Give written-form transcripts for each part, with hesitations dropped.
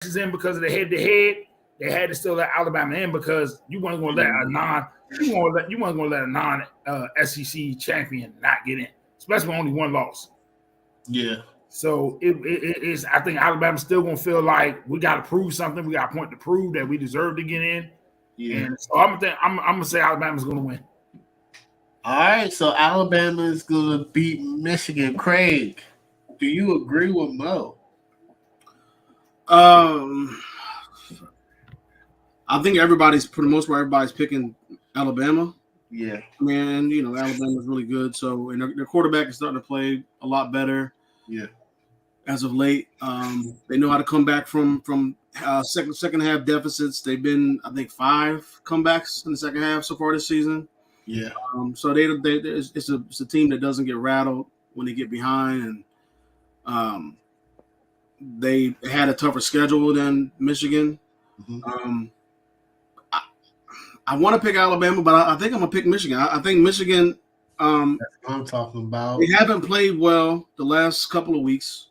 is in because of the head-to-head. They had to still let Alabama in because you weren't going to let a non SEC champion not get in, especially with only one loss. Yeah. So it's. I think Alabama's still going to feel like we got to prove something. We got a point to prove that we deserve to get in. Yeah. And so I'm gonna say Alabama's going to win. All right. So Alabama is going to beat Michigan. Craig, do you agree with Mo? I think everybody's, for the most part, everybody's picking Alabama. Yeah. Man, Alabama's really good. So, and their quarterback is starting to play a lot better. Yeah. As of late, they know how to come back from second half deficits. They've been, I think, 5 comebacks in the second half so far this season. Yeah. So it's a team that doesn't get rattled when they get behind, and they had a tougher schedule than Michigan. Mm-hmm. I want to pick Alabama, but I think I'm going to pick Michigan. I think Michigan that's what I'm talking about. They haven't played well the last couple of weeks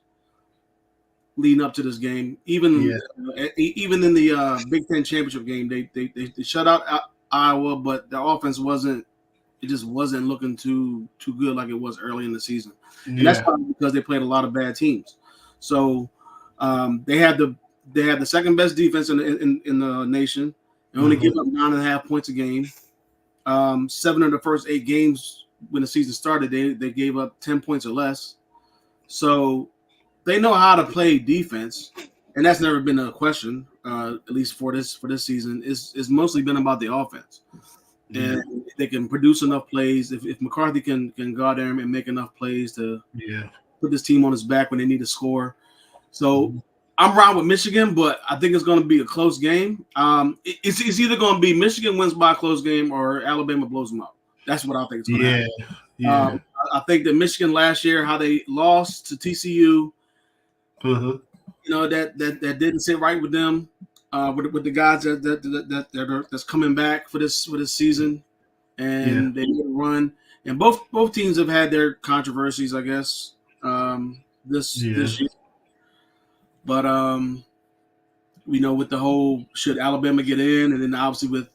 leading up to this game. Even in the Big Ten championship game, they shut out Iowa, but their offense wasn't looking too good like it was early in the season. And that's probably because they played a lot of bad teams. So they had the second best defense in the nation. They only give up 9.5 points a game. 7 of the first 8 games when the season started, they gave up 10 points or less. So they know how to play defense, and that's never been a question. At least for this season, it's mostly been about the offense. And they can produce enough plays. If McCarthy can go out there and make enough plays to put this team on his back when they need to score. So I'm riding with Michigan, but I think it's going to be a close game. It's either going to be Michigan wins by a close game or Alabama blows them up. That's what I think it's going to happen. Yeah. I think that Michigan last year, how they lost to TCU, that didn't sit right with them. With the guys that's coming back for this season, and they made a run. And both teams have had their controversies, I guess, this year. But with the whole should Alabama get in, and then obviously with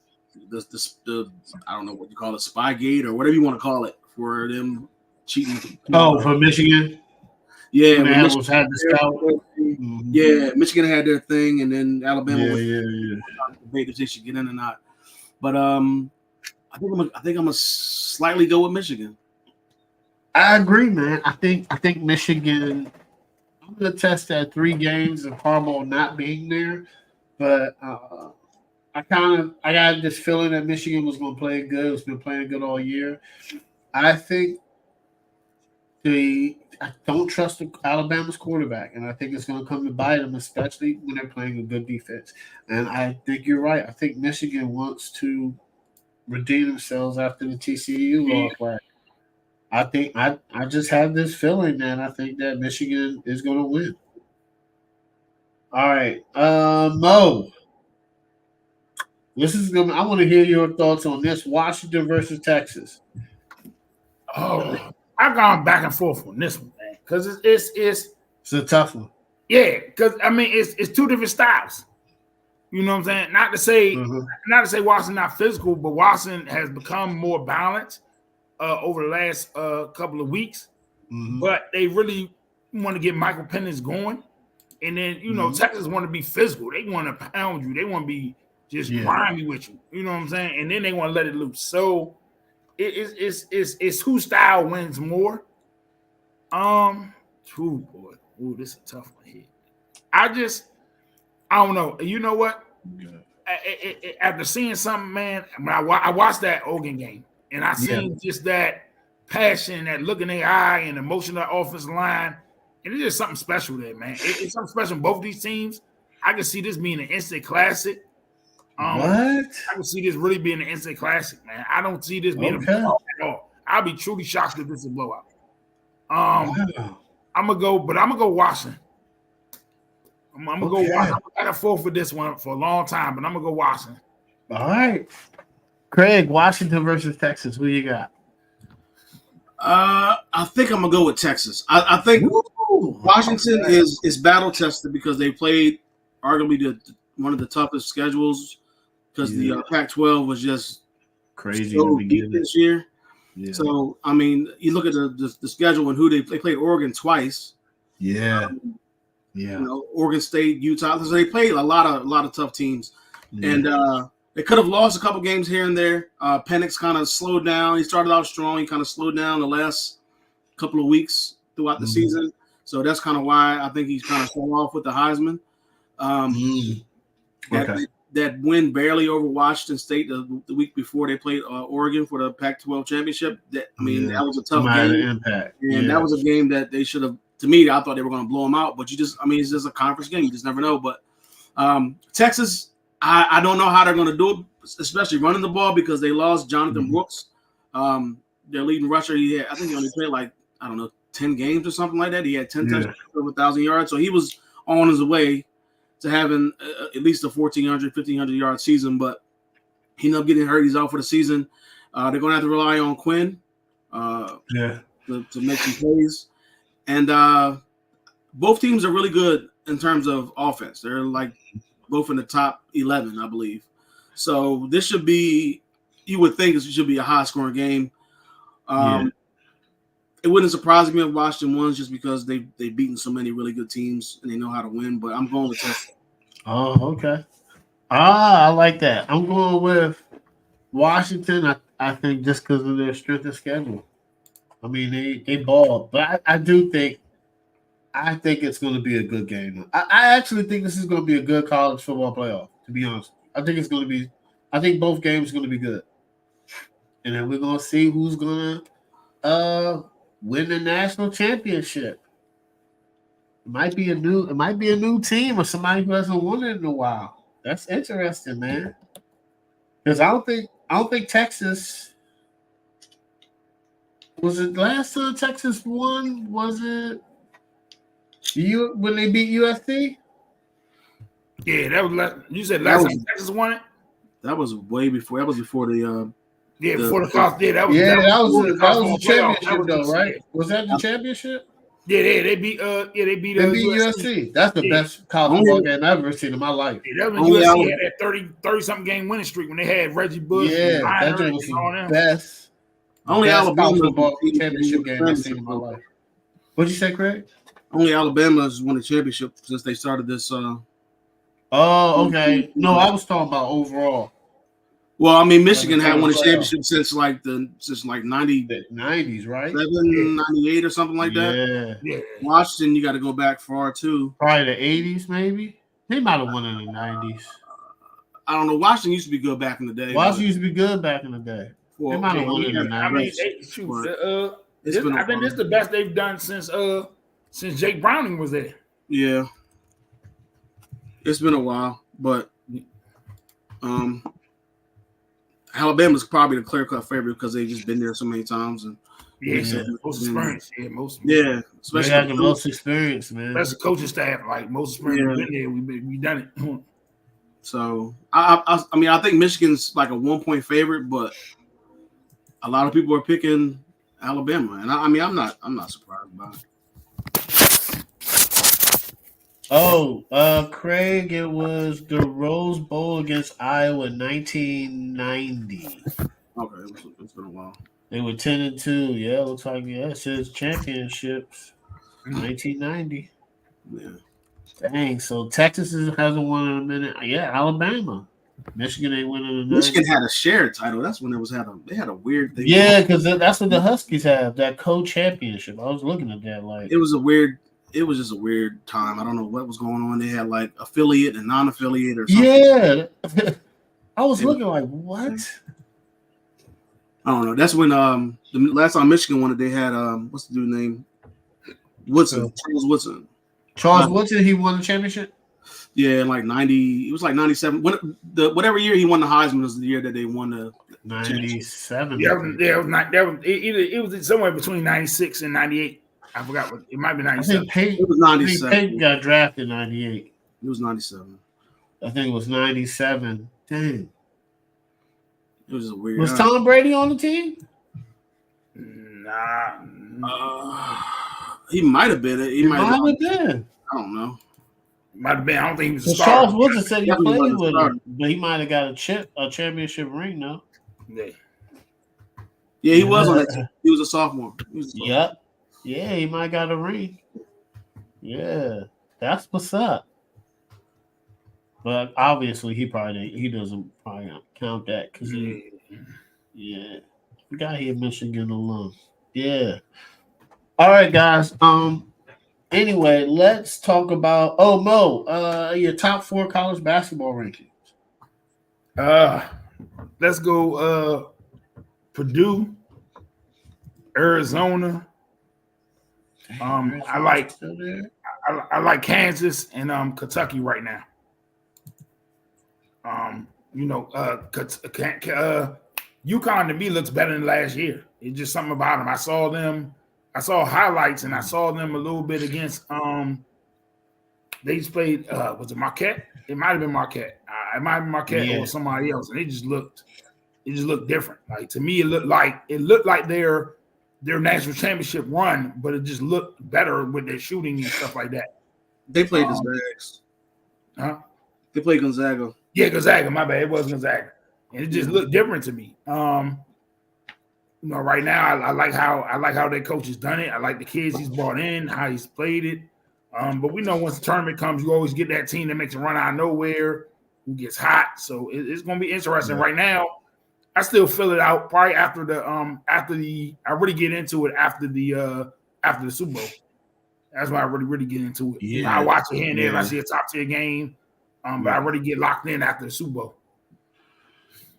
the I don't know what you call it, Spygate or whatever you want to call it for them cheating. For Michigan. Yeah, Michigan had the scout. Yeah, Michigan had their thing, and then Alabama was debate if they should get in or not. But I think I'm gonna slightly go with Michigan. I agree, man. I think Michigan. I'm gonna test that 3 games of Harbaugh not being there, but I got this feeling that Michigan was gonna play good. It's been playing good all year. I think I don't trust Alabama's quarterback, and I think it's going to come to bite them, especially when they're playing a good defense. And I think you're right. I think Michigan wants to redeem themselves after the TCU loss. Like, I think I just have this feeling, man. I think that Michigan is going to win. All right, Mo. This is going. I want to hear your thoughts on this: Washington versus Texas. Oh. I've gone back and forth on this one, man, because it's a tough one. Yeah, because it's 2 different styles. You know what I'm saying? Not to say Washington's not physical, but Washington has become more balanced over the last couple of weeks. But they really want to get Michael Penix going, and then Texas want to be physical. They want to pound you. They want to be just grimy with you. You know what I'm saying? And then they want to let it loose. So. It's who style wins more. True boy. Ooh, this is a tough one here. I don't know. You know what? After seeing something, man, when I watched that Oregon game, and I seen just that passion, that look in their eye, and emotion of the offensive line, and it's just something special there, man. It's something special in both these teams. I can see this being an instant classic. I can see this really being an instant classic, man. I don't see this being a blowout at all. I'll be truly shocked if this is a blowout. I'm gonna go Washington. I'm gonna go Washington. I'm back and forth with this one for a long time, but I'm gonna go Washington. All right, Craig, Washington versus Texas. Who you got? I think I'm gonna go with Texas. I think Washington is battle tested because they played arguably one of the toughest schedules because the Pac-12 was just crazy so deep this year. Yeah. So I mean, you look at the schedule and who they played Oregon twice. Yeah. You know, Oregon State, Utah. So they played a lot of tough teams, and they could have lost a couple games here and there. Penix kind of slowed down. He started out strong. He kind of slowed down the last couple of weeks throughout the season. So that's kind of why I think he's kind of fell off with the Heisman. That win barely over Washington State the week before they played Oregon for the Pac-12 championship. That was a tough game. Impact. And that was a game that they should have. To me, I thought they were going to blow them out, but it's just a conference game. You just never know. But Texas, I don't know how they're going to do it, especially running the ball because they lost Jonathan Brooks, their leading rusher. I think he only played 10 games or something like that. He had 10 touchdowns over 1,000 yards, so he was on his way to having at least a 1,400, 1,500-yard season, but he ended up getting hurt. He's out for the season. They're going to have to rely on Quinn to make some plays. And both teams are really good in terms of offense. They're both in the top 11, I believe. So this should be, you would think it should be a high-scoring game. It wouldn't surprise me if Washington won just because they've beaten so many really good teams and they know how to win, but I'm going with Texas. Oh, okay. I like that. I'm going with Washington, I think, just because of their strength of schedule. I mean, they ball, but I think it's going to be a good game. I actually think this is going to be a good college football playoff, to be honest. I think both games are going to be good. And then we're going to see who's going to win the national championship. It might be a new team or somebody who hasn't won it in a while. That's interesting, man. Because I don't think Texas was it last time Texas won? Was it when they beat USC? Yeah, that was you said last time Texas won it. That was way before. That was before the before the college. Yeah, that was the championship though, right? Was that the championship? Yeah, they beat USC. That's the best college football game I've ever seen in my life. Yeah, that was when USC had that 30-something game winning streak when they had Reggie Bush. Yeah, that was the best. Only Alabama football championship game I've seen in my life. What'd you say, Craig? Only Alabama has won a championship since they started this. Oh, okay. No, I was talking about overall. Well, I mean, Michigan had won a championship since 90s, right? 98 or something like that. Yeah. Washington, you got to go back far too. Probably the 80s, maybe. They might have won in the 90s. I don't know. Washington used to be good back in the day. Washington used to be good back in the day. They might have won in the 90s. I mean, I think this is the best they've done since Jake Browning was there. Yeah, it's been a while, but Alabama's probably the clear-cut favorite because they've just been there so many times and most experience. Especially they have the most experience, man. That's the coaching staff, most experience. We've been there. We done it. So I mean, I think Michigan's like a 1-point favorite, but a lot of people are picking Alabama, and I mean, I'm not surprised by it. Oh, Craig, it was the Rose Bowl against Iowa in 1990. Okay, it's been a while. They were 10-2. Yeah, looks like it says championships. 1990. Yeah. Dang, so Texas hasn't won in a minute. Yeah, Alabama. Michigan ain't winning in a minute. Michigan had a shared title. That's when they had a weird thing. Yeah, because that's what the Huskies have, that co-championship. I was looking at that it was just a weird time. I don't know what was going on. They had affiliate and non-affiliate or something. Yeah. I was looking what? I don't know. That's when the last time Michigan won it, they had what's the dude name? Woodson. Charles Woodson. Charles Woodson, he won the championship? Yeah, in 90. It was 97. Whatever year he won the Heisman was the year that they won the 97. It was somewhere between 96 and 98. I forgot what it might be 97. It was 97. Peyton got drafted in 98. It was 97. I think it was 97. Dang. It was just weird. Was Tom Brady on the team? Nah. He might have been. He might have been. I don't know. Might have been. I don't think he was a Charles starter. Woodson said he Definitely played wasn't with starting. him, but he might have got a championship ring, though. Yeah, he was on that team. He was a sophomore. Yep. Yeah, he might got a ring. Yeah, that's what's up. But obviously, he doesn't probably count that because he got here Michigan alone. Yeah. All right, guys. Anyway, let's talk about Mo. Your top 4 college basketball rankings. Let's go. Purdue, Arizona. I like Kansas and Kentucky right now. UConn to me looks better than last year. It's just something about them. I saw highlights and I saw them a little bit against they just played was it Marquette? It might have been Marquette. It might have been Marquette or somebody else, and it just looked different. Like to me, it looked like their national championship run, but it just looked better with their shooting and stuff like that. They played the Zags. Huh? They played Gonzaga. Yeah, Gonzaga. My bad. It was Gonzaga, and it just looked different to me. Right now I like how their coach has done it. I like the kids he's brought in, how he's played it. But we know once the tournament comes, you always get that team that makes a run out of nowhere, who gets hot. So it's going to be interesting. Right now, I still feel it out. Probably after I really get into it after the Super Bowl. That's why I really get into it. Yeah. I watch it here and there. And I see a top tier game, but I really get locked in after the Super Bowl.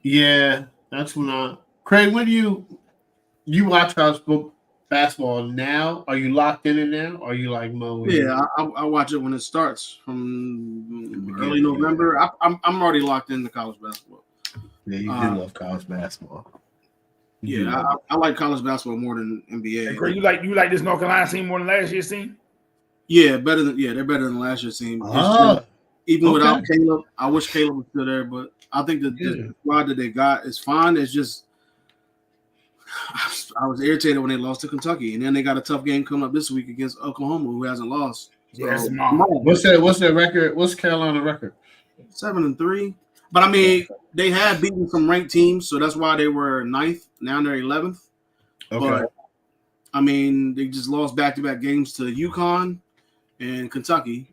Yeah, that's when Craig. When do you watch college basketball now? Are you locked in it now? Or are you like Mo? Yeah, I watch it when it starts from early November. I'm already locked into college basketball. Yeah, you do love college basketball. I like college basketball more than NBA. Hey, Craig, you like this North Carolina team more than last year's team? Yeah, they're better than last year's team. Even without Caleb, I wish Caleb was still there, but I think the squad that they got is fine. It's just I was irritated when they lost to Kentucky, and then they got a tough game coming up this week against Oklahoma, who hasn't lost. So, what's their record? What's Carolina record? 7-3. But I mean, they have beaten some ranked teams, so that's why they were 9th. Now they're 11th. Okay. But I mean, they just lost back-to-back games to UConn and Kentucky.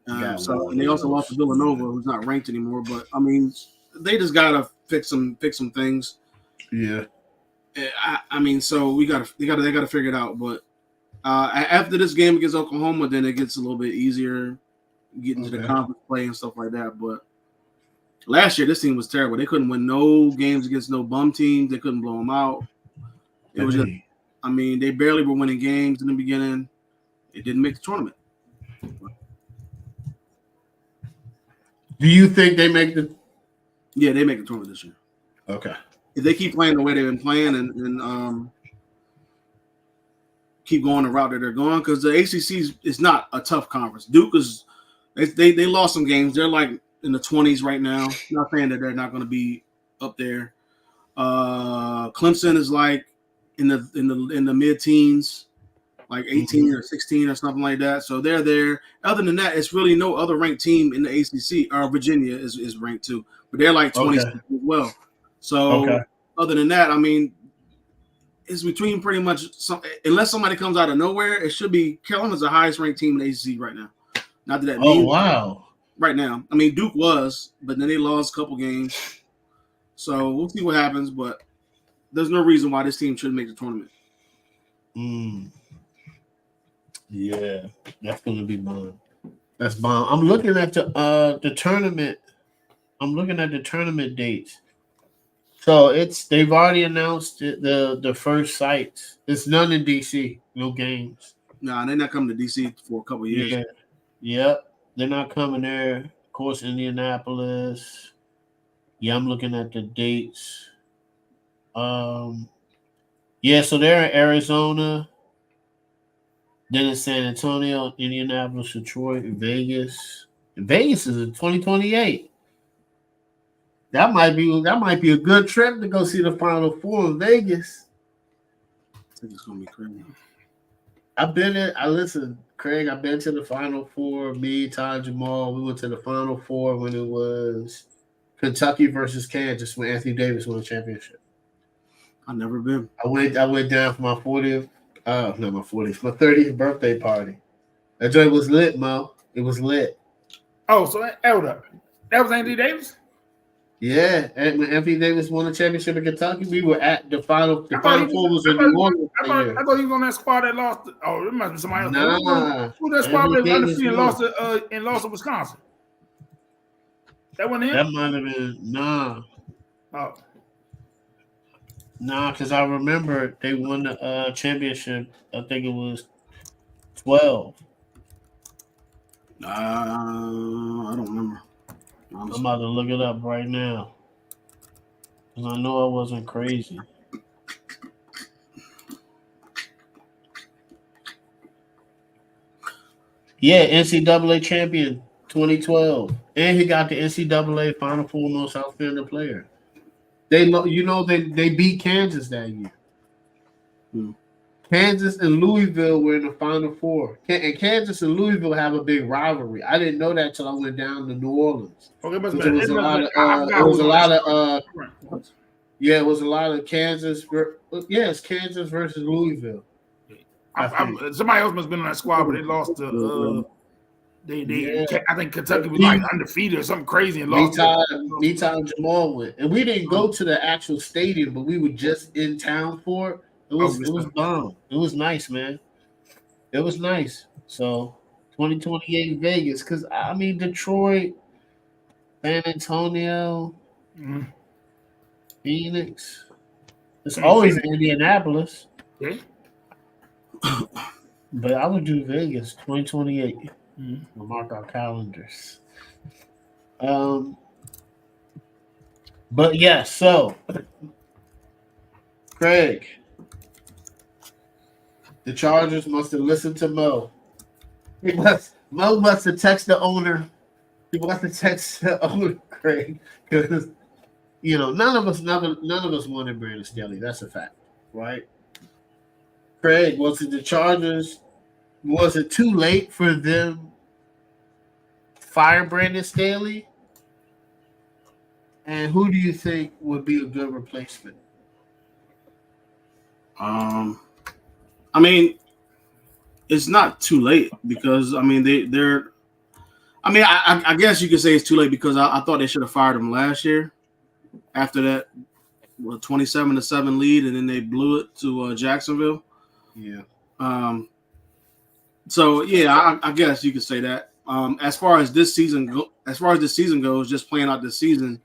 And they also lost to Villanova, who's not ranked anymore. But I mean, they just gotta fix some things. Yeah. I mean, so they gotta figure it out. But after this game against Oklahoma, then it gets a little bit easier getting to the conference play and stuff like that. But last year, this team was terrible. They couldn't win no games against no bum teams. They couldn't blow them out. It was just, I mean, they barely were winning games in the beginning. It didn't make the tournament. Do you think they make the? Yeah, they make the tournament this year. Okay. If they keep playing the way they've been playing and keep going the route that they're going, because the ACC is not a tough conference. Duke is they lost some games. They're like in the 20s right now. Not saying that they're not going to be up there. Clemson is like in the mid-teens, like 18 or 16 or something like that. So they're there. Other than that, it's really no other ranked team in the ACC. Virginia is ranked too, but they're like 20 as well. So other than that, I mean, it's between pretty much unless somebody comes out of nowhere, it should be Carolina's the highest ranked team in the ACC right now. Not that means right now. I mean, Duke was, but then they lost a couple games. So we'll see what happens, but there's no reason why this team shouldn't make the tournament. Yeah, that's going to be bomb. That's bomb. I'm looking at the tournament. I'm looking at the tournament dates. So they've already announced the first sites. It's none in DC. No games. Nah, they're not coming to DC for a couple of years. Yeah. Yep, they're not coming there. Of course, Indianapolis. Yeah, I'm looking at the dates. Yeah, so they're in Arizona. Then in San Antonio, Indianapolis, Detroit, Vegas. Vegas is in 2028. That might be a good trip to go see the Final Four in Vegas. I think it's gonna be crazy. Listen, Craig, I've been to the Final Four. Me, Ty, Jamal, we went to the Final Four when it was Kentucky versus Kansas when Anthony Davis won the championship. I've never been. I went down for my 40th, not my 40th, my 30th birthday party. That joint was lit, Mo. It was lit. Oh, so that was Anthony Davis? Yeah, and when Anthony Davis won the championship in Kentucky, we were at the final. The Final Four was in New Orleans. I thought he was on that squad that lost. It must be somebody else. Nah, who that squad that undefeated lost to Wisconsin? That wasn't him. That might have been nah. Oh, nah, because I remember they won the championship. I think it was 12. I don't remember. I'm about to look it up right now because I know I wasn't crazy. Yeah, NCAA champion 2012, and he got the NCAA Final Four Most Outstanding Player. They beat Kansas that year. Kansas and Louisville were in the Final Four. And Kansas and Louisville have a big rivalry. I didn't know that until I went down to New Orleans. Okay, but it was a lot of Kansas. Yes, Kansas versus Louisville. Somebody else must have been on that squad, but they lost to. I think Kentucky was like undefeated or something crazy and lost. Me, and Jamal went, and we didn't go to the actual stadium, but we were just in town for it. It was bomb. It was nice, man. It was nice. So 2028 Vegas, because I mean Detroit, San Antonio, Phoenix. It's always Indianapolis. Yeah. But I would do Vegas 2028. We'll mark our calendars. But yeah, so Craig. The Chargers must have listened to Mo. Mo must have texted the owner. He must have texted the owner, Craig, because none of us wanted Brandon Staley. That's a fact, right? Craig, was it the Chargers? Was it too late for them to fire Brandon Staley? And who do you think would be a good replacement? I mean, it's not too late because I guess you could say it's too late because I thought they should have fired him last year after that 27-7 lead, and then they blew it to Jacksonville. Yeah. So yeah, I guess you could say that. As far as this season goes, just playing out this season,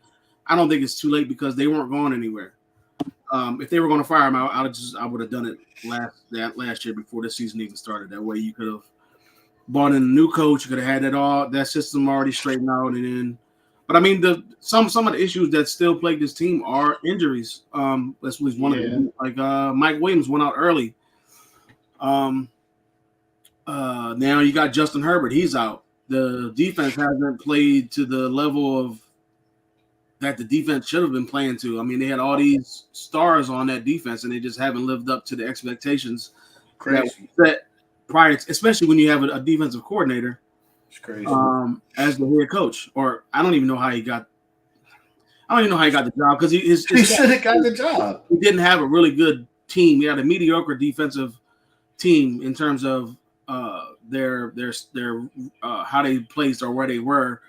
I don't think it's too late because they weren't going anywhere. If they were going to fire him, I would have done it last year before the season even started. That way, you could have brought in a new coach. You could have had that system already straightened out, and then. But I mean, some of the issues that still plague this team are injuries. That's at least one of them. Like Mike Williams went out early. Now you got Justin Herbert. He's out. The defense hasn't played to the level of that the defense should have been playing to. I mean, they had all these stars on that defense, and they just haven't lived up to the expectations that prior, especially when you have a defensive coordinator. It's crazy. As the head coach, or I don't even know how he got the job because he should have got the job. He didn't have a really good team. He had a mediocre defensive team in terms of their how they placed or where they were.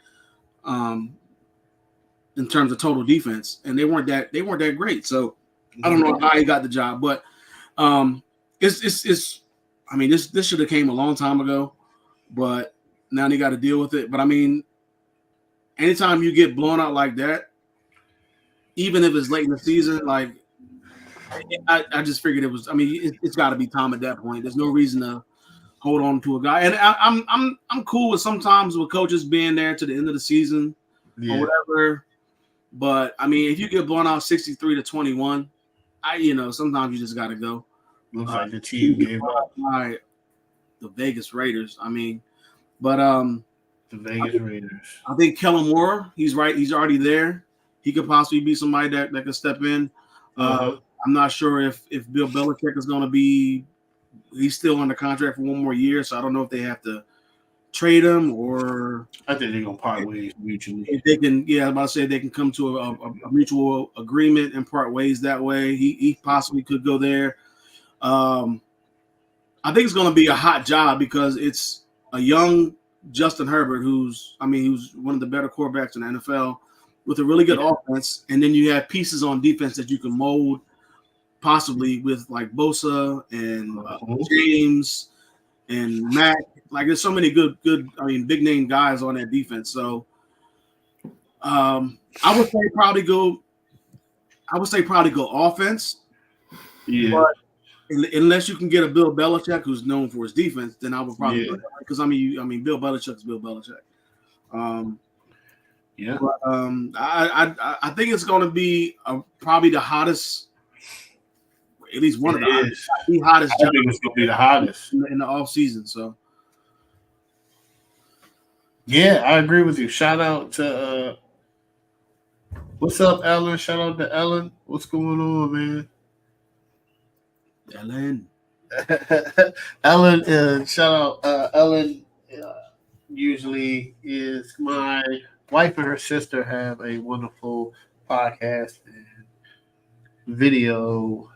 In terms of total defense, and they weren't that great. So I don't know how he got the job, but this should have came a long time ago, but now they got to deal with it. But I mean, anytime you get blown out like that, even if it's late in the season, like I just figured it was. I mean, it's got to be time at that point. There's no reason to hold on to a guy, and I'm cool with sometimes with coaches being there to the end of the season or whatever. But I mean, if you get blown out 63-21, sometimes you just got to go. Looks like the team gave up. The Vegas Raiders. I mean, but the Vegas Raiders. I think Kellen Moore. He's right. He's already there. He could possibly be somebody that could step in. I'm not sure if Bill Belichick is going to be he's still under contract for 1 more year, so I don't know if they have to trade him or I think they're gonna part ways mutually. If they can, I was about to say they can come to a mutual agreement and part ways that way. He possibly could go there. I think it's going to be a hot job because it's a young Justin Herbert, who's one of the better quarterbacks in the NFL with a really good offense, and then you have pieces on defense that you can mold, possibly with like Bosa and James and Mac. Like there's so many good, big name guys on that defense. So I would say probably go offense. Yeah. But unless you can get a Bill Belichick who's known for his defense, then I would probably because Bill Belichick is Bill Belichick. But, I think it's going to be probably the hottest. At least one of the hottest. I think it's going to be the hottest in the off season. So. Yeah, I agree with you. Shout out to what's up, Ellen? Shout out to Ellen. What's going on, man? Ellen, shout out. Ellen usually is my wife and her sister have a wonderful podcast and video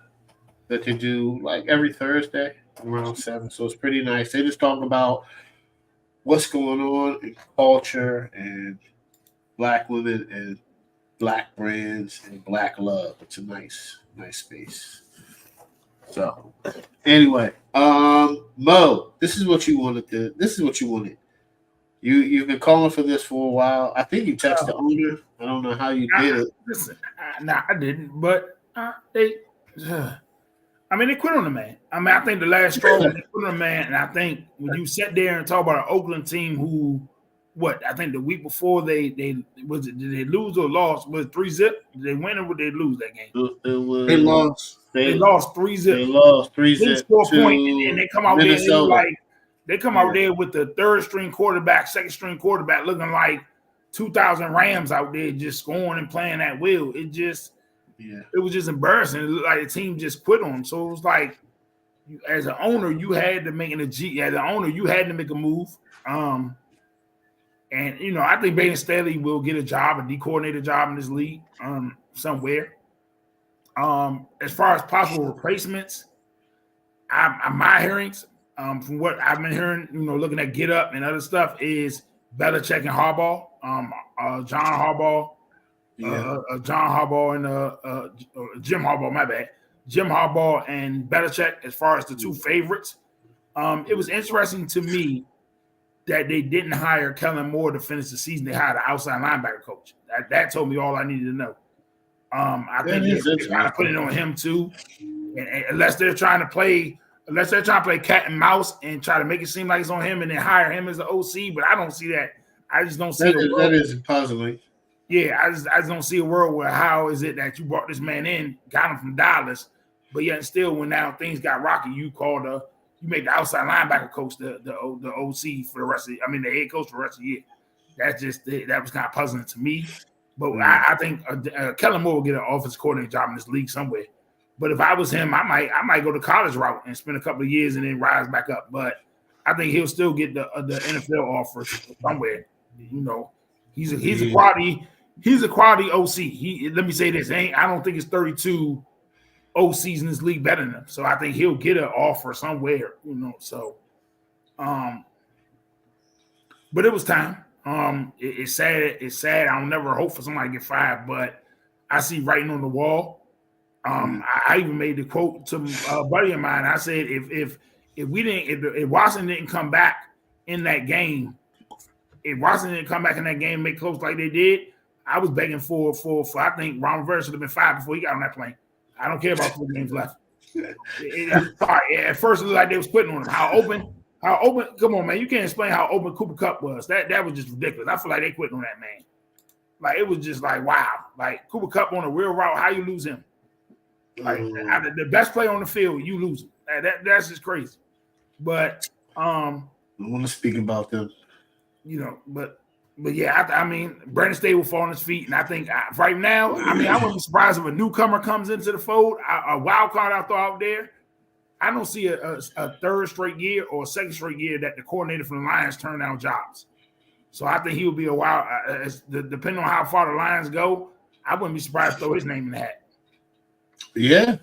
that they do like every Thursday around 7. So it's pretty nice. They just talk about what's going on in culture and Black women and Black brands and Black love. It's a nice space. So anyway, Mo, this is what you wanted. You've been calling for this for a while. I think you texted the owner. I don't know how you did it. Listen, I didn't, but they quit on the man. I think the last straw they quit on the man, and I think when you sit there and talk about an Oakland team who, I think the week before they did they lose or lost? Was it 3-0? Did they win or did they lose that game? They lost. They lost 3-0. They lost 3-0. They score a point, and they come out Minnesota. there they come out there with the third string quarterback, second string quarterback, looking like 2,000 Rams out there just scoring and playing at will. It was just embarrassing. It looked like the team just quit on them. So it was like, as an owner, you had to make a move. And I think Brandon Staley will get a job, a D coordinator job in this league, somewhere. As far as possible replacements, my hearings, from what I've been hearing, looking at Get Up and other stuff, is Belichick and Harbaugh, John Harbaugh. John Harbaugh and Jim Harbaugh, my bad. Jim Harbaugh and Belichick as far as the two favorites. It was interesting to me that they didn't hire Kellen Moore to finish the season. They hired an outside linebacker coach. That told me all I needed to know. I think they're trying to put it on him too. And unless they're trying to play cat and mouse and try to make it seem like it's on him and then hire him as the OC, but I don't see that. I just don't see that is puzzling. Yeah, I just don't see a world where how is it that you brought this man in, got him from Dallas, but yet still when now things got rocky, you made the outside linebacker coach the OC for the rest of the head coach for the rest of the year. That was kind of puzzling to me. But I think Kellen Moore will get an offensive coordinator job in this league somewhere. But if I was him, I might go the college route and spend a couple of years and then rise back up. But I think he'll still get the NFL offer somewhere. He's a quality. He's a quality OC. Let me say this: I don't think it's 32 OCs in this league better than him. So I think he'll get an offer somewhere. So, but it was time. It's sad. It's sad. I'll never hope for somebody to get fired, but I see writing on the wall. I even made the quote to a buddy of mine. I said, if Washington didn't come back in that game, make close like they did, I was begging for I think Ron Rivera should have been fired before he got on that plane. I don't care about 4 games left. At first, it looked like they was quitting on him. How open? Come on, man. You can't explain how open Cooper Kupp was. That was just ridiculous. I feel like they quitting on that man. Like, it was just like, wow. Like, Cooper Kupp on a real route, how you lose him? Like, the best player on the field, you lose him. That's just crazy. But I want to speak about them. But yeah, Brandon Staley will fall on his feet, and I think right now, I wouldn't be surprised if a newcomer comes into the fold, a wild card I throw out there. I don't see a third straight year or a second straight year that the coordinator from the Lions turn down jobs. So I think he will be a while. Depending on how far the Lions go, I wouldn't be surprised to throw his name in the hat. Yeah.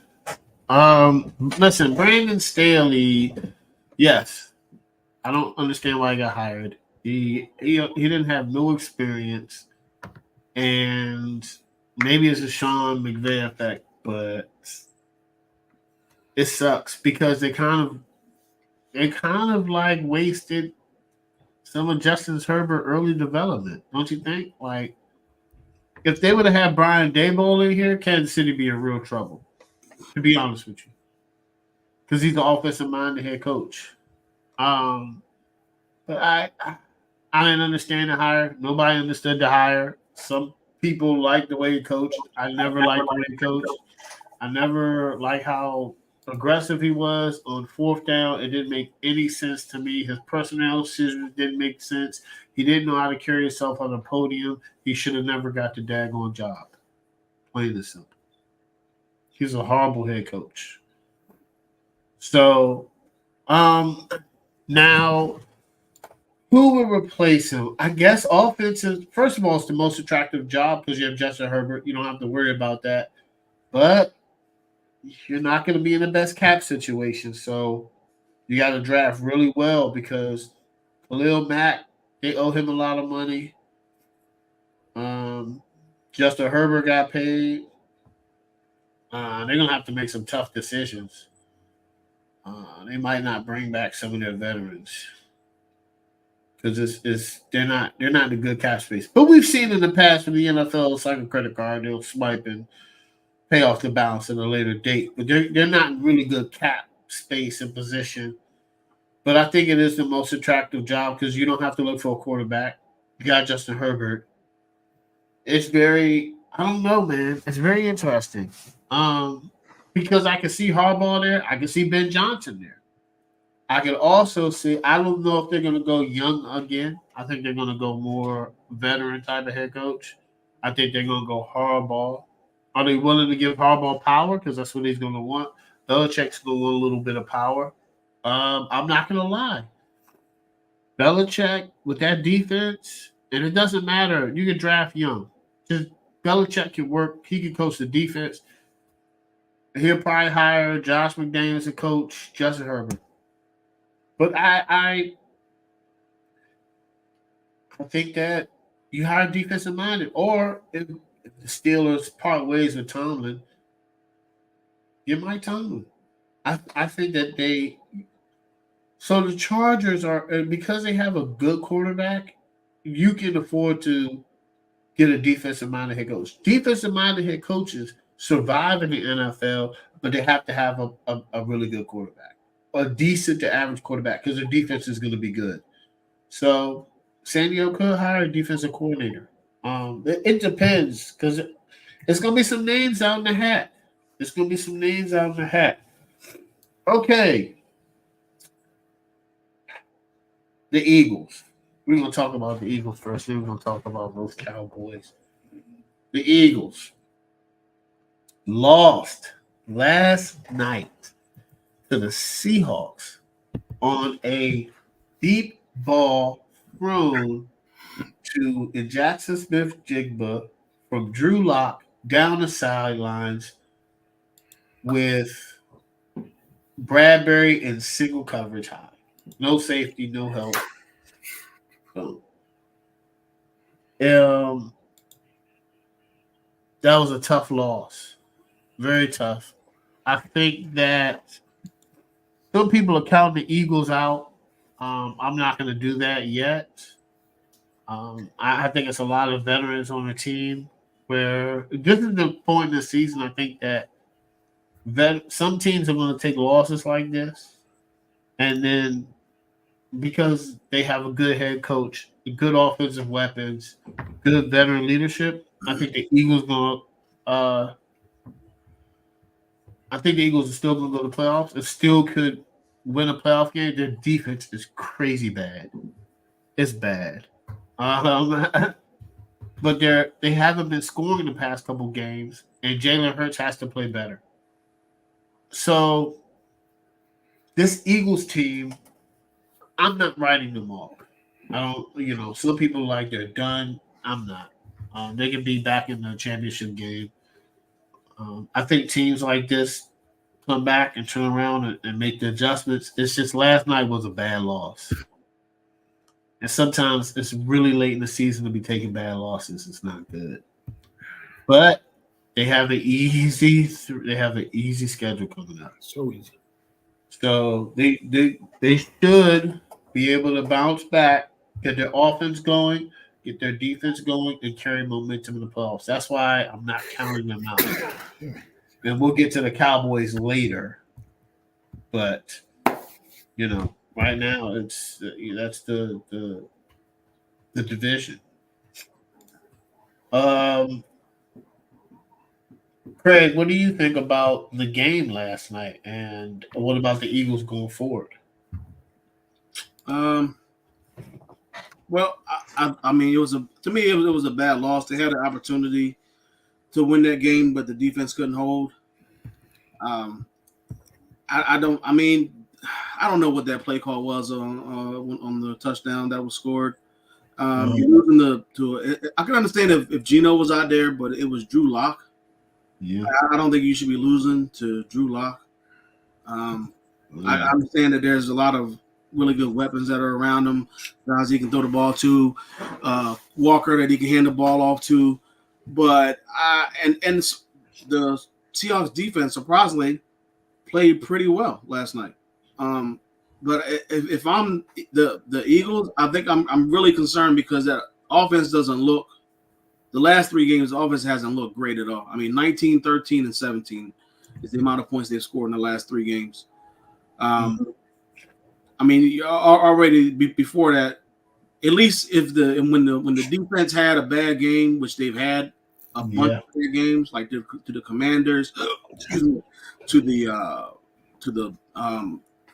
Listen, Brandon Staley, yes. I don't understand why he got hired. He didn't have no experience, and maybe it's a Sean McVay effect, but it sucks because they kind of like wasted some of Justin Herbert's early development, don't you think? Like, if they would have had Brian Daboll in here, Kansas City would be in real trouble, to be honest with you, because he's the offensive-minded head coach. But I didn't understand the hire. Nobody understood the hire. Some people liked the way he coached. I never liked the way he coached. I never liked how aggressive he was on fourth down. It didn't make any sense to me. His personnel decisions didn't make sense. He didn't know how to carry himself on the podium. He should have never got the daggone job. Plain and simple. He's a horrible head coach. So, now, who will replace him? I guess offensive. First of all, it's the most attractive job because you have Justin Herbert. You don't have to worry about that. But you're not going to be in the best cap situation. So you got to draft really well because Khalil Mack, they owe him a lot of money. Justin Herbert got paid. They're going to have to make some tough decisions. They might not bring back some of their veterans because they're not in a good cap space. But we've seen in the past when the NFL is like a credit card, they'll swipe and pay off the balance at a later date. But they're not in really good cap space and position. But I think it is the most attractive job because you don't have to look for a quarterback. You got Justin Herbert. It's very, I don't know, man. It's very interesting. Because I can see Harbaugh there. I can see Ben Johnson there. I can also see, I don't know if they're going to go young again. I think they're going to go more veteran type of head coach. I think they're going to go Harbaugh. Are they willing to give Harbaugh power? Because that's what he's going to want. Belichick's going to want a little bit of power. I'm not going to lie. Belichick, with that defense, and it doesn't matter. You can draft young. Just Belichick can work. He can coach the defense. He'll probably hire Josh McDaniels to coach Justin Herbert. But I think that you hire defensive minded, or if the Steelers part ways with Tomlin, you might Tomlin. I think that they. So the Chargers are, because they have a good quarterback, you can afford to get a defensive minded head coach. Defensive minded head coaches survive in the NFL, but they have to have a really good quarterback, a decent to average quarterback, because their defense is going to be good. So San Diego could hire a defensive coordinator. It depends because it's going to be some names out in the hat. There's going to be some names out in the hat. Okay. The Eagles. We're going to talk about the Eagles first. Then we're going to talk about those Cowboys. The Eagles lost last night to the Seahawks on a deep ball thrown to Jackson Smith-Jigba from Drew Lock down the sidelines with Bradbury in single coverage high. No safety, no help. That was a tough loss. Very tough. I think that some people are counting the Eagles out. I'm not going to do that yet. I think it's a lot of veterans on the team where this is the point in the season. I think that some teams are going to take losses like this. And then because they have a good head coach, good offensive weapons, good veteran leadership, I think the Eagles I think the Eagles are still going to go to playoffs. It still could win a playoff game. Their defense is crazy bad. It's bad. But they haven't been scoring the past couple games, and Jalen Hurts has to play better. So this Eagles team, I'm not writing them off. I don't. Some people like they're done. I'm not. They can be back in the championship game. I think teams like this come back and turn around and make the adjustments. It's just last night was a bad loss. And sometimes it's really late in the season to be taking bad losses. It's not good. But they have an easy schedule coming up. So easy. So they should be able to bounce back, get their offense going, get their defense going, and carry momentum in the playoffs. That's why I'm not counting them out. And we'll get to the Cowboys later. But right now that's the division. Craig, what do you think about the game last night, and what about the Eagles going forward? Well, I mean, it was a bad loss. They had an opportunity to win that game, but the defense couldn't hold. I don't know what that play call was on the touchdown that was scored. You're losing I can understand if Geno was out there, but it was Drew Lock. Yeah, I don't think you should be losing to Drew Lock. I understand that there's a lot of really good weapons that are around him, guys he can throw the ball to, Walker that he can hand the ball off to, but and the Seahawks defense surprisingly played pretty well last night. But if I'm the Eagles, I think I'm really concerned because that offense doesn't look. The last 3 games, the offense hasn't looked great at all. I mean, 19, 13, and 17 is the amount of points they've scored in the last 3 games. I mean, already before that, at least when the defense had a bad game, which they've had a bunch of bad games, like to the Commanders, to the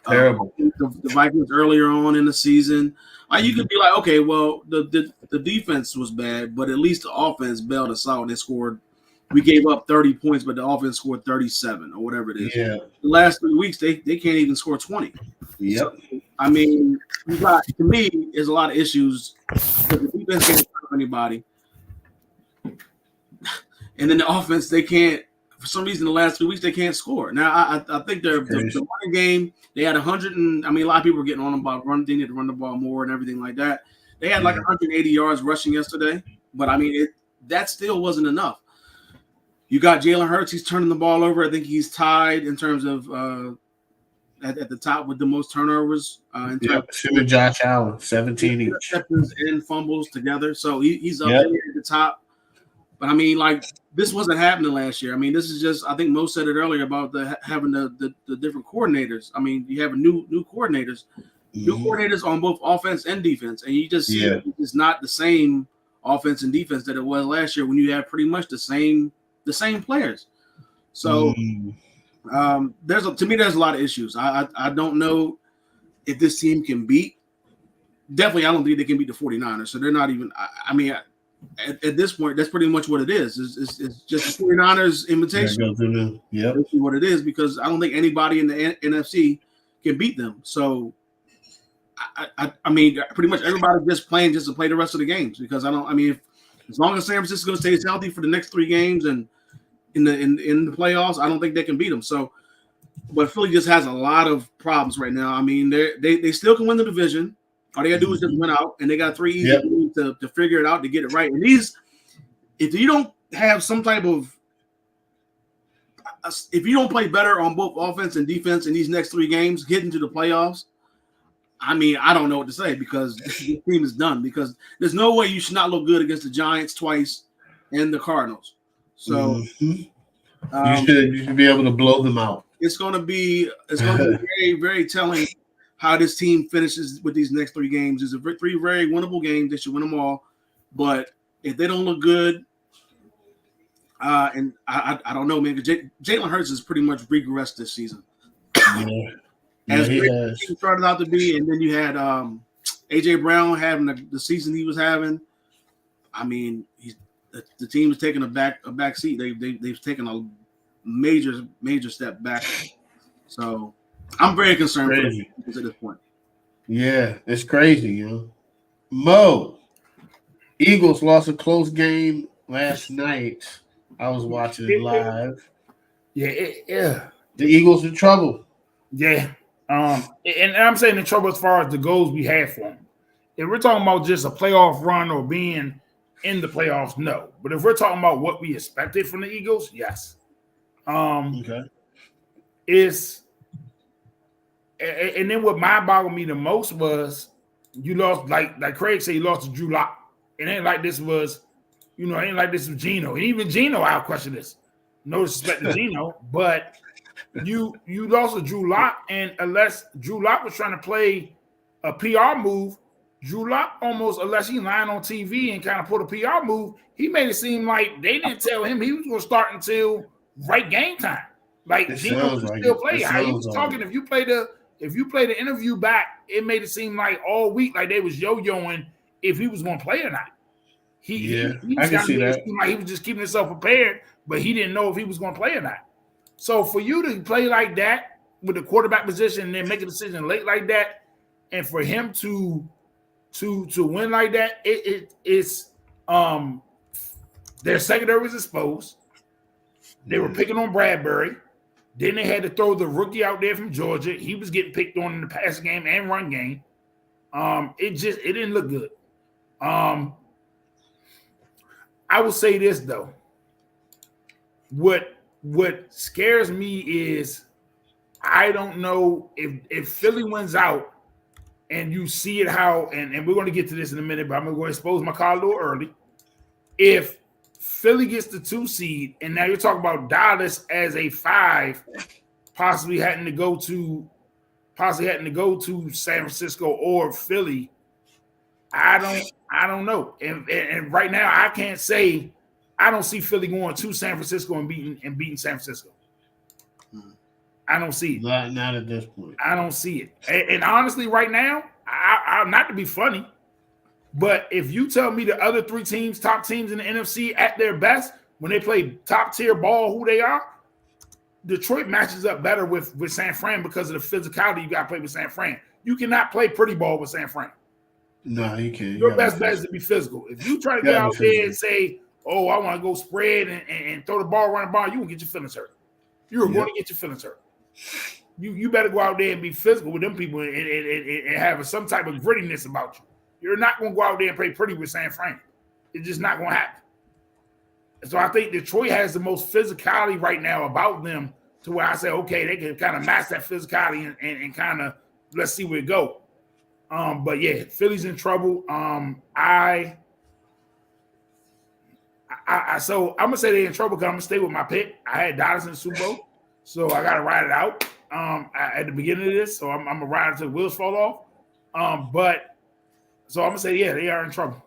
terrible. The Vikings earlier on in the season. You could be like, okay, well, the defense was bad, but at least the offense bailed us out. We gave up 30 points, but the offense scored 37 or whatever it is. Yeah. The last 3 weeks, they can't even score 20. Yep. So, I mean, to me, there's a lot of issues. The defense can't stop anybody. And then the offense, they can't. For some reason, the last 3 weeks they can't score. Now, I think the running game, they had 100 and a lot of people were getting on them about they need to run the ball more and everything like that. They had like 180 yards rushing yesterday, but I mean that still wasn't enough. You got Jalen Hurts; he's turning the ball over. I think he's tied in terms of at the top with the most turnovers. Him and Josh Allen, 17 each, interceptions and fumbles together. So he's up there at the top. But I mean, like, this wasn't happening last year. I mean, this is just, I think Moes said it earlier about having the different coordinators. I mean, you have new coordinators, new coordinators on both offense and defense, and you just see it's not the same offense and defense that it was last year when you had pretty much the same players. So to me there's a lot of issues. I don't know if this team can beat. Definitely, I don't think they can beat the 49ers. So they're not even. I mean. At this point, that's pretty much what it is. It's just the 49ers invitation. Yeah, that's what it is, because I don't think anybody in the NFC can beat them. So, I mean, pretty much everybody just playing just to play the rest of the games, because as long as San Francisco stays healthy for the next 3 games and in the playoffs, I don't think they can beat them. So, but Philly just has a lot of problems right now. I mean, they still can win the division. All they gotta do is just win out, and they got 3 easy games to figure it out, to get it right. And if you don't have some type of, if you don't play better on both offense and defense in these next 3 games, getting to the playoffs, I mean, I don't know what to say, because this team is done. Because there's no way you should not look good against the Giants twice and the Cardinals. So you should be able to blow them out. It's going to be very, very telling how this team finishes with these next 3 games. Is 3 very winnable games. They should win them all. But if they don't look good, and I don't know, man, Jalen Hurts has pretty much regressed this season. As great as he started out to be, and then you had A.J. Brown having the season he was having. I mean, the team is taking a back seat. They've taken a major step back. So I'm very concerned for the Crazy. Eagles at this point. Yeah, it's crazy, you know. Mo, Eagles lost a close game last night. I was watching it live. Yeah. The Eagles in trouble. Yeah. And I'm saying in trouble as far as the goals we had for them. If we're talking about just a playoff run or being in the playoffs, no. But if we're talking about what we expected from the Eagles, yes. Okay. It's and then what mind boggled me the most was you lost, like Craig said, you lost to Drew Lock. It ain't like this was, it ain't like this was Geno. And even Geno, I'll question this. No disrespect to Geno, but you lost to Drew Lock, and unless Drew Lock was trying to play a PR move, Drew Lock almost, unless he lying on TV and kind of put a PR move, he made it seem like they didn't tell him he was going to start until right game time. Like Geno could still play. How he was talking, if you play the interview back, it made it seem like all week like they was yo-yoing if he was going to play or not. I can see that. Like he was just keeping himself prepared, but he didn't know if he was going to play or not. So for you to play like that with the quarterback position and then make a decision late like that, and for him to win like that, it's their secondary was exposed. They were picking on Bradbury. Then they had to throw the rookie out there from Georgia. He was getting picked on in the passing game and run game. It didn't look good. I will say this though. What scares me is I don't know if Philly wins out and you see it how, and we're going to get to this in a minute, but I'm going to expose my card a little early. If Philly gets the 2 seed, and now you're talking about Dallas as a 5, possibly having to go to San Francisco or Philly. I don't know. And right now I can't say I don't see Philly going to San Francisco and beating San Francisco. I don't see it. Not at this point. I don't see it. And honestly, right now, I'm not to be funny, but if you tell me the other 3 teams, top teams in the NFC at their best, when they play top tier ball, who they are, Detroit matches up better with San Fran because of the physicality you got to play with San Fran. You cannot play pretty ball with San Fran. No, you can't. Your best bet is to be physical. If you try to get out there and say, oh, I want to go spread and throw the ball, run the ball, you won't get your feelings hurt. You're going to get your feelings hurt. You better go out there and be physical with them people and have some type of grittiness about you. You're not going to go out there and play pretty with San Fran. It's just not going to happen. So I think Detroit has the most physicality right now about them to where I say, okay, they can kind of match that physicality and kind of let's see where it goes. But yeah, Philly's in trouble. So I'm gonna say they're in trouble because I'm gonna stay with my pick. I had Dallas in the Super Bowl, so I gotta ride it out at the beginning of this. So I'm gonna ride until the wheels fall off. But so I'm gonna say, yeah, they are in trouble.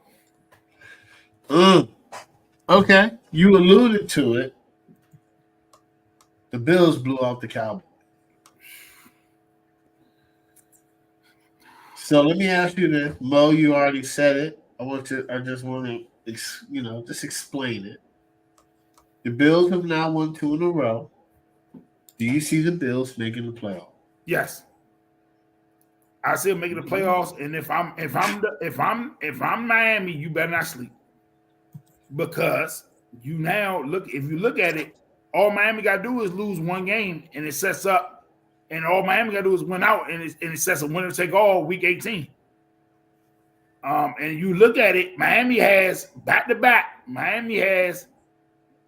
Okay, you alluded to it. The Bills blew out the Cowboys. So let me ask you this, Mo. You already said it. I just want to, just explain it. The Bills have now won 2 in a row. Do you see the Bills making the playoffs? Yes, I see them making the playoffs. And if I'm Miami, you better not sleep because you now look. If you look at it, all Miami got to do is lose 1 game, and it sets up. And all Miami got to do is win out, and it sets a winner take all week 18. And you look at it, Miami has back-to-back. Miami has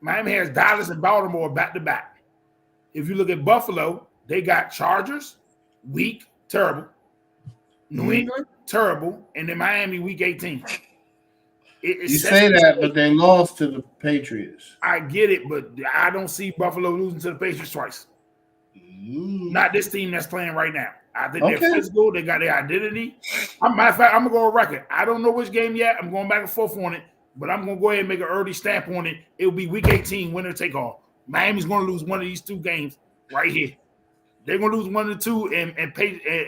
Dallas and Baltimore back-to-back. If you look at Buffalo, they got Chargers, weak, terrible. New England, terrible. And then Miami, week 18. You say that, but they lost to the Patriots. I get it, but I don't see Buffalo losing to the Patriots twice. Not this team that's playing right now. I think they're physical. They got their identity. Matter of fact, I'm going to go on record. I don't know which game yet. I'm going back and forth on it, but I'm going to go ahead and make an early stamp on it. It'll be week 18, winner take all. Miami's going to lose one of these 2 games right here. They're going to lose 1 of the 2,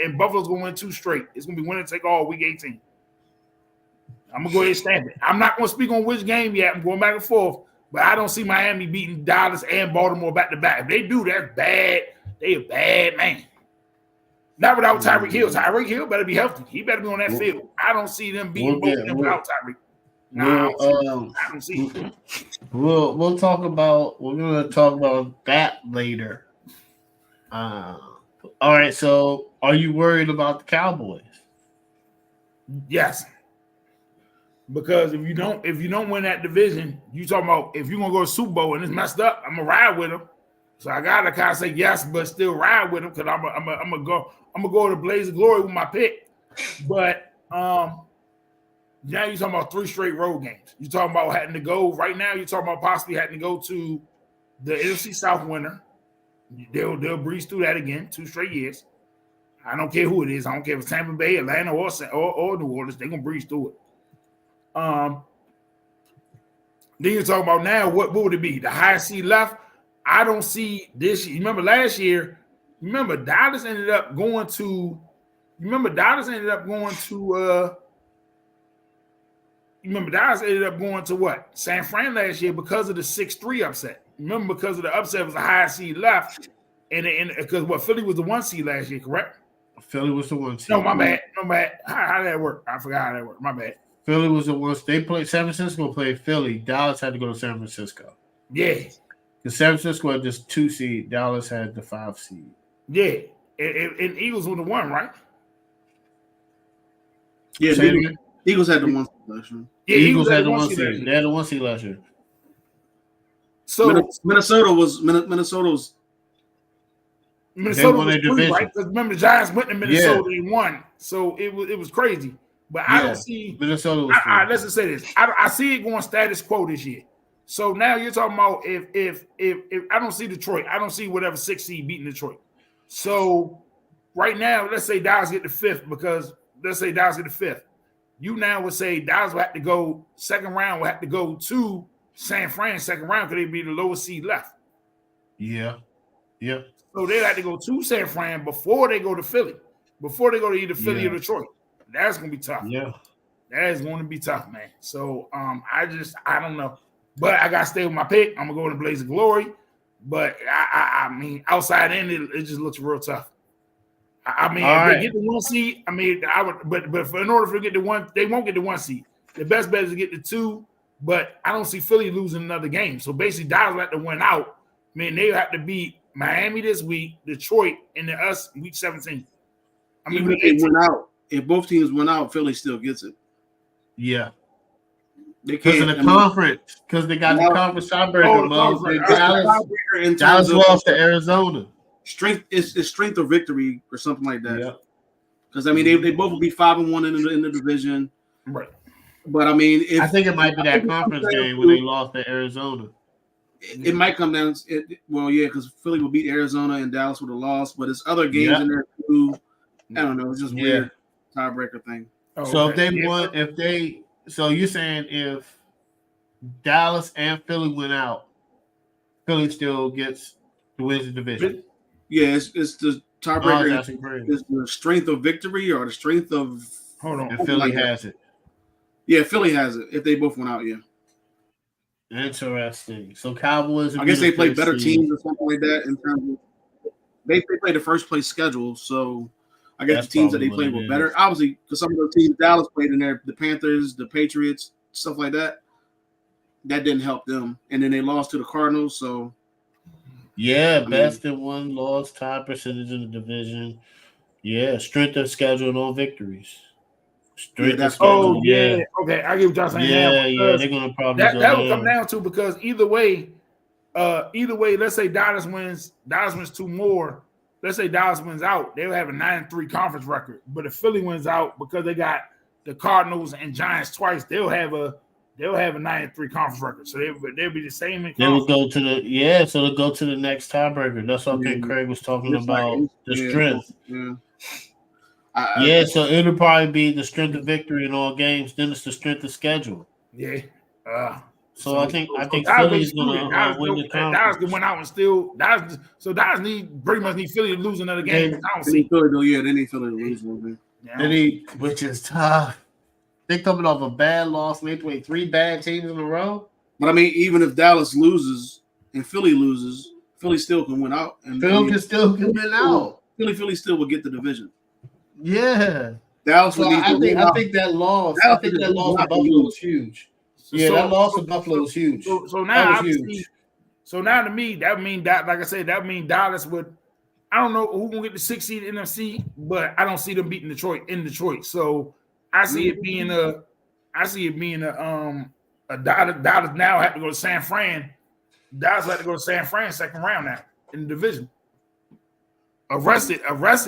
and Buffalo's going to win 2 straight. It's going to be winner take all week 18. I'm going to go ahead and stamp it. I'm not going to speak on which game yet. I'm going back and forth, but I don't see Miami beating Dallas and Baltimore back-to-back. If they do, that's bad. They a bad man. Not without Tyreek Hill. Tyreek Hill better be healthy. He better be on that field. I don't see them beating both of them without Tyreek. I don't see it. We'll talk about. We're gonna talk about that later. All right. So, are you worried about the Cowboys? Yes. Because if you don't win that division, you talking about if you're gonna go to Super Bowl and it's messed up, I'm gonna ride with them. So I gotta kind of say yes, but still ride with them because I'm gonna go to Blaze of Glory with my pick. But now you're talking about 3 straight road games. You're talking about having to go right now. You're talking about possibly having to go to the NFC South winner. They'll breeze through that again 2 straight years. I don't care who it is. I don't care if it's Tampa Bay, Atlanta, or New Orleans. They're gonna breeze through it. Then you're talking about now, what would it be? The highest seed left? I don't see this year. Remember last year, Dallas ended up going to what? San Fran last year because of the 6-3 upset. Remember, because of the upset was the highest seed left. And because Philly was the 1 seed last year, correct? Philly was the 1 seed. No, my bad. How did that work? I forgot how that worked. My bad. Philly was the one. They played San Francisco. Played Philly. Dallas had to go to San Francisco. Yeah, because San Francisco had this 2 seed. Dallas had the 5 seed. Yeah, and Eagles were the 1, right? Yeah, Eagles had the 1 seed last year. Yeah, Eagles had the 1 seed. They had the 1 seed last year. So Minnesota was. Minnesota was 3, right? Because remember, the Giants went to Minnesota and won, so it was crazy. But I don't see Minnesota. Let's just say this: I see it going status quo this year. So now you're talking about if I don't see Detroit, I don't see whatever 6 seed beating Detroit. So right now, let's say Dallas get the 5th because let's say Dallas get the 5th. You now would say Dallas will have to go second round. Will have to go to San Fran second round because they'd be the lowest seed left. Yeah. So they'd have to go to San Fran before they go to Philly, before they go to either Philly or Detroit. That's gonna be tough. Yeah, that is going to be tough, man. So I don't know, but I gotta stay with my pick. I'm gonna go to Blaze of Glory, but I mean, outside in it just looks real tough. I mean, if they get the 1 seed, I mean, I would, but in order for them to get the 1, they won't get the 1 seed. The best bet is to get the 2, but I don't see Philly losing another game. So basically, Dallas will have to win out. I mean, they have to beat Miami this week, Detroit, and then us week 17. I mean, even if they win out. If both teams win out, Philly still gets it. Yeah. Because of the conference. Because they got the conference tiebreaker. Dallas lost to Arizona. Strength is strength of victory or something like that. Yeah. Because I mean they both will be 5-1 in the division. Right. But I mean I think it might be that conference game where they lost to Arizona. It might come down because Philly will beat Arizona and Dallas would have lost, but there's other games in there too. I don't know, it's just weird. Tiebreaker thing. So if they won, so you're saying if Dallas and Philly went out, Philly still gets the wins the division. Yeah, it's the tiebreaker. Is the strength of victory or the strength of and Philly has it. Yeah, Philly has it if they both went out. Yeah. Interesting. So Cowboys. I guess they play better teams or something like that in terms of they play the first place schedule, so. I guess the teams that they played were better. Obviously, because some of those teams Dallas played in there, the Panthers, the Patriots, stuff like that, that didn't help them. And then they lost to the Cardinals. So, best in 1 loss, tie percentage in the division. Yeah, strength of schedule, no victories. Strength of schedule. Okay, I get what y'all saying. They're gonna probably that will come down to because either way, let's say Dallas wins 2 more. Let's say Dallas wins out, they'll have a 9-3 conference record. But if Philly wins out because they got the Cardinals and Giants twice, they'll have a 9-3 conference record. So they'll be the same. They will go to so they'll go to the next tiebreaker. That's what I think Craig was talking about. The strength. Yeah. So it'll probably be the strength of victory in all games. Then it's the strength of schedule. Yeah. So I think Philly's gonna win the conference. Dallas can win out and still Dallas pretty much need Philly to lose another game. They need Philly to lose one. Which is tough. They're coming off a bad loss. They played 3 bad teams in a row. But I mean, even if Dallas loses and Philly loses, Philly still can win out. And Philly can still win out. Philly still will get the division. Yeah. Dallas So I think that loss. I think that loss to Buffalo was huge. Yeah, that loss to Buffalo was huge. So now huge. So now to me, that mean that, like I said, that mean Dallas would. I don't know who gonna get the 6th seed in NFC, but I don't see them beating Detroit in Detroit. So I see it being a Dallas now have to go to San Fran. Dallas have to go to San Fran second round now in the division. Arrested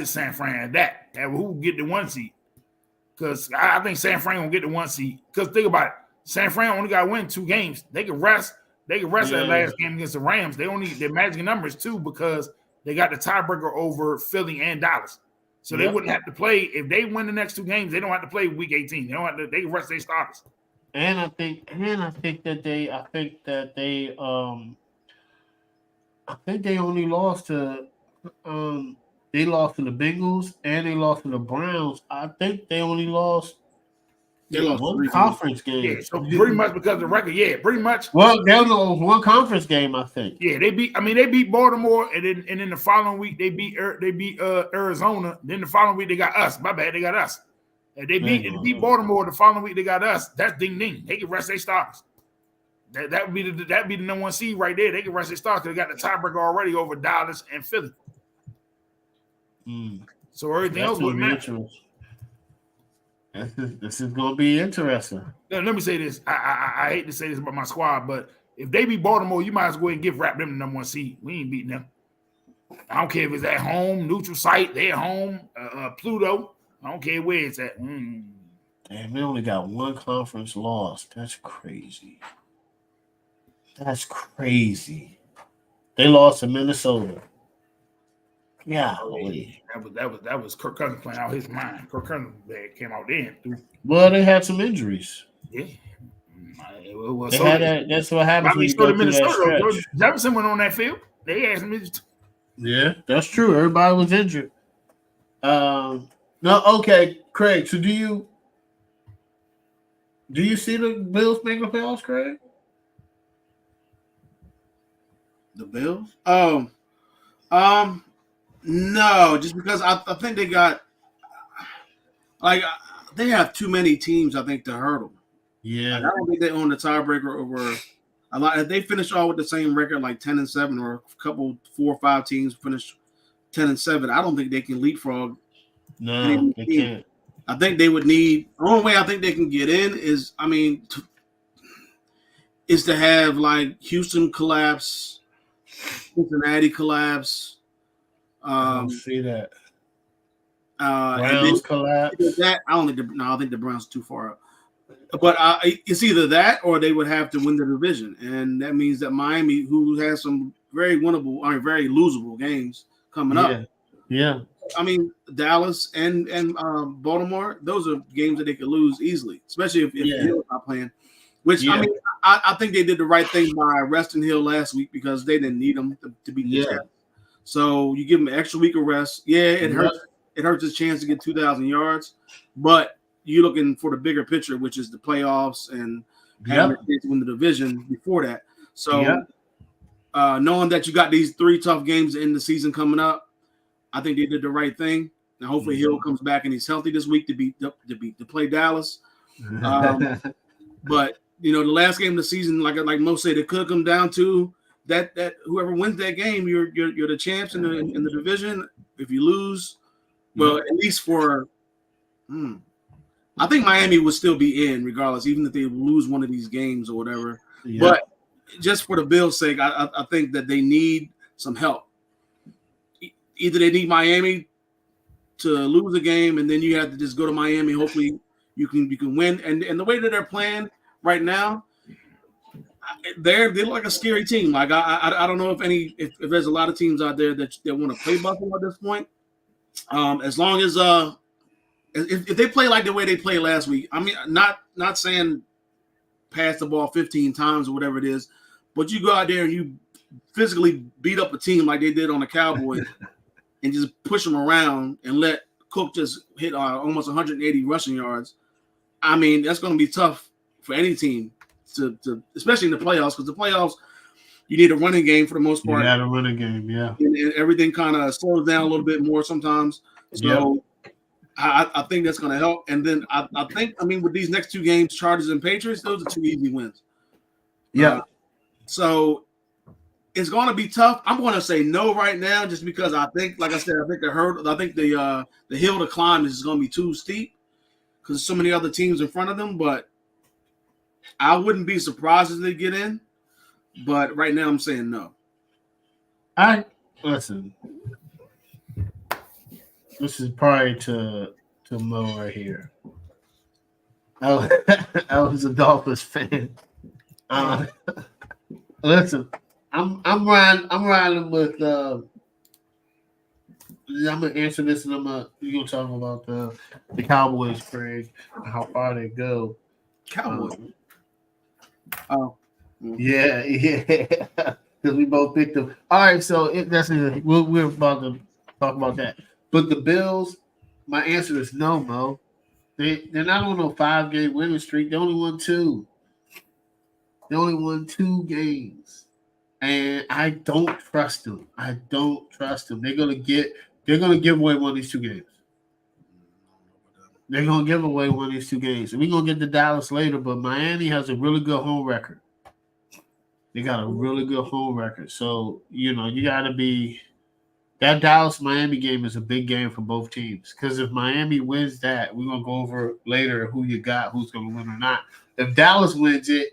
San Fran at that. And who get the 1 seed? Because I think San Fran will get the 1 seed. Because think about it, San Fran only got to win 2 games. They could rest. They could rest that last game against the Rams. They only their magic numbers too because they got the tiebreaker over Philly and Dallas. So they wouldn't have to play if they win the next 2 games. They don't have to play week 18. They don't have to. They can rest their starters. And I think that they only lost to they lost to the Bengals and they lost to the Browns. I think they only lost. They lost 1 conference game. Yeah, so pretty much because of the record. Yeah, pretty much. Well, they only lost 1 conference game, I think. Yeah, they beat Baltimore, and then the following week they beat Arizona. Then the following week they got us. My bad, they got us. And they beat Baltimore. The following week they got us. That's ding ding. They can rest their starters. That would be the number 1 seed right there. They can rest their starters. They got the tiebreaker already over Dallas and Philly. So everything else would matter. This is going to be interesting. Now, let me say this. I hate to say this about my squad, but if they beat Baltimore, you might as well give them the number 1 seed. We ain't beating them. I don't care if it's at home, neutral site, they're home, Pluto. I don't care where it's at. Damn, they only got 1 conference loss. That's crazy. They lost to Minnesota. Yeah, that was Kirk Cousins playing out his mind. Kirk Cousins came out there. Well, they had some injuries. Yeah, that's what happens when you go through that stretch. Jefferson went on that field. They had some injuries. Yeah, that's true. Everybody was injured. No, okay, Craig. So do you see the Bills making the playoffs, Craig? The Bills? No, just because I think they got they have too many teams. I think to hurdle. Yeah, I don't think they own the tiebreaker over a lot. If they finish all with the same record, like 10-7, or a couple 4 or 5 teams finish 10-7, I don't think they can leapfrog. No, they can't. I think they would need. The only way I think they can get in is to have like Houston collapse, Cincinnati collapse. I don't see that. Browns collapse. That I don't think. I think the Browns are too far up. But it's either that or they would have to win the division, and that means that Miami, who has some very winnable, very losable games coming up. Yeah. I mean, Dallas and Baltimore, those are games that they could lose easily, especially if Hill's not playing. Which I think they did the right thing by resting Hill last week because they didn't need him to beat the Jets. So you give him an extra week of rest. Yeah, it hurts. It hurts his chance to get 2,000 yards, but you're looking for the bigger picture, which is the playoffs and having to win the division before that. So knowing that you got these 3 tough games in the season coming up, I think they did the right thing. Now hopefully Hill comes back and he's healthy this week to play Dallas. But the last game of the season, like Moes said, it could come down to that whoever wins that game, you're the champs in the division. If you lose, well, at least for I think Miami would still be in regardless, even if they lose one of these games or whatever. Yeah. But just for the Bills' sake, I think that they need some help. Either they need Miami to lose a game, and then you have to just go to Miami. Hopefully, you can win. And the way that they're playing right now, they're like a scary team. Like I don't know if there's a lot of teams out there that want to play Buffalo at this point. As long as if they play like the way they played last week, I mean, not saying pass the ball 15 times or whatever it is, but you go out there and you physically beat up a team like they did on the Cowboys and just push them around and let Cook just hit almost 180 rushing yards. I mean, that's going to be tough for any team to especially in the playoffs, because the playoffs, You need a running game for the most part. You got a running game, yeah. And everything kind of slows down a little bit more sometimes. So I think that's going to help. And then I think, with these next two games, Chargers and Patriots, those are two easy wins. Yeah. So it's going to be tough. I'm going to say no right now, just because I think, like I said, I think the hill to climb is going to be too steep because there's so many other teams in front of them. But I wouldn't be surprised if they get in. But right now, I'm saying no. Listen. This is probably to Mo right here. I was a Dolphins fan. Listen, I'm riding with. I'm gonna answer this, and you're gonna talk about the Cowboys, Craig, and how far they go. Cowboys. Yeah, because we both picked them. All right, so we're about to talk about that. But the Bills, my answer is no, Mo. They're not on a 5-game winning streak. They only won 2. They only won 2 games, and I don't trust them. They're gonna give away one of these 2 games. They're gonna give away one of these 2 games. And we're gonna get to Dallas later, but Miami has a really good home record. They got a really good home record. So, you got to be – that Dallas-Miami game is a big game for both teams because if Miami wins that, we're going to go over later who you got, who's going to win or not. If Dallas wins it,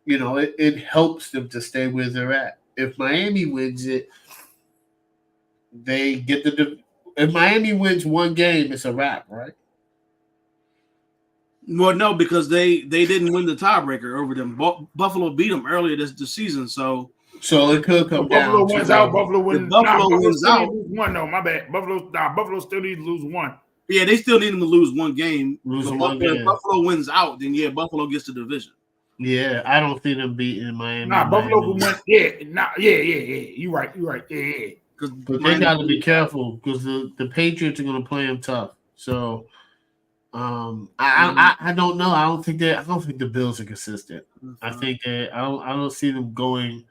it helps them to stay where they're at. If Miami wins it, they get if Miami wins one game, it's a wrap, right? Well, no, because they didn't win the tiebreaker over them. Buffalo beat them earlier this season, so it could come down. Buffalo wins out. Buffalo wins. Buffalo wins out. Lose one, no, my bad. Buffalo still needs to lose one. Yeah, they still need them to lose one game. If Buffalo wins out, then Buffalo gets the division. Yeah, I don't see them beating Miami. Buffalo will win. Yeah. You're right. Yeah. But they got to be careful because the Patriots are going to play them tough. So. I don't know. I don't think the Bills are consistent. I think that I don't see them going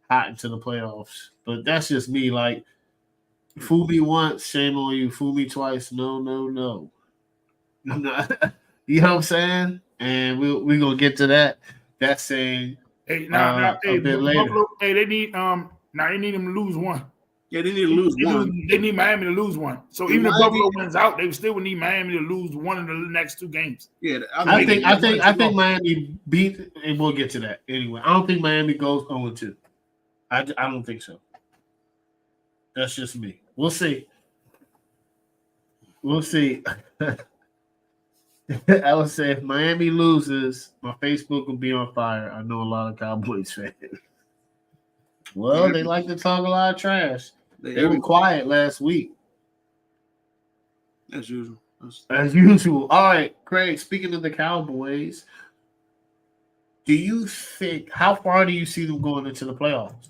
hot into the playoffs. But that's just me. Like, fool me once, shame on you. Fool me twice, no. I'm not. You know what I'm saying? And we're gonna get to that. That's saying a bit later. Buffalo, they need they need them to lose one. Yeah, they need to lose one. They need Miami to lose one. So even if Buffalo wins out, they still would need Miami to lose one of the next 2 games. Yeah, I think Miami beat, and we'll get to that anyway. I don't think Miami goes 0-2. I don't think so. That's just me. We'll see. I would say if Miami loses, my Facebook will be on fire. I know a lot of Cowboys fans. Well, they like to talk a lot of trash. They were quiet last week. As usual. All right, Craig, speaking of the Cowboys, how far do you see them going into the playoffs?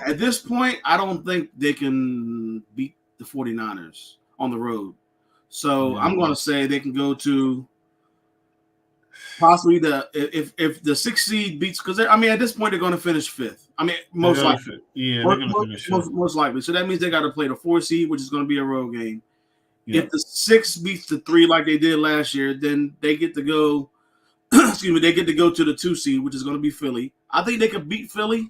At this point, I don't think they can beat the 49ers on the road. So I'm going to say they can go to possibly if the 6th seed beats, because at this point they're going to finish 5th. Most likely. Yeah, they're going to finish most likely. So that means they got to play the 4th seed, which is going to be a road game. Yeah. If the 6 beats the 3 like they did last year, then they get to go. They get to go to the 2 seed, which is going to be Philly. I think they could beat Philly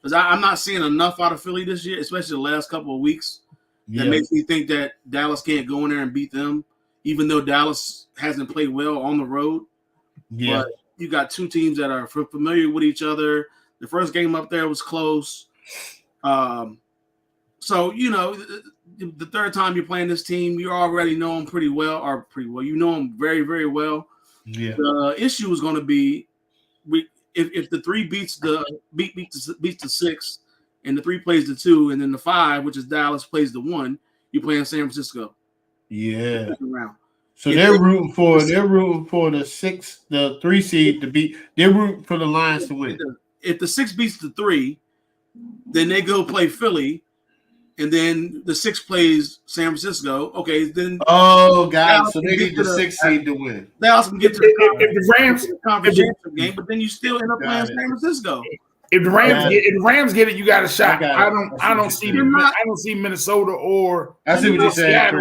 because I'm not seeing enough out of Philly this year, especially the last couple of weeks. That makes me think that Dallas can't go in there and beat them, even though Dallas hasn't played well on the road. Yeah. But you got 2 teams that are familiar with each other. The first game up there was close. So, the third time you're playing this team, you already know them pretty well. You know them very, very well. Yeah. The issue is going to be if the 3 beats the 6, and the 3 plays the 2, and then the 5, which is Dallas, plays the 1, you play in San Francisco. Yeah. So they're rooting for the 3 seed to beat. They're rooting for the Lions to win. If the 6 beats the 3, then they go play Philly, and then the 6 plays San Francisco. Okay, then God, so they need the 6 seed to win. They also can get to the if conference championship game, but then you still end up playing San Francisco. If the Rams get it, you got a shot. I don't see Minnesota or Seattle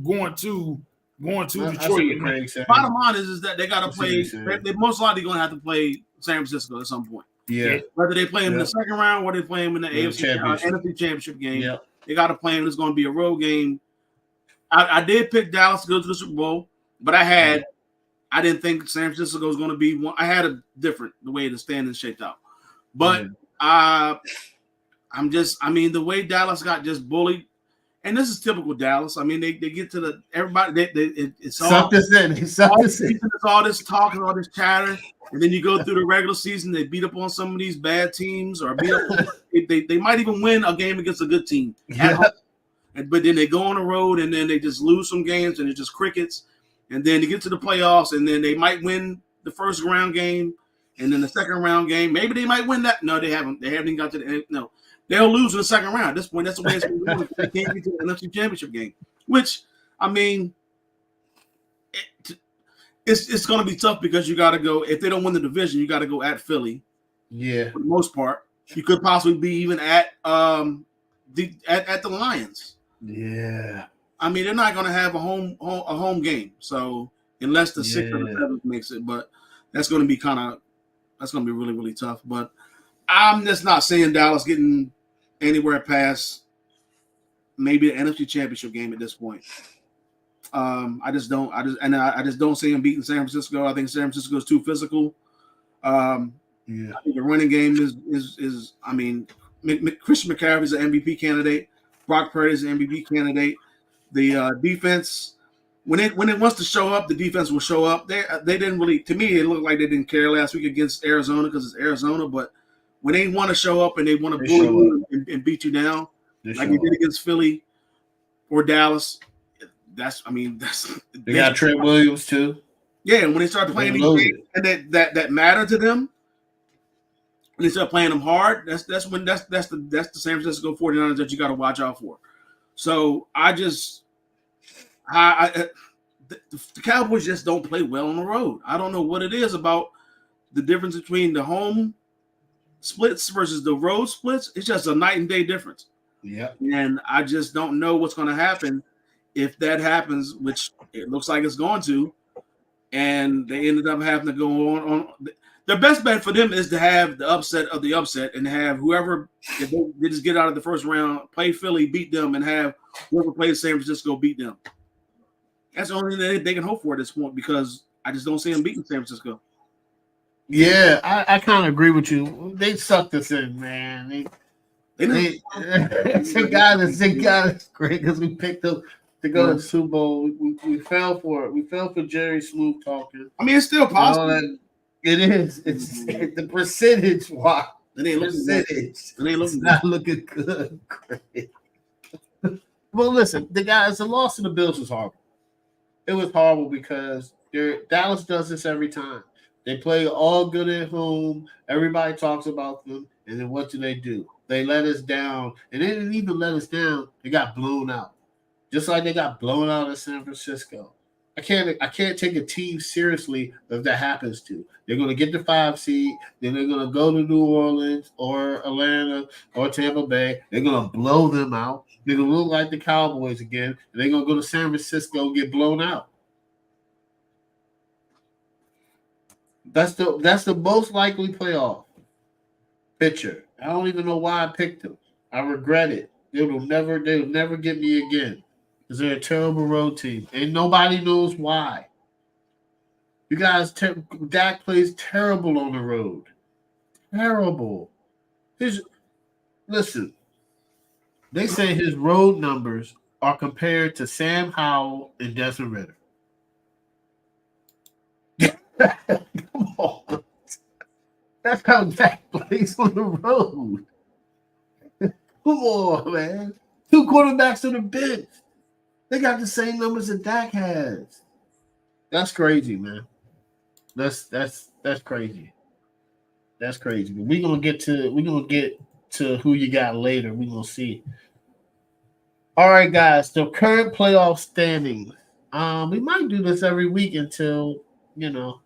going to Detroit. Bottom line is that they got to play. They're most likely going to have to play San Francisco at some point. Yeah. Whether they play him in the second round or they play him in the NFC Championship game, they got to play him. It's going to be a road game. I did pick Dallas to go to the Super Bowl, but I didn't think San Francisco was going to be one. I had a different the way the standings shaped out. But the way Dallas got just bullied, and this is typical Dallas. I mean, they get to everybody. It's all this talk and all this chatter, and then you go through the regular season. They beat up on some of these bad teams, or they might even win a game against a good team. But then they go on the road, and then they just lose some games, and it's just crickets. And then they get to the playoffs, and then they might win the first round game. And then the second round game, maybe they might win that. No, they haven't. They haven't even got to the end. No, they'll lose in the second round. At this point, that's the way it's going to go. They can't get to the NFC Championship game, which, I mean, it's going to be tough because you got to go. If they don't win the division, you got to go at Philly. Yeah, for the most part, you could possibly be even at the Lions. Yeah, I mean, they're not going to have a home game. So unless the 6th or the 7th makes it, but that's going to be that's going to be really, really tough. But I'm just not seeing Dallas getting anywhere past maybe the NFC Championship game at this point. I just don't see them beating San Francisco. I think San Francisco is too physical. I think the running game is. I mean, Christian McCaffrey's an MVP candidate. Brock Purdy's an MVP candidate. The defense. When it wants to show up, the defense will show up. They didn't really, to me, it looked like they didn't care last week against Arizona because it's Arizona. But when they want to show up and they want to bully you and beat you down, like they did against Philly or Dallas, they got Trent Williams too. Yeah, and when they start playing these games and that matter to them, when they start playing them hard, that's the San Francisco 49ers that you got to watch out for. So the Cowboys just don't play well on the road. I don't know what it is about the difference between the home splits versus the road splits. It's just a night and day difference. Yeah. And I just don't know what's going to happen if that happens, which it looks like it's going to. And they ended up having to go on. The best bet for them is to have the upset of the upset and have whoever, if they just get out of the first round, play Philly, beat them, and have whoever plays San Francisco beat them. That's the only thing they can hope for at this point because I just don't see them beating San Francisco. Yeah, I kind of agree with you. They sucked us in, man. They got us great because we picked up to go to the Super Bowl. We fell for it. We fell for Jerry Smooth talking. I mean, it's still possible. It is. It's the percentage. Wow. It's not looking good. Great. Well, listen, the loss to the Bills was horrible. It was horrible because Dallas does this every time. They play all good at home. Everybody talks about them. And then what do? They let us down. And they didn't even let us down. They got blown out. Just like they got blown out at San Francisco. I can't take a team seriously if that happens to. They're going to get the 5 seed. Then they're going to go to New Orleans or Atlanta or Tampa Bay. They're going to blow them out. They're going to look like the Cowboys again. And they're going to go to San Francisco and get blown out. That's the most likely playoff pitcher. I don't even know why I picked him. I regret it. They'll never get me again. Because they're a terrible road team. And nobody knows why. You guys, Dak plays terrible on the road. Terrible. Listen, they say his road numbers are compared to Sam Howell and Desmond Ridder. Come on. That's how Dak plays on the road. Come on, man. 2 quarterbacks on the bench. They got the same numbers that Dak has. That's crazy, man. That's crazy. That's crazy. We're gonna get to who you got later. We're gonna see. All right, guys. The current playoff standings. We might do this every week until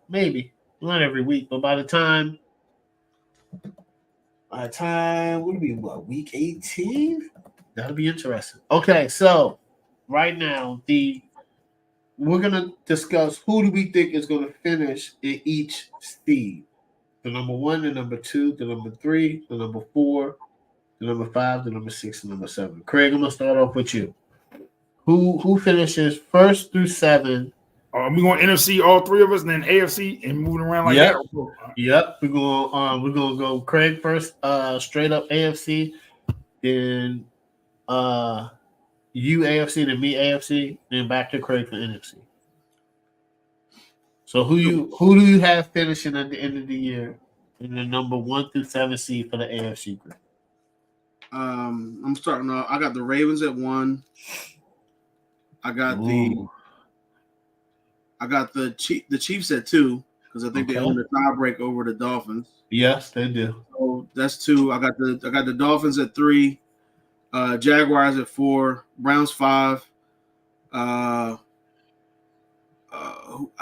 maybe not every week, but by the time would be what, week 18? That'll be interesting. Okay, so right now we're gonna discuss who do we think is gonna finish in each seed. The number 1, the number 2, the number 3, the number 4, the number 5, the number 6, and number 7. Craig, I'm gonna start off with you. Who finishes first through 7? We going to NFC, all three of us, and then AFC, and moving around like that. Yep. We're gonna go Craig first, straight up AFC, then you AFC, then me AFC, then back to Craig for NFC. So who do you have finishing at the end of the year in the number 1 through 7 seed for the AFC group? I'm starting off. I got the Ravens at 1. I got the Chiefs at 2 because I think they own the tiebreak over the Dolphins. Yes, they do. So that's 2. I got the Dolphins at 3, Jaguars at 4, Browns 5. I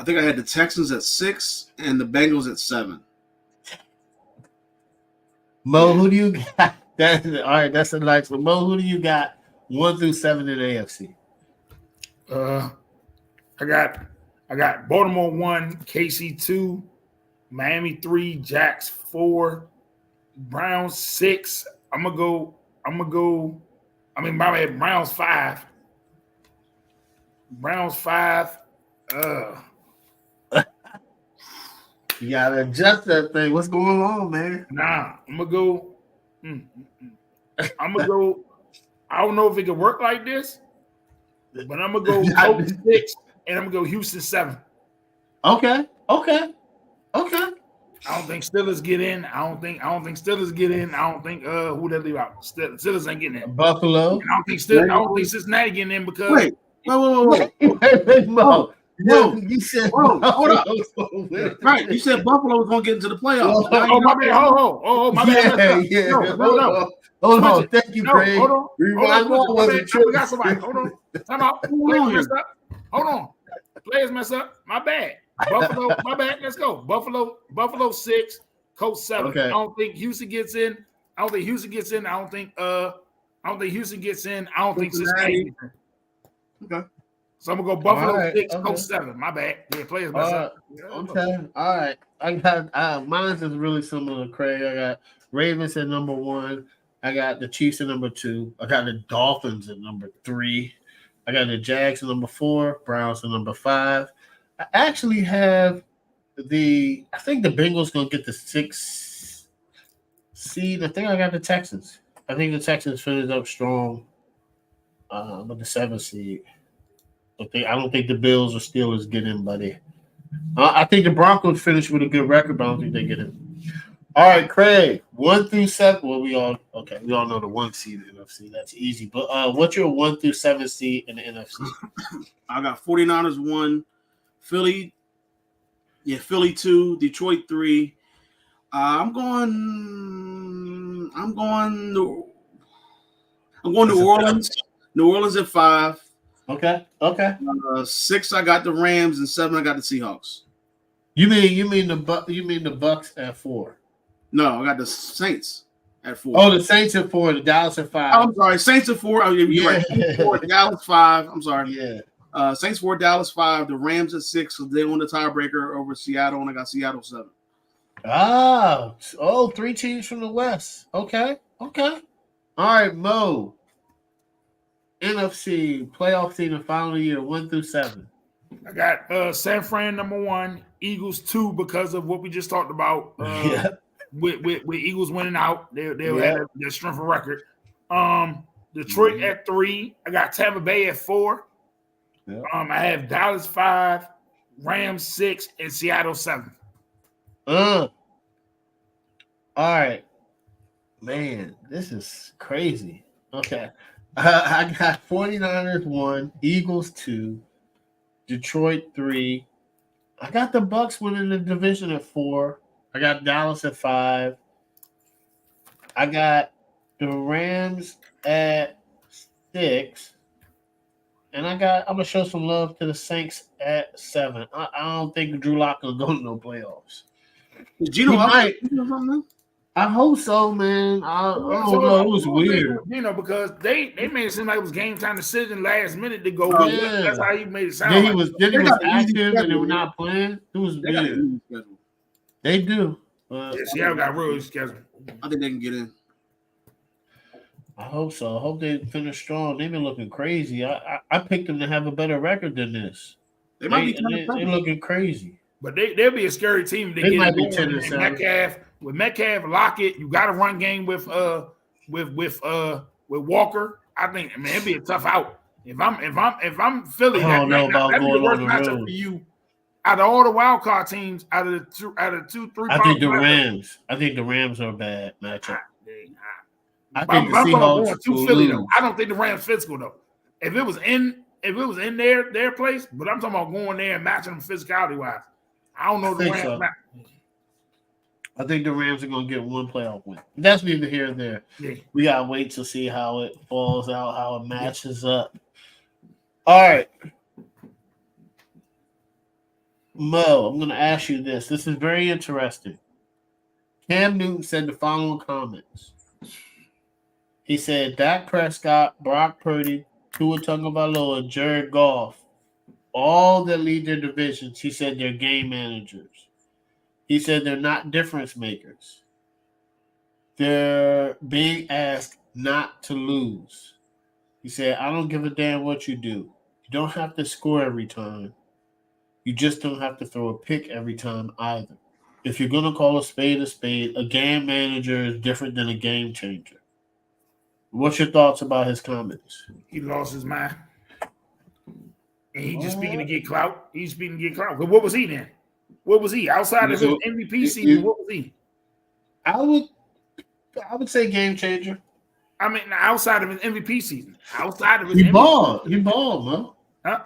think I had the Texans at 6 and the Bengals at 7. Mo, who do you got? All right, that's a nice one. Mo, who do you got 1 through 7 in the AFC? I got Baltimore 1, KC 2, Miami 3, Jacks 4, Browns 6. I'm gonna go. My bad. Browns 5. Browns 5. You gotta adjust that thing. What's going on, man? Nah, I'm gonna go. I'm gonna go. I don't know if it can work like this, but I'm gonna go Colts 6, and I'm gonna go Houston 7. Okay. I don't think Steelers get in. I don't think Steelers get in. I don't think who they leave out. Steelers ain't getting in. Buffalo. And I don't think Cincinnati getting in because wait. Mo. No, you said hold up. Right, you said Buffalo was gonna get into the playoffs. My bad. Oh, my bad. Yeah. No. Hold on. Thank you, Craig. Hold on. I forgot somebody. Hold on. Time out. Players messed up. Hold on. Players messed up. My bad. Buffalo. My bad. Let's go. Buffalo 6, Colts 7. Okay. I don't think Houston gets in. I don't think Houston gets in. I don't think Cincinnati gets in. Okay. So I'm gonna go Buffalo 6, Colts 7. My bad. Yeah, players mess up. Okay. All right. I got mine's is really similar to Craig. I got Ravens at number 1. I got the Chiefs at number 2. I got the Dolphins at number 3. I got the Jags at number 4. Browns at number 5. I actually have I think the Bengals gonna get the 6th seed. I think I got the Texans. I think the Texans finished up strong with the 7th seed. I don't think the Bills or Steelers get in, buddy. I think the Broncos finish with a good record, but I don't think they get in. All right, Craig, 1 through 7. Well, we all know the 1 seed in the NFC. That's easy. But what's your 1 through 7 seed in the NFC? I got 49ers 1, Philly 2, Detroit 3. I'm going New Orleans. New Orleans at 5. Okay. 6, I got the Rams, and 7, I got the Seahawks. You mean the Bucks at 4? No, I got the Saints at 4. Oh, the Saints at 4, the Dallas at 5. I'm sorry, Saints at 4. Oh, you're right. 4, Dallas 5. I'm sorry. Yeah. Saints 4, Dallas 5. The Rams at 6. So they won the tiebreaker over Seattle, and I got Seattle 7. 3 teams from the West. Okay. All right, Mo. NFC playoff season final year 1 through 7. I got San Fran number 1, Eagles 2 because of what we just talked about. With Eagles winning out, they'll have their strength of record. Detroit at 3. I got Tampa Bay at 4. Yeah. I have Dallas 5, Rams 6, and Seattle 7. All right, man, this is crazy. Okay. I got 49ers 1, Eagles 2, Detroit 3. I got the Bucks winning the division at 4. I got Dallas at 5. I got the Rams at 6. And I'm gonna show some love to the Saints at 7. I don't think Drew Lock will go to no playoffs. Is Gino He up might. or something? I hope so, man. I don't know. It was weird. Because they made it seem like it was game time decision last minute to go. Yeah. That's how he made it sound. Then he was active and they were schedule, not playing. It was They got an weird. easy schedule. They do. Seattle got real easy schedule. I think they can get in. I hope so. I hope they finish strong. They've been looking crazy. I picked them to have a better record than this. They might be they're looking crazy. But they'll be a scary team. They might be 10-7. Metcalf, Lockett. You got to run game with Walker. I think, man, it'd be a tough out. If I'm Philly, I don't know about that'd be the worst going on the matchup road. for you. Out of all the wild card teams, out of the 2, 3, I think the Rams. I think the Rams are a bad matchup. I think the I'm Seahawks going to will Philly lose. though. I don't think the Rams physical though. If it was in their place, but I'm talking about going there and matching them physicality wise. I don't know the Rams. So. I think the Rams are going to get one playoff win. That's neither here nor there. Yeah. We got to wait to see how it falls out, how it matches up. All right. Mo, I'm going to ask you this. This is very interesting. Cam Newton said the following comments. He said, Dak Prescott, Brock Purdy, Tua Tagovailoa, Jared Goff, all that lead their divisions, he said they're game managers. He said they're not difference makers. They're being asked not to lose. He said, I don't give a damn what you do. You don't have to score every time. You just don't have to throw a pick every time either. If you're going to call a spade, a game manager is different than a game changer. What's your thoughts about his comments? He lost his mind. And he's just speaking to get clout. He's speaking to get clout. But what was he then? What was he? Outside of his MVP season, what was he? I would say game changer. I mean, outside of his MVP season. Outside of his He MVP balled. He balled, man. Huh?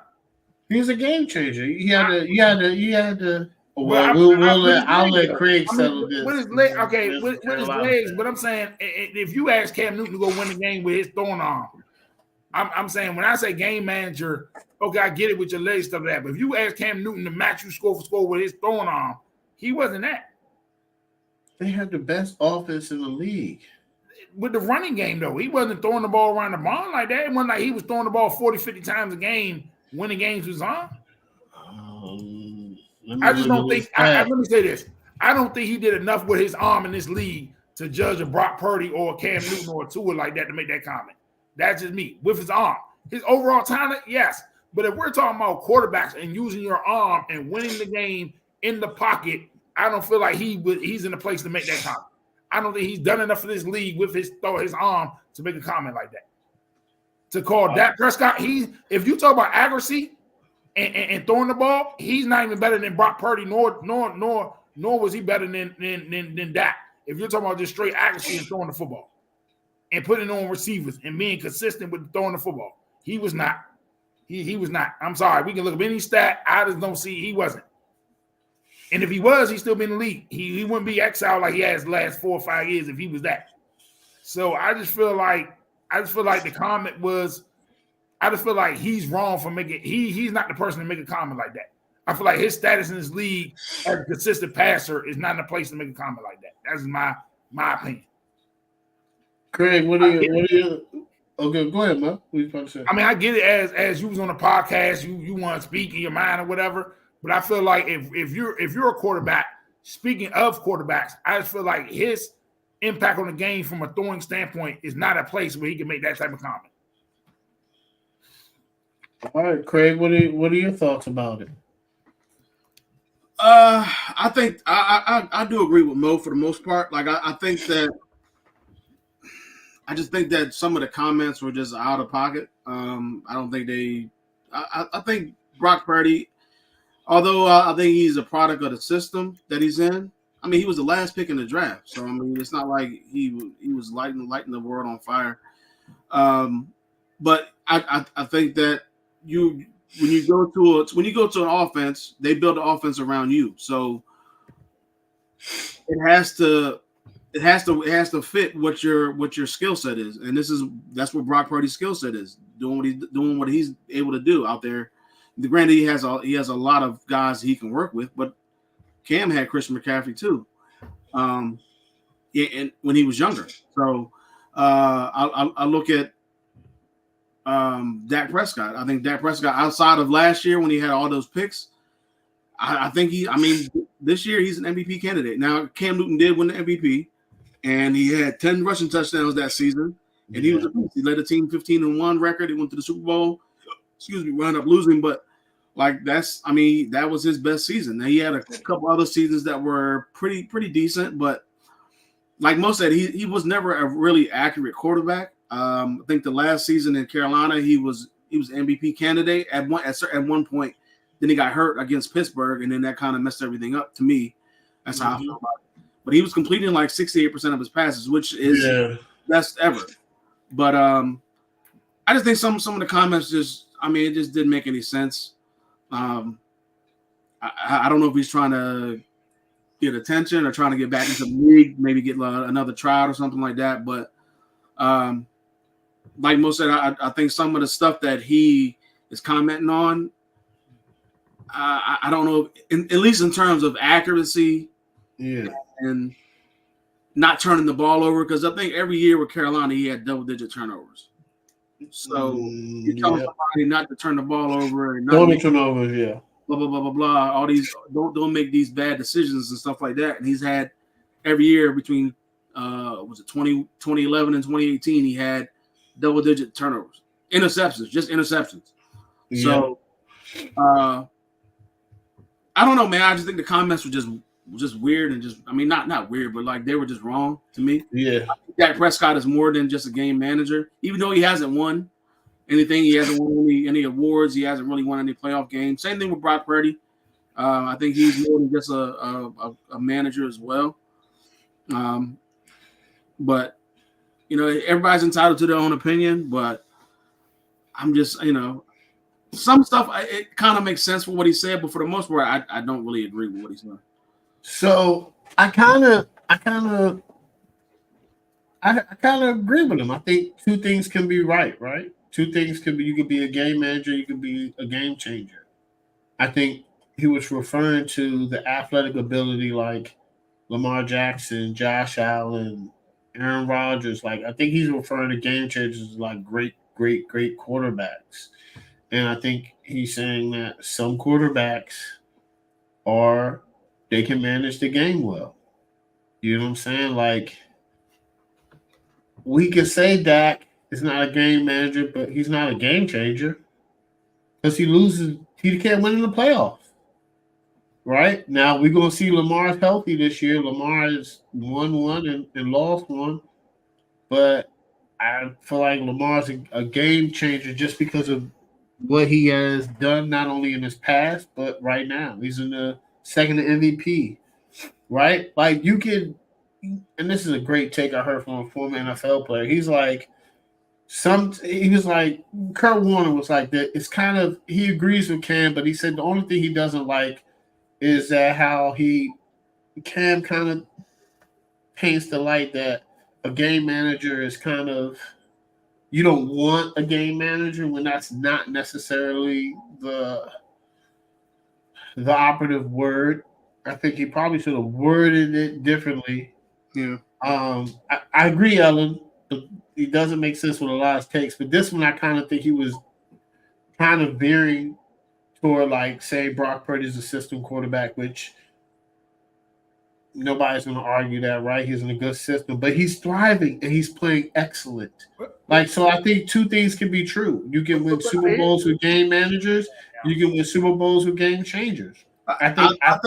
He was a game changer. You had to. Well, I'll let Craig settle this. With his leg, okay, with his legs. But I'm saying, if you ask Cam Newton to go win the game with his throwing arm, I'm saying when I say game manager, okay, I get it with your legs stuff like that. But if you ask Cam Newton to match you score for score with his throwing arm, he wasn't that. They had the best offense in the league. With the running game, though, he wasn't throwing the ball around the barn like that. It wasn't like he was throwing the ball 40, 50 times a game when the games was on. I just don't think. Let me say this: I don't think he did enough with his arm in this league to judge a Brock Purdy or a Cam Newton or a Tua like that to make that comment. That's just me. With his arm, his overall talent, yes. But if we're talking about quarterbacks and using your arm and winning the game in the pocket, I don't feel like he's in a place to make that comment. I don't think he's done enough for this league with his arm to make a comment like that. To call Dak Prescott, if you talk about accuracy and throwing the ball, he's not even better than Brock Purdy, nor was he better than Dak. If you're talking about just straight accuracy and throwing the football and putting on receivers and being consistent with throwing the football, he was not. He was not. I'm sorry. We can look up any stat. I just don't see he wasn't. And if he was, he'd still be in the league. He wouldn't be exiled like he has the last 4 or 5 years if he was that. So I just feel like the comment was, I just feel like he's wrong for making he's not the person to make a comment like that. I feel like his status in this league as a consistent passer is not in a place to make a comment like that. That's my opinion. Craig, what are you? Okay, go ahead, man. What you about to say? I mean, I get it as you was on a podcast, you want to speak in your mind or whatever. But I feel like if you're a quarterback, speaking of quarterbacks, I just feel like his impact on the game from a throwing standpoint is not a place where he can make that type of comment. All right, Craig, what are your thoughts about it? I think I do agree with Mo for the most part. Like I just think that some of the comments were just out of pocket. I don't think I think Brock Purdy, although I think he's a product of the system that he's in. I mean, he was the last pick in the draft, so I mean, it's not like he was lighting the world on fire. But I think that when you go to an offense, they build the offense around you, so it has to fit what your skill set is, and that's what Brock Purdy's skill set is. doing what he's able to do out there. Granted, he has a lot of guys he can work with, but Cam had Christian McCaffrey too. Yeah, and when he was younger. So I look at Dak Prescott. I think Dak Prescott, outside of last year when he had all those picks, I think this year he's an MVP candidate. Now, Cam Newton did win the MVP, and he had 10 rushing touchdowns that season, and he was a beast. He led the team 15-1 record. He went to the Super Bowl. Wound up losing, but that was his best season. Now, he had a couple other seasons that were pretty decent, but like most said, he was never a really accurate quarterback. I think the last season in Carolina, he was MVP candidate at one point. Then he got hurt against Pittsburgh, and then that kind of messed everything up to me. That's how I feel about it. But he was completing like 68% of his passes, which is best ever. But I just think some of the comments it just didn't make any sense. I don't know if he's trying to get attention or trying to get back into the league, maybe get another tryout or something like that. But like Mo said, I think some of the stuff that he is commenting on, I don't know, at least in terms of accuracy, and not turning the ball over, because I think every year with Carolina he had double-digit turnovers. So you tell somebody not to turn the ball over and not turnovers, blah blah blah blah blah. All these don't make these bad decisions and stuff like that. And he's had every year between 2011 and 2018, he had double-digit turnovers, interceptions. Yeah. So I don't know, man. I just think the comments were just weird and not weird, but like they were just wrong to me. Yeah. I think Dak Prescott is more than just a game manager, even though he hasn't won anything. He hasn't won any awards. He hasn't really won any playoff games. Same thing with Brock Purdy. I think he's more than just a manager as well. But everybody's entitled to their own opinion. But I'm just some stuff it kind of makes sense for what he said, but for the most part, I don't really agree with what he said. So I kind of agree with him. I think two things can be right? Two things can be: you could be a game manager, you could be a game changer. I think he was referring to the athletic ability like Lamar Jackson, Josh Allen, Aaron Rodgers. Like I think he's referring to game changers like great quarterbacks. And I think he's saying that some quarterbacks they can manage the game well. You know what I'm saying? Like, we can say Dak is not a game manager, but he's not a game changer because he can't win in the playoffs. Right? Now, we're going to see Lamar's healthy this year. Lamar has won one and lost one. But I feel like Lamar's a game changer just because of what he has done, not only in his past, but right now. He's in the second MVP, right? Like you can, and this is a great take I heard from a former NFL player. He was like, Kurt Warner was like that. It's kind of, he agrees with Cam, but he said the only thing he doesn't like is that how Cam kind of paints the light that a game manager is kind of, you don't want a game manager when that's not necessarily the operative word. I think he probably should have worded it differently. Yeah. I agree, Ellen, but it doesn't make sense with a lot of takes. But this one, I kind of think he was kind of veering toward, like, say, Brock Purdy's a system quarterback, which nobody's going to argue that, right? He's in a good system, but he's thriving and he's playing excellent. Like, so I think two things can be true. You can win Super Bowls with game managers. You can win Super Bowls with game changers. I can't get with that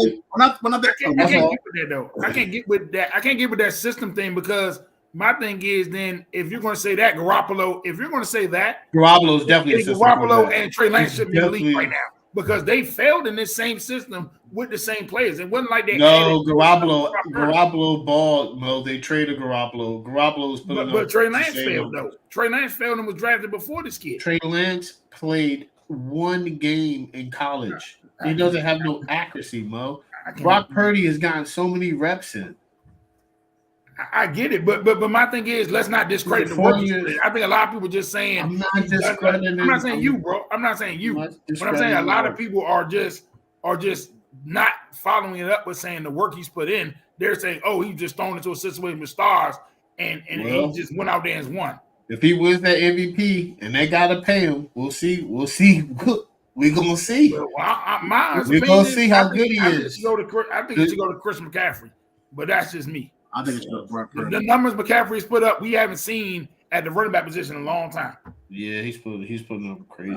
though. I can't get with that. I can't get with that system thing because my thing is then if you're going to say that Garoppolo, Garoppolo is definitely a system Garoppolo and Trey Lance should be in the league right now because they failed in this same system with the same players. It wasn't like they. No, Garoppolo balled. No, they traded Garoppolo. Garoppolo was putting but Trey Lance failed though. Trey Lance failed and was drafted before this kid. Trey Lance played one game in college. He doesn't have no accuracy, Mo. Brock Purdy has gotten so many reps in. I get it, but my thing is, let's not discredit the work he put in. I think a lot of people just saying. I'm not discrediting. I'm not saying you, bro. I'm not saying you. But I'm saying a lot of people are just not following it up with saying the work he's put in. They're saying, oh, he just thrown into a situation with stars, and he just went out there and won. If he wins that MVP and they gotta pay him, we'll see. We're gonna see. Well, we're gonna see how good he is. I think it should go to Chris McCaffrey, but that's just me. I think it's the numbers McCaffrey's put up, we haven't seen at the running back position in a long time. Yeah, he's putting up crazy.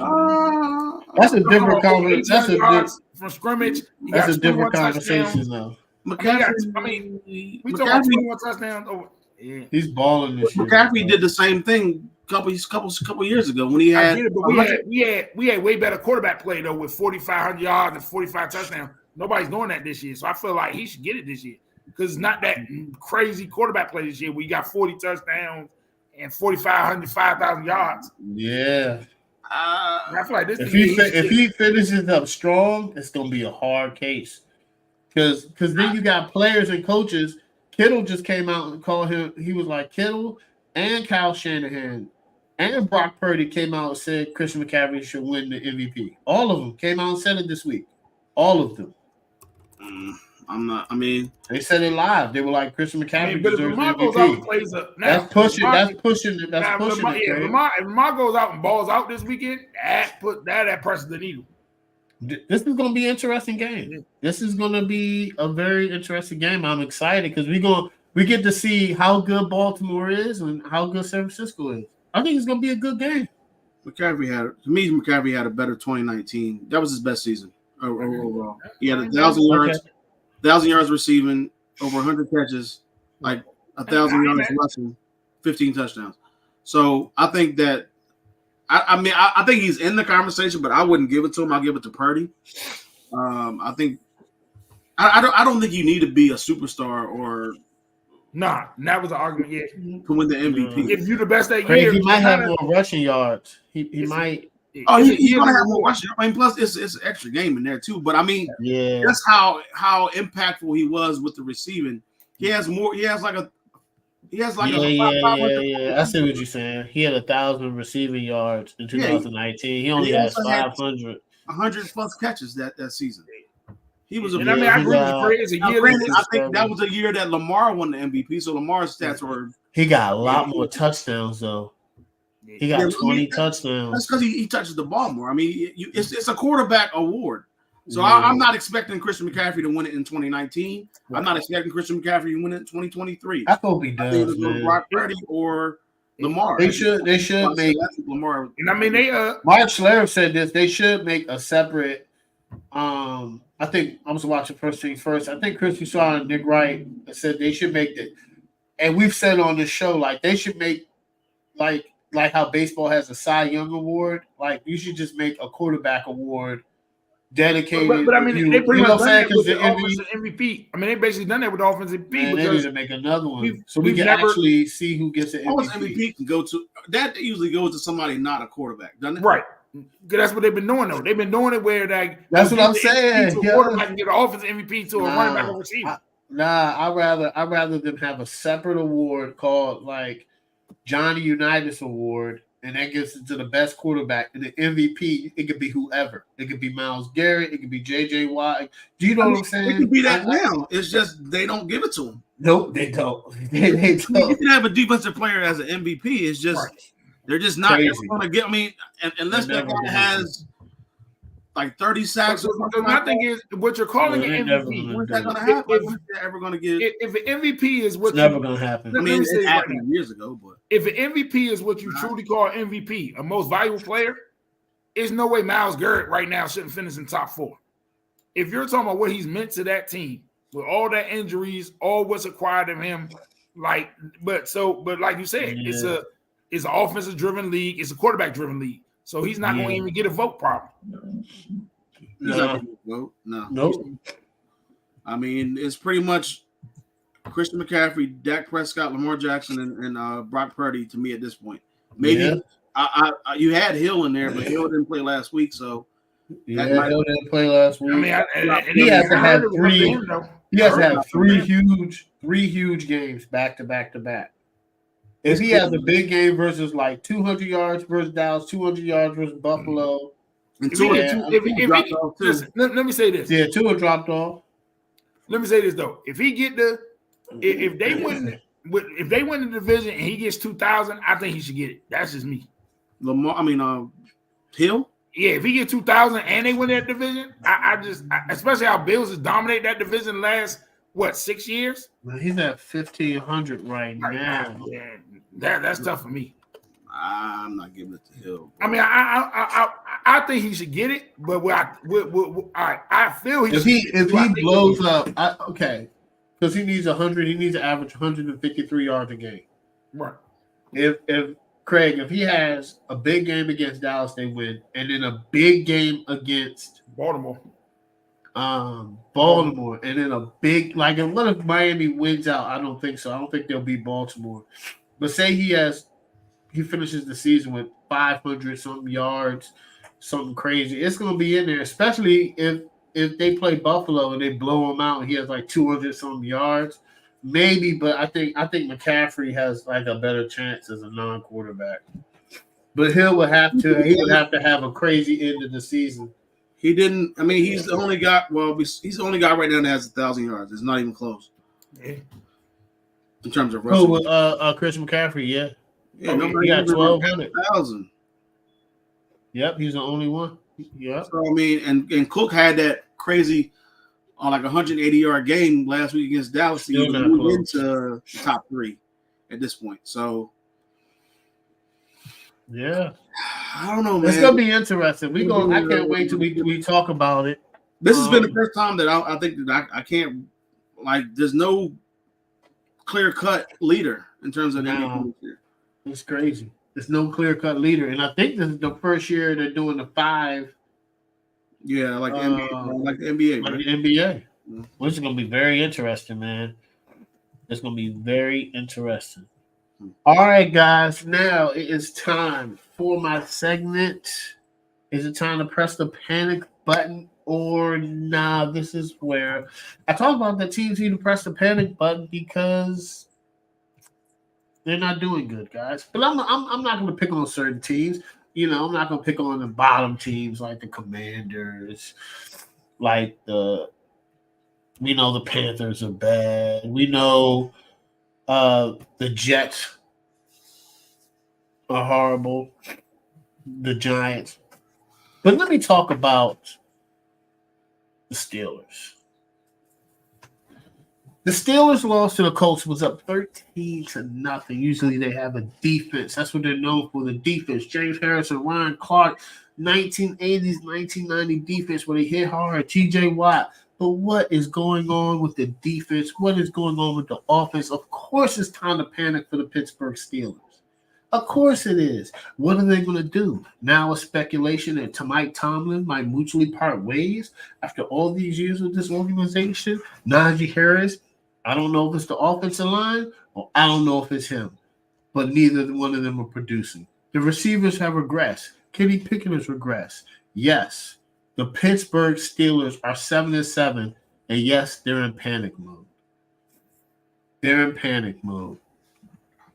That's a different conversation. That's from scrimmage. That's a different conversation, though. McCaffrey, we talking about 21 touchdowns. Yeah. He's balling this year. McCaffrey did the same thing couple years ago when he had. We had way better quarterback play though with 4,500 yards and 45 touchdowns. Nobody's doing that this year, so I feel like he should get it this year because it's not that crazy quarterback play this year where you got 40 touchdowns and 4,500, 5,000 yards. Yeah. I feel like this. If he finishes up strong, it's gonna be a hard case because then you got players and coaches. Kittle just came out and called him. He was like Kittle and Kyle Shanahan and Brock Purdy came out and said Christian McCaffrey should win the MVP. All of them came out and said it this week. All of them. They said it live. They were like Christian McCaffrey deserves the MVP. That's pushing it. If Lamar goes out and balls out this weekend, that presses the needle. This is going to be an interesting game. This is going to be a very interesting game. I'm excited because we get to see how good Baltimore is and how good San Francisco is. I think it's going to be a good game. McCaffrey had a better 2019. That was his best season overall. He had 1,000 yards, 1,000 yards receiving, over 100 catches, like 1,000 yards rushing, 15 touchdowns. So I think that. I think he's in the conversation, but I wouldn't give it to him. I'll give it to Purdy. I don't think you need to be a superstar or that was the argument. Yeah, to win the MVP. If you're the best that year, he might have more rushing yards. He might. Oh, he's gonna have more rushing. I mean, plus it's an extra game in there too. But I mean, that's how impactful he was with the receiving. He has more. He has like a. I see what you're saying. He had 1,000 receiving yards in 2019. He only has 500. 100 plus catches that season. He was I agree with Craig. I think that was a year that Lamar won the MVP. So Lamar's stats were. He got a lot more touchdowns though. He got 20 touchdowns. That's because he touches the ball more. I mean, it's a quarterback award. So I'm not expecting Christian McCaffrey to win it in 2019. Right. I'm not expecting Christian McCaffrey to win it in 2023. I hope he does, man. Brock Purdy or Lamar. They should make Lamar. And I mean, Mark Schlereth said this. They should make a separate. I think I was watching First Things First. I think Chris Shaw and Nick Wright said they should make it. And we've said on this show like they should make like how baseball has a Cy Young award. Like you should just make a quarterback award. Dedicated, but I mean, they pretty much done that with the offensive MVP. I mean, they basically done that with the offensive MVP. Man, they need to make another one so we can actually see who gets an MVP. MVP can go to that. Usually goes to somebody not a quarterback, doesn't it? Right. That's what they've been doing though. They've been doing it where that's what I'm saying. A quarterback can get an offensive MVP to a running back or receiver. I'd rather them have a separate award called like Johnny Unitas Award. And that gets into the best quarterback. And the MVP, it could be whoever. It could be Myles Garrett. It could be J.J. Watt. Do you know what I'm saying? It could be that now. It's just they don't give it to him. Nope, they don't. They don't. You can have a defensive player as an MVP. It's just they're just not going to get. I mean, unless that guy has like 30 sacks. So my thing is, what you're calling an MVP. When's that going to happen? When's that ever going to get? If an MVP is what never going to happen. I mean, it happened years ago, but if an MVP is what you truly call MVP, a most valuable player, there's no way Myles Garrett right now shouldn't finish in top 4. If you're talking about what he's meant to that team, with all that injuries, all what's acquired of him, but like you said, it's an offensive driven league, it's a quarterback driven league. So he's not going to even get a vote probably. No. Nope. I mean, it's pretty much Christian McCaffrey, Dak Prescott, Lamar Jackson, and Brock Purdy to me at this point. Maybe you had Hill in there, but Hill didn't play last week, so Yeah, Hill didn't play last week. I mean, he has to have three. He has to have three huge games back to back to back. If he has a big game versus like 200 yards versus Dallas, 200 yards versus Buffalo. Let me say this. Yeah, Tua dropped off. Let me say this though. If he get if they win the division and he gets 2,000, I think he should get it. That's just me. Hill? Yeah, if he gets 2,000 and they win that division, especially how Bills has dominated that division last 6 years? He's at 1,500 right now. Yeah, that's tough for me. I'm not giving it to Hill. I mean, I think he should get it, but I feel if he blows up, because he needs 100, he needs to average 153 yards a game. Right. If Craig, if he has a big game against Dallas, they win, and then a big game against Baltimore, and then a big what if Miami wins out? I don't think so. I don't think they'll beat Baltimore. But say he finishes the season with 500 something yards, something crazy. It's going to be in there, especially if they play Buffalo and they blow him out and he has like 200 something yards. Maybe, but I think McCaffrey has like a better chance as a non-quarterback. But he would have to have a crazy end of the season. He didn't. I mean, he's the only guy. Well, he's the only guy right now that has 1,000 yards. It's not even close. Yeah. In terms of rushing. Chris McCaffrey, yeah. Yeah, nobody got 1,200. Yep, he's the only one. Yep. So I mean, and Cook had that crazy on like 180-yard game last week against Dallas. He moved into the top 3 at this point. So yeah, I don't know, man. It's gonna be interesting. I can't wait till we talk about it. This has been the first time that I think that I can't there's no clear-cut leader in terms of MVP. It's crazy. There's no clear-cut leader, and I think this is the first year they're doing the 5. Yeah, like the NBA, right? Like the NBA. Which is going to be very interesting, man. It's going to be very interesting. All right, guys. Now it is time for my segment. Is it time to press the panic button or nah? This is where I talk about the teams need to press the panic button because they're not doing good, guys. But I'm not going to pick on certain teams. I'm not going to pick on the bottom teams like the Commanders, like we know the Panthers are bad. We know the Jets are horrible, the Giants. But let me talk about the Steelers. The Steelers loss to the Colts was up 13-0. Usually they have a defense. That's what they're known for, the defense. James Harrison, Ryan Clark, 1980s, 1990 defense where they hit hard. TJ Watt. But what is going on with the defense? What is going on with the offense? Of course it's time to panic for the Pittsburgh Steelers. Of course it is. What are they going to do? Now a speculation that Mike Tomlin might mutually part ways after all these years with this organization. Najee Harris, I don't know if it's the offensive line or I don't know if it's him. But neither one of them are producing. The receivers have regressed. Kenny Pickett has regressed. Yes, the Pittsburgh Steelers are 7-7, and yes, they're in panic mode. They're in panic mode.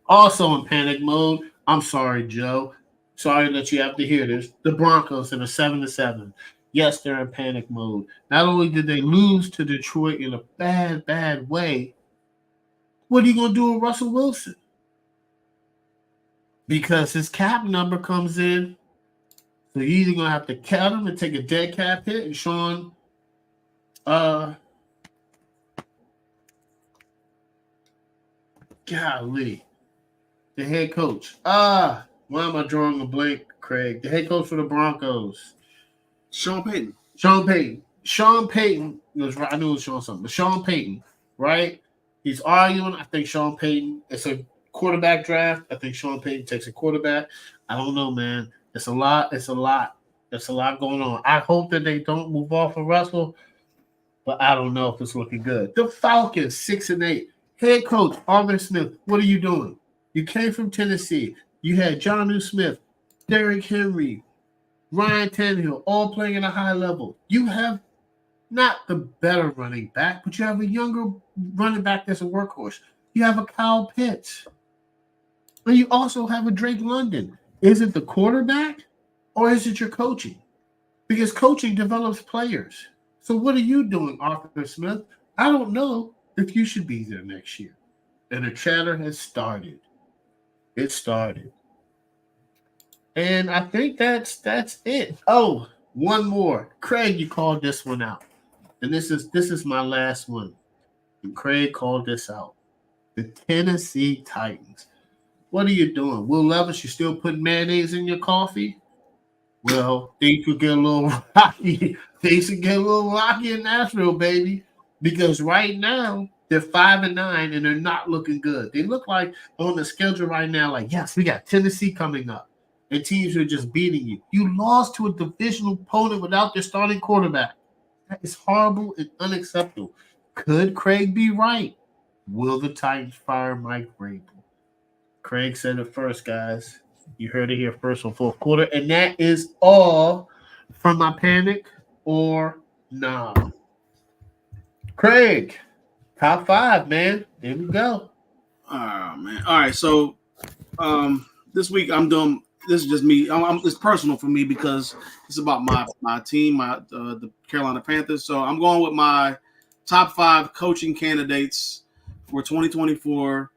Also in panic mode, I'm sorry, Joe. Sorry that you have to hear this. The Broncos are 7-7. Yes, they're in panic mode. Not only did they lose to Detroit in a bad, bad way, what are you going to do with Russell Wilson? Because his cap number comes in, so you're either going to have to cut him and take a dead cap hit, and Sean golly. The head coach. Why am I drawing a blank, Craig? The head coach for the Broncos. Sean Payton. Sean Payton was right. I knew it was Sean something, but Sean Payton, right? He's arguing. I think Sean Payton, it's a quarterback draft. I think Sean Payton takes a quarterback. I don't know, man. It's a lot. There's a lot going on. I hope that they don't move off of Russell, but I don't know if it's looking good. The Falcons, 6-8. Head coach, Arvin Smith, what are you doing? You came from Tennessee. You had Jonnu Smith, Derrick Henry, Ryan Tannehill, all playing at a high level. You have not the better running back, but you have a younger running back that's a workhorse. You have a Kyle Pitts. And you also have a Drake London. Is it the quarterback or is it your coaching? Because coaching develops players. So what are you doing, Arthur Smith? I don't know if you should be there next year. And the chatter has started. It started. And I think that's it. Oh, one more. Craig, you called this one out. And this is my last one. And Craig called this out. The Tennessee Titans. What are you doing? Will Levis, you still putting mayonnaise in your coffee? Well, things could get a little rocky. Things could get a little rocky in Nashville, baby. Because right now, they're 5-9 and they're not looking good. They look like on the schedule right now, like, yes, we got Tennessee coming up. And teams are just beating you. You lost to a divisional opponent without their starting quarterback. That is horrible and unacceptable. Could Craig be right? Will the Titans fire Mike Vrabel? Craig said it first, guys. You heard it here first on fourth quarter. And that is all from my panic or nah. Craig, top 5, man. There we go. Oh, man. All right. So this week I'm doing – this is just me. It's personal for me because it's about my team, the Carolina Panthers. So I'm going with my top 5 coaching candidates for 2024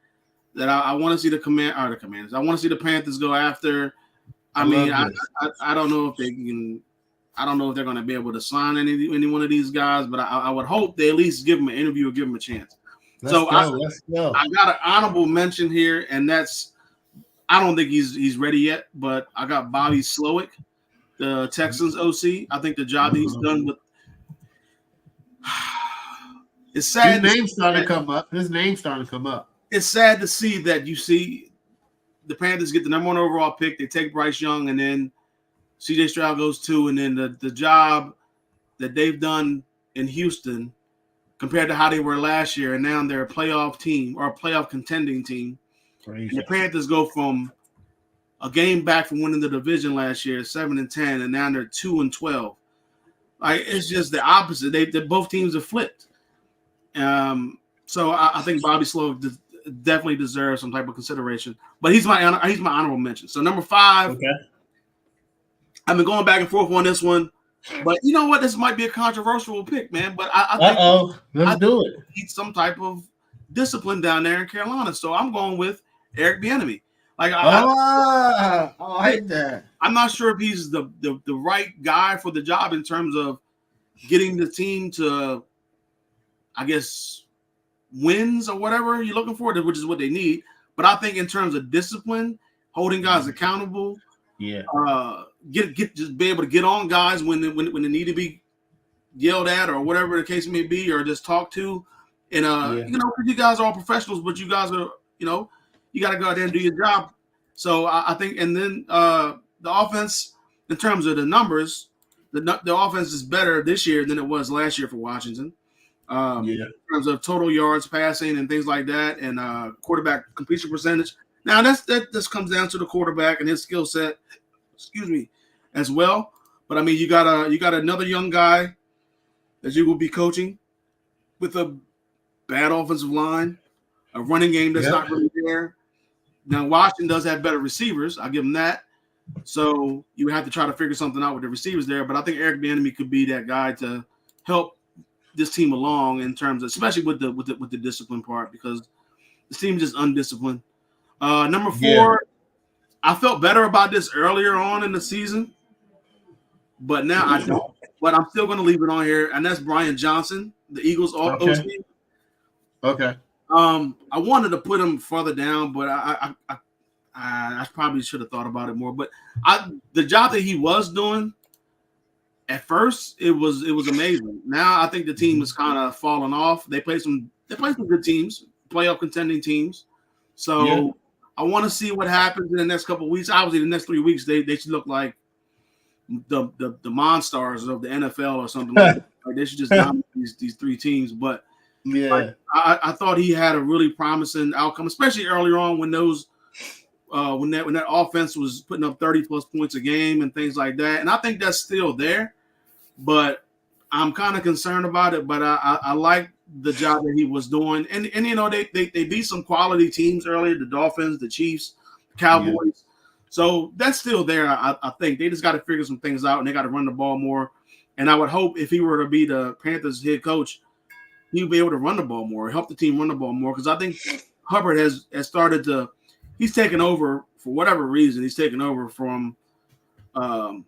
that I want to see the Commanders. I want to see the Panthers go after. I don't know if they can. I don't know if they're going to be able to sign any one of these guys, but I would hope they at least give them an interview or give them a chance. Let's go. I got an honorable mention here, and that's I don't think he's ready yet, but I got Bobby Slowick, the Texans OC. I think the job that he's done with it's sad. His name's starting to come up. It's sad to see that you see the Panthers get the number 1 overall pick. They take Bryce Young, and then C.J. Stroud goes 2, and then the job that they've done in Houston compared to how they were last year, and now they're a playoff team or a playoff contending team. Crazy. And the Panthers go from a game back from winning the division last year, 7-10, and now they're 2-12. Like it's just the opposite. They both teams have flipped. So I think Bobby Slowick definitely deserves some type of consideration. But he's my honorable mention. So number 5. Okay. I've been going back and forth on this one, but you know what? This might be a controversial pick, man. But I think do it. Need some type of discipline down there in Carolina. So I'm going with Eric Bieniemy. Like I like that. I'm not sure if he's the right guy for the job in terms of getting the team to, I guess, wins or whatever you're looking for, which is what they need. But I think in terms of discipline, holding guys accountable, just be able to get on guys when they need to be yelled at or whatever the case may be, or just talk to. And you guys are all professionals, but you guys are, you got to go out there and do your job. So I think, and then the offense, in terms of the numbers, the offense is better this year than it was last year for Washington. In terms of total yards passing and things like that, and quarterback completion percentage. Now that just comes down to the quarterback and his skill set, as well. But I mean, you got another young guy that you will be coaching with a bad offensive line, a running game that's not really there. Now Washington does have better receivers. I'll give them that. So you have to try to figure something out with the receivers there. But I think Eric Bieniemy could be that guy to help this team along in terms of, especially with the discipline part, because this team is just undisciplined. Number 4, I felt better about this earlier on in the season, but now I don't. But I'm still going to leave it on here, and that's Brian Johnson, the Eagles OC. Okay. I wanted to put him further down, but I probably should have thought about it more. But the job that he was doing at first, it was amazing. Now I think the team is kind of falling off. They play some good teams, playoff contending teams. So I want to see what happens in the next couple of weeks. Obviously, the next 3 weeks they should look like the Monstars of the NFL or something like that. Like they should just dominate these 3 teams. But I thought he had a really promising outcome, especially earlier on when those when that offense was putting up 30+ points a game and things like that. And I think that's still there, but I'm kind of concerned about it. But I like the job that he was doing. And they beat some quality teams earlier, the Dolphins, the Chiefs, the Cowboys. Yeah. So that's still there. I think they just got to figure some things out, and they got to run the ball more. And I would hope if he were to be the Panthers head coach, he would be able to run the ball more, help the team run the ball more. Because I think Hubbard has started to – he's taken over for whatever reason. He's taken over from the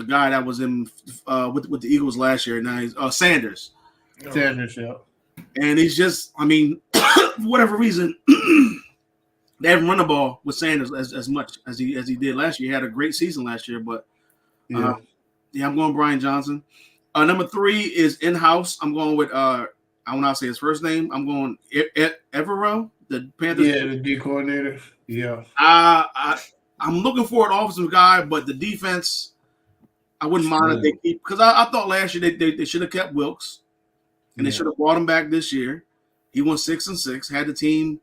guy that was in with the Eagles last year. Now he's Sanders. Sanders, yeah. And he's just – I mean, for whatever reason – they haven't run the ball with Sanders as much as he did last year. He had a great season last year, but I'm going Brian Johnson. Number 3 is in-house. I'm going with I will not say his first name. I'm going Evero, the Panthers. Yeah, the D coordinator. Yeah. I'm looking for an offensive guy, but the defense, I wouldn't mind if they keep, because I thought last year they should have kept Wilkes, and they should have brought him back this year. He went 6-6, had the team.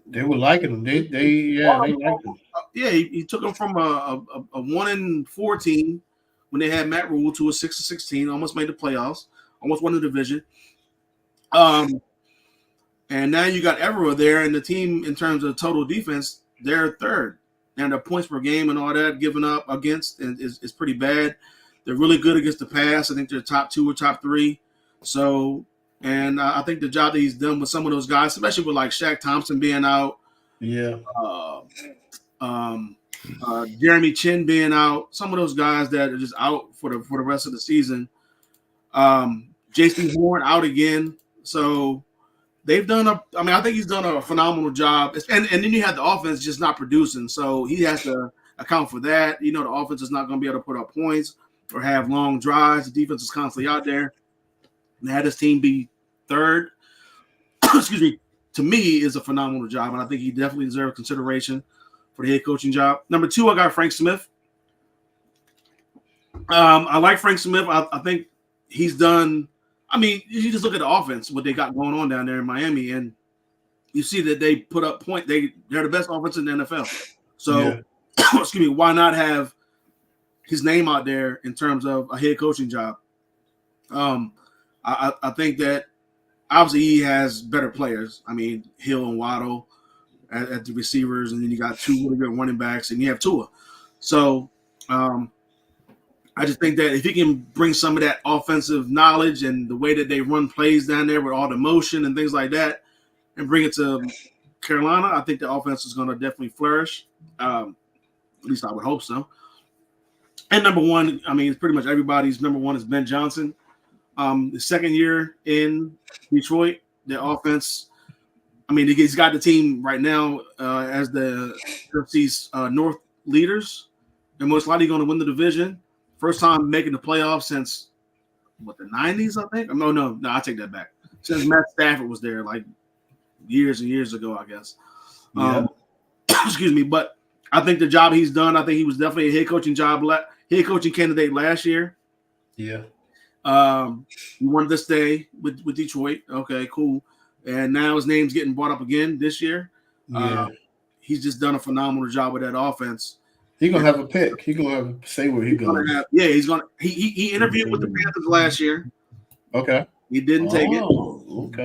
They were liking him. They liked him. Yeah, he took them from a 1-4 team when they had Matt Rule to a 6-6 team. Almost made the playoffs. Almost won the division. And now you got Evero there, and the team in terms of total defense, they're third. And their points per game and all that given up against is pretty bad. They're really good against the pass. I think they're top 2 or top 3. So. And I think the job that he's done with some of those guys, especially with like Shaq Thompson being out, Jeremy Chin being out, some of those guys that are just out for the rest of the season. Jason Horn out again, so they've done I think he's done a phenomenal job. And then you have the offense just not producing, so he has to account for that. The offense is not going to be able to put up points or have long drives. The defense is constantly out there. And had his team be third, excuse me, to me is a phenomenal job, and I think he definitely deserves consideration for the head coaching job. Number 2, I got Frank Smith. I like Frank Smith. I think he's done. I mean, you just look at the offense, what they got going on down there in Miami, and you see that they put up point. They're the best offense in the NFL. So, excuse me, why not have his name out there in terms of a head coaching job? I think that obviously he has better players. I mean, Hill and Waddle at the receivers, and then you got 2 really good running backs, and you have Tua. So I just think that if he can bring some of that offensive knowledge and the way that they run plays down there with all the motion and things like that and bring it to Carolina, I think the offense is going to definitely flourish. At least I would hope so. And number 1, I mean, it's pretty much everybody's number 1 is Ben Johnson. The second year in Detroit, the offense, I mean, he's got the team right now as the NFC's North leaders. They're most likely going to win the division. First time making the playoffs since, the 90s, I think? No, I take that back. Since Matt Stafford was there, like, years and years ago, I guess. Excuse me. But I think the job he's done, I think he was definitely a head coaching candidate last year. Yeah. He wanted to stay with Detroit. Okay, cool. And now his name's getting brought up again this year. Yeah. He's just done a phenomenal job with that offense. He's gonna have a pick. He's gonna have to say where he's going. He's gonna. He interviewed with the Panthers last year. Okay. He didn't take it. Okay.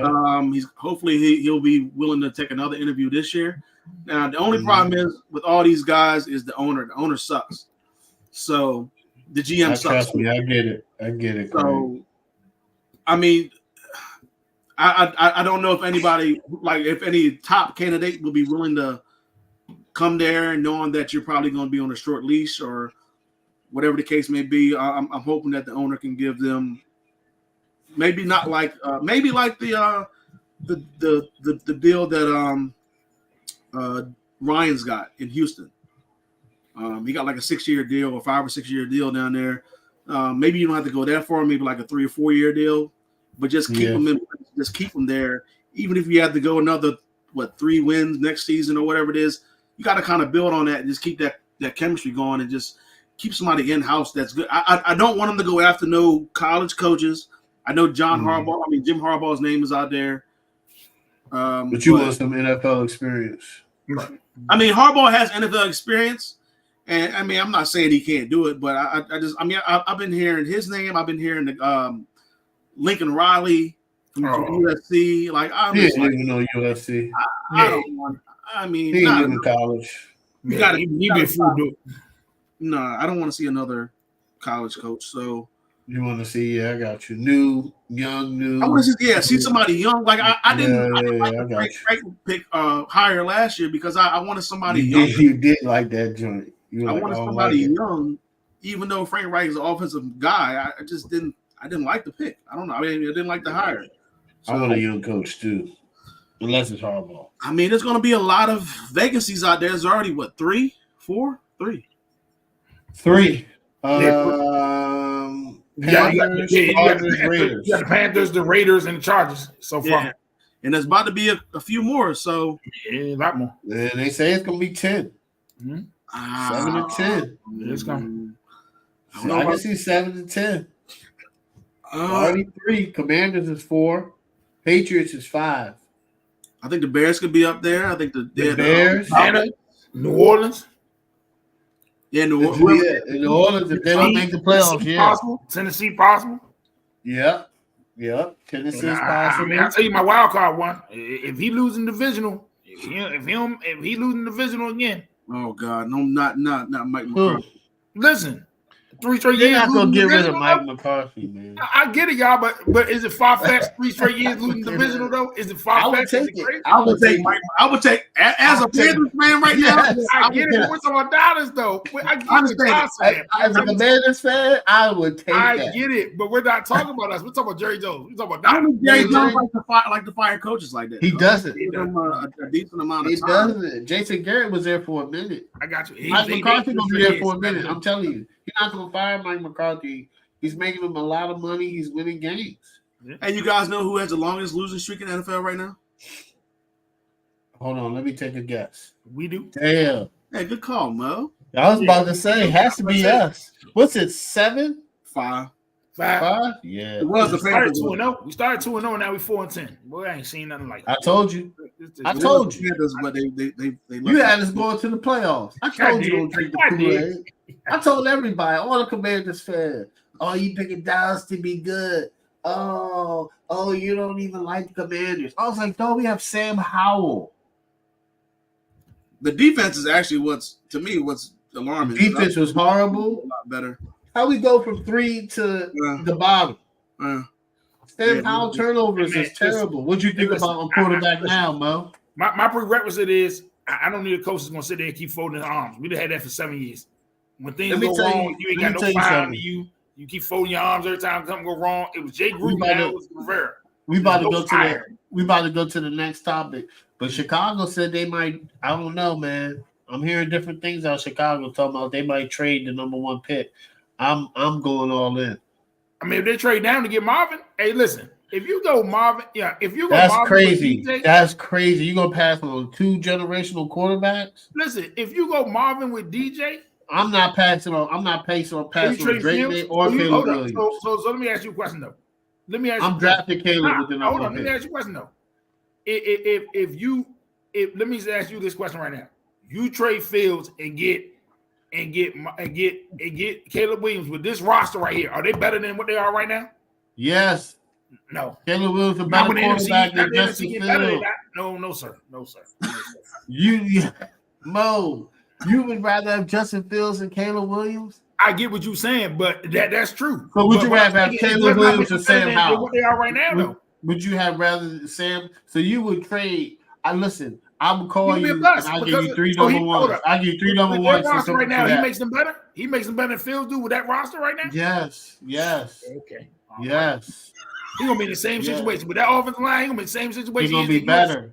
Hopefully he'll be willing to take another interview this year. Now the only problem is with all these guys is the owner. The owner sucks. So the GM sucks. Trust me, I get it. So, I mean, I don't know if anybody, like, if any top candidate will be willing to come there knowing that you're probably going to be on a short leash or whatever the case may be. I'm hoping that the owner can give them maybe not like maybe like the deal that Ryan's got in Houston. He got like a 6-year deal or 5 or 6 year deal down there. Maybe you don't have to go that far. Maybe like a 3 or 4 year deal, but just keep them in. Just keep them there. Even if you have to go another 3 wins next season or whatever it is, you got to kind of build on that and just keep that chemistry going and just keep somebody in house that's good. I don't want them to go after no college coaches. I know Jim Harbaugh's name is out there. But you want some NFL experience. I mean, Harbaugh has NFL experience, and I mean, I'm not saying he can't do it, but I've been hearing his name. I've been hearing the Lincoln Riley from USC. Like, I'm he just didn't like, even know USC. I don't want. I mean, he ain't in college. You got he been fooled. No, I don't want to see another college coach. So you want to see? Yeah, I got you. New. I want to see somebody young. Like I didn't like the Frank pick higher last year because I wanted somebody young. You did like that joint. I wanted somebody young, even though Frank Reich is an offensive guy. I just didn't. I didn't like the pick. I don't know. I mean, I didn't like the hire. So, I want a young coach too, unless it's Harbaugh. I mean, there's going to be a lot of vacancies out there. There's already three. Panthers, you got the Panthers, the Raiders, and the Chargers so far. Yeah. And there's about to be a few more. So a lot more. And they say it's going to be 10. 7 to 10. It's coming. I can see 7 to 10. Already 3. Commanders is 4. Patriots is 5. I think the Bears could be up there. I think the Bears. New Orleans. Yeah, New Orleans. Yeah, New Orleans, if they don't make the playoffs, Tennessee possible. Yeah. Tennessee is possible. I mean, I'll tell you my wild card one. If he losing divisional, if he losing divisional again. Oh God, no, not Mike McCarthy. Listen. 3 straight years. They're not gonna get rid of Mike McCarthy, man. I get it, y'all, but is it far-fetched 3 straight years losing divisional though? Is it far-fetched? I would take as a Panthers fan right now. I get it. We're talking about dollars though. I understand. As a Commanders fan, I would take that. I get it, but we're not talking about us. We're talking about Jerry Jones. We're talking about dollars. Jerry Jones like to fire coaches like that. He doesn't. Give them a decent amount of time. He doesn't. Jason Garrett was there for a minute. I got you. Mike McCarthy gonna be there for a minute. I'm telling you. He's not going to fire Mike McCarthy. He's making him a lot of money. He's winning games. And you guys know who has the longest losing streak in the NFL right now? Hold on. Let me take a guess. We do. Damn. Hey, good call, Mo. I was about to say, it has to be us. What's it, 7? 5. 5? Yeah. It was we started 2-0. We started 2-0, now we 4-10. Boy, I ain't seen nothing like that. I told you. I told you. But they you had us going to the playoffs. I told you don't drink the Kool-Aid. I told everybody, all the Commanders fans, oh, you picking Dallas to be good. Oh, you don't even like the Commanders. I was like, no, we have Sam Howell. The defense is actually what's alarming. The defense was horrible. A lot better. How we go from 3 to the bottom? Sam Howell turnovers is terrible. What'd you think about on quarterback now, Mo? My prerequisite is I don't need a coach that's going to sit there and keep folding his arms. We've had that for 7 years. When things go wrong, you ain't got no fire to you. You keep folding your arms every time something go wrong. It was Jay Gruden, now it was Rivera. We about to go to the next topic. But Chicago said they might. I don't know, man. I'm hearing different things out of Chicago talking about they might trade the number 1 pick. I'm going all in. I mean, if they trade down to get Marvin, hey, listen. If you go Marvin, that's crazy. That's crazy. You gonna pass on 2 generational quarterbacks? Listen, if you go Marvin with DJ, I'm not passing on Drake May or Caleb Williams. So let me ask you a question though. I'm drafting Caleb with the number 1 pick. Let me ask you a question though. Let me ask you this question right now. You trade Fields and get Caleb Williams with this roster right here. Are they better than what they are right now? Yes. No. Caleb Williams is a better quarterback than Justin Fields. No, sir. Mo, you would rather have Justin Fields than Caleb Williams? I get what you're saying, but that's true. So would you rather have Caleb Williams or Sam Howell? What they are right now, though. Would you have rather Sam? So you would trade? Listen. I'm calling you. I'll give you 3 number 1s. I'll give you 3 number 1s. Right now, he makes them better. He makes them better than Fields do with that roster right now. Yes. Okay. Yes. He's gonna be in the same situation with that offensive line. He's gonna be in the same situation. He's gonna be better.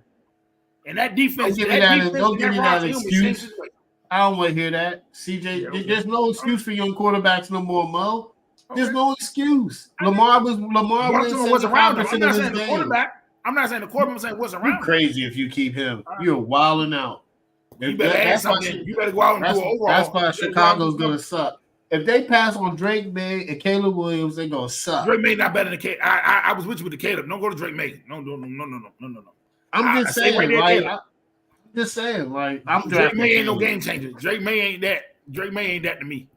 And that defense. Don't give me that excuse. I don't want to hear that. CJ, there's no excuse for young quarterbacks no more, Mo. There's no excuse. Lamar was around him. I'm not saying the quarterback. I'm saying what's around. You're crazy if you keep him. You're wilding out. You better add something. You better go out and do an overall. That's why Chicago's gonna suck. If they pass on Drake May and Caleb Williams, they're gonna suck. Drake May not better than Caleb. I was with you with the Caleb. Don't go to Drake May. No. I'm just saying, right? just saying, like I'm Drake drafting. May ain't no Caleb. game changer. Drake May ain't that. Drake May ain't that to me.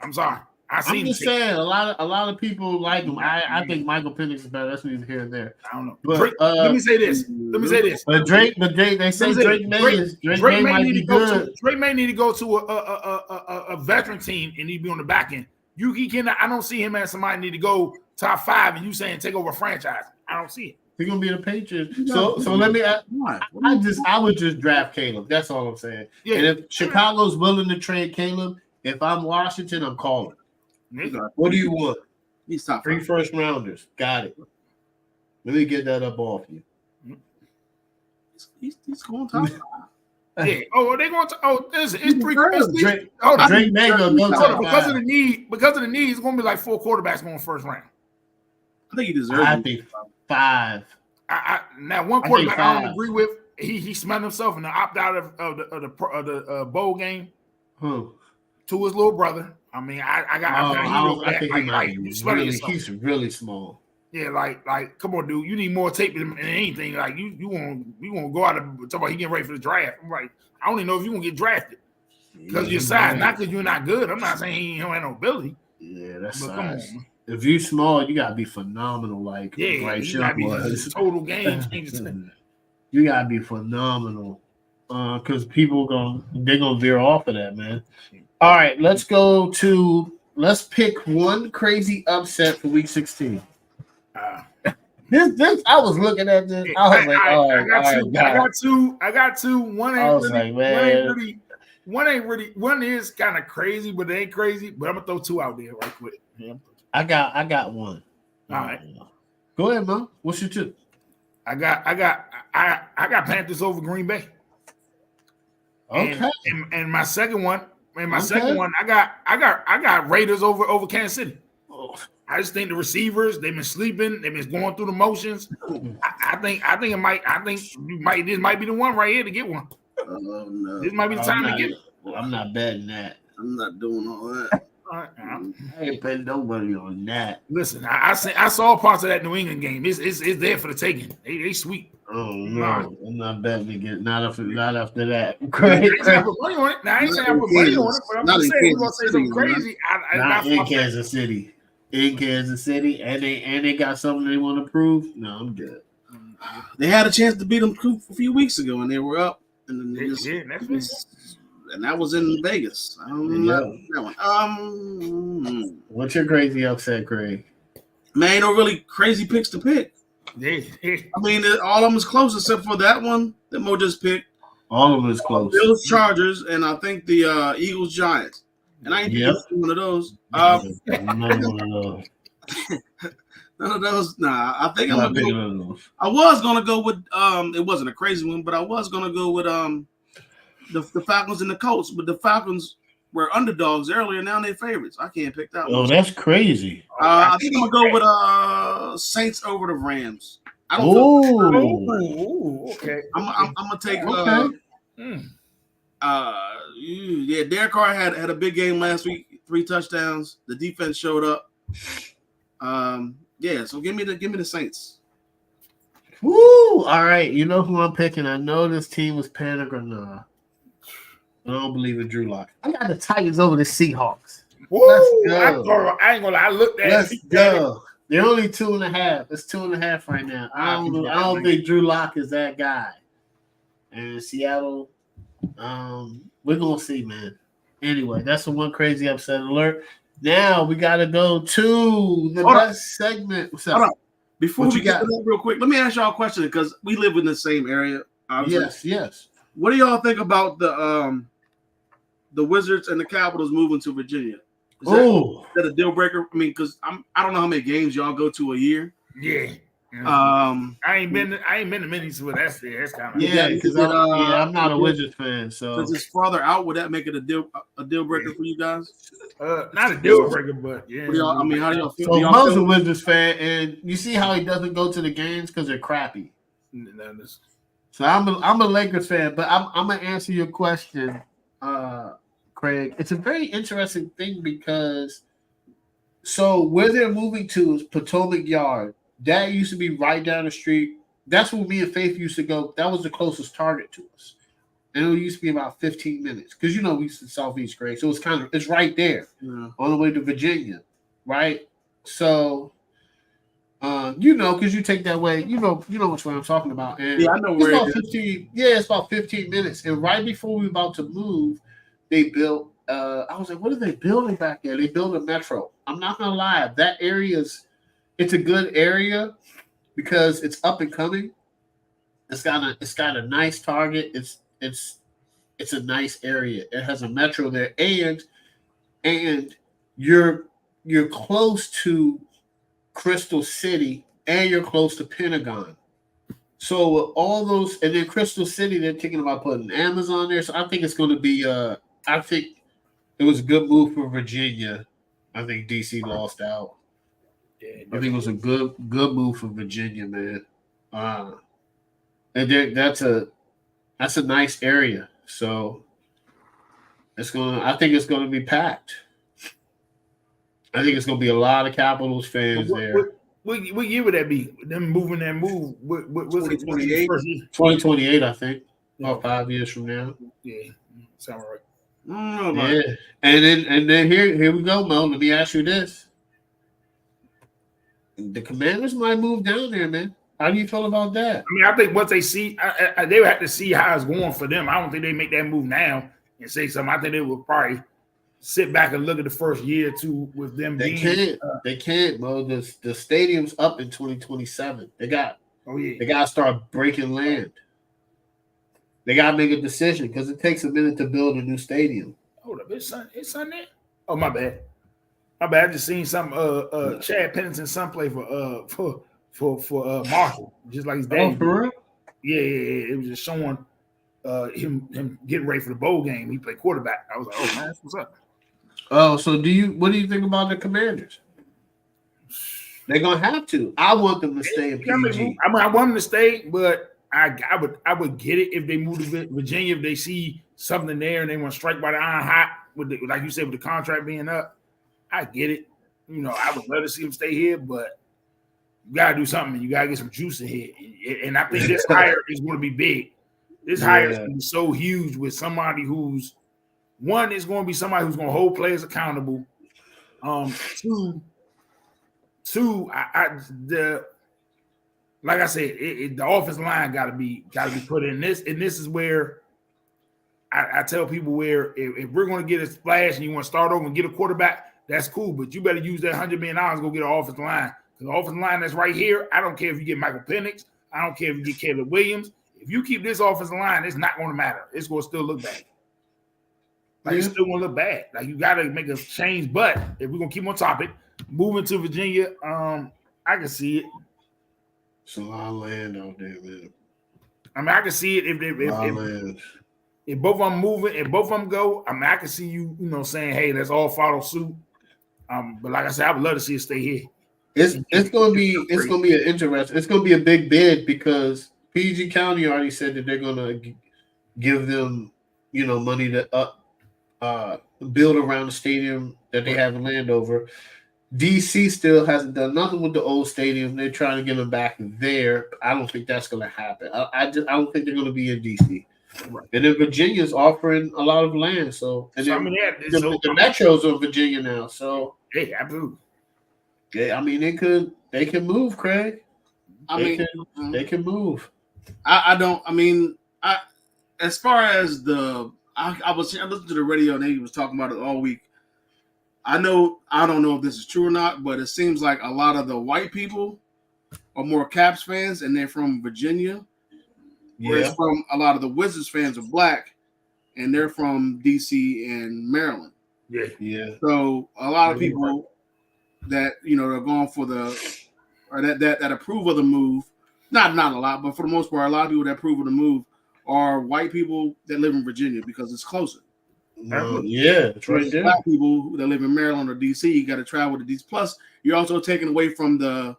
I'm sorry. I'm just saying, a lot of people like him. I think Michael Penix is better. That's neither here or there. I don't know. But Drake, let me say this. But Drake, they say Drake May might be good. Drake may need to go to a veteran team and he'd be on the back end. He cannot. I don't see him as somebody need to go top 5, and you saying take over a franchise. I don't see it. He's gonna be the Patriots. So let me. I would just draft Caleb. That's all I'm saying. Yeah. And if Chicago's willing to trade Caleb, if I'm Washington, I'm calling. What do you want? He's top 3 first rounders. Got it. Let me get that up off you. He's going top 5. Yeah. Oh, they going to? Oh, it's 3. Drake May gonna go top 5 because of the need. Because of the need, it's gonna be like 4 quarterbacks going first round. I think he deserves it. I think 5. Now one quarterback I don't agree with. He smelled himself in the opt out of the bowl game. Who? To his little brother. I mean, I think he might be he's really small. Yeah, like, come on, dude. You need more tape than anything. Like, you want to go out and talk about he getting ready for the draft. I'm like, I don't even know if you're gonna get drafted because of your size, not because you're not good. I'm not saying he don't have no ability. Yeah, that's size. If you small, you gotta be phenomenal. Like, Bryce Young was total game changer. You gotta be phenomenal, because they're gonna veer off of that, man. All right, let's pick one crazy upset for Week 16. This I was looking at this. I was like, I got two. One is kind of crazy, but it ain't crazy. But I'm gonna throw 2 out there right quick. Yeah. I got one. All right. Go ahead, Mo. What's your 2? I got Panthers over Green Bay. Okay. And my second one, I got Raiders over Kansas City. Oh. I just think the receivers, they've been sleeping, they've been going through the motions. I think this might be the one right here to get one. Oh, no. This might be the time to get it. I'm not betting that. I'm not doing all that. I ain't betting nobody on that. Listen, I saw parts of that New England game. It's there for the taking. They sweet. Oh no, I'm not betting again. Not after that. I ain't saying I put money on it. Now I ain't saying I put money on it, but I'm just saying we're gonna say something crazy. Not in Kansas City. In Kansas City, and they got something they want to prove. No, I'm good. They had a chance to beat them a few weeks ago, and they were up, and then and that was in Vegas. I don't know that one. What's your crazy upset, Craig? Man, ain't no really crazy picks to pick. Yeah. I mean, all of them is close except for that one that Mo just picked. All of them is close. Bills, Chargers, and I think the Eagles, Giants. And I ain't picking one of those. None of those. Nah, I think I'm gonna go. I was gonna go with it wasn't a crazy one, but I was gonna go with the Falcons and the Colts, but the Falcons were underdogs earlier. Now they're favorites. I can't pick that one. Oh, that's crazy. I think I'm gonna go with Saints over the Rams. I don't. Okay. I'm gonna take. Yeah, Derek Carr had a big game last week. 3 touchdowns. The defense showed up. Yeah. So give me the Saints. Woo! All right. You know who I'm picking. I know this team was panic or not. I don't believe in Drew Lock. I got the Titans over the Seahawks. Woo! Let's go. I ain't gonna lie. I looked at Let's go. They're only 2.5. It's 2.5 right now. I don't think Drew Lock is that guy. And Seattle, we're gonna see, man. Anyway, that's the one crazy upset alert. Now we gotta go to the best segment. What's up? Hold on. Before we get to that real quick, let me ask y'all a question because we live in the same area. Obviously. Yes. What do y'all think about the Wizards and the Capitals moving to Virginia? Is that a deal breaker? I mean, because I don't know how many games y'all go to a year. Yeah. I ain't been to many, so that's kind of because I'm not a Wizards fan. So since it's farther out, would that make it a deal breaker for you guys? Not a deal breaker, but yeah. How do y'all feel? So Moes a Wizards fan, and you see how he doesn't go to the games because they're crappy. So I'm a Lakers fan, but I'm gonna answer your question, Craig. It's a very interesting thing because where they're moving to is Potomac Yard. That used to be right down the street. That's where me and Faith used to go. That was the closest Target to us. and it used to be about 15 minutes because we used to Southeast Grade, so it's right there on the way to Virginia, right? So, because you take that way, you know which one I'm talking about, and I know it's where about it is. 15. Yeah, it's about 15 minutes, and right before we were about to move, they built. I was like, what are they building back there? They built a metro. I'm not gonna lie, that it's a good area because it's up and coming. It's got a nice target. It's a nice area. It has a metro there, and you're close to Crystal City and you're close to Pentagon. So with all those, and then Crystal City, they're thinking about putting Amazon there. So I think it's going to be. I think it was a good move for Virginia. I think DC lost out. Yeah, I think it was a good move for Virginia, man. And that's a nice area. So I think it's gonna be packed. I think it's gonna be a lot of Capitals fans there. What year would that be? Them moving that move. What was it? 2028? 2028, I think. About 5 years from now. Yeah, sound right. Yeah. And then here we go, Mo. Let me ask you this. The Commanders might move down there, man. How do you feel about that? I mean, I think once they see, they would have to see how it's going for them. I don't think they make that move now and say something. I think they would probably sit back and look at the first year or two with them. They can't, Mo. The stadium's up in 2027. They got to start breaking land. They got to make a decision because it takes a minute to build a new stadium. Hold up, it's Sunday. Oh, my bad. I just seen some Chad Pennington son play for Marshall, just like his dad. Oh, for real? Yeah. It was just showing him getting ready for the bowl game. He played quarterback. I was like, oh man, that's what's up. Oh, so what do you think about the Commanders? They're gonna have to. I want them to stay in PG. I want them to stay, but I would get it if they move to Virginia if they see something there and they want to strike by the iron hot like you said, with the contract being up. I get it. I would love to see them stay here, but you gotta do something. You gotta get some juice in here. And I think this hire is going to be big. This hire is going to be so huge with somebody who's one is going to be somebody who's going to hold players accountable. Two, like I said, the offensive line got to be put in this, and this is where I tell people where if we're going to get a splash and you want to start over and get a quarterback, that's cool, but you better use that $100 million to go get an offensive line. Because the offensive line that's right here, I don't care if you get Michael Penix, I don't care if you get Caleb Williams. If you keep this offensive line, it's not going to matter. It's going to still look bad. It's still going to look bad. Like, you got to make a change. But if we're going to keep on topic, moving to Virginia, I can see it. It's a lot of land out there, man. I mean, I can see it if both of them moving, if both of them go. I mean, I can see you, saying, "Hey, let's all follow suit." But like I said, I would love to see it stay here. It's going to be an interesting. It's going to be a big bid because PG County already said that they're going to give them, money to build around the stadium that they have land over. DC still hasn't done nothing with the old stadium. They're trying to get them back there. I don't think that's going to happen. I don't think they're going to be in DC. Right. And then Virginia's offering a lot of land. The Metros are Virginia now. So yeah, absolutely. Yeah, I mean they can move, Craig. They can move. As far as I listened to the radio and he was talking about it all week. I don't know if this is true or not, but it seems like a lot of the white people are more Caps fans and they're from Virginia. Whereas from a lot of the Wizards fans are black and they're from DC and Maryland. Yeah. So a lot of people that are going for that approve of the move, not a lot, but for the most part, a lot of people that approve of the move are white people that live in Virginia because it's closer. It's right there. Black people that live in Maryland or DC, you got to travel to DC. Plus, you're also taking away from the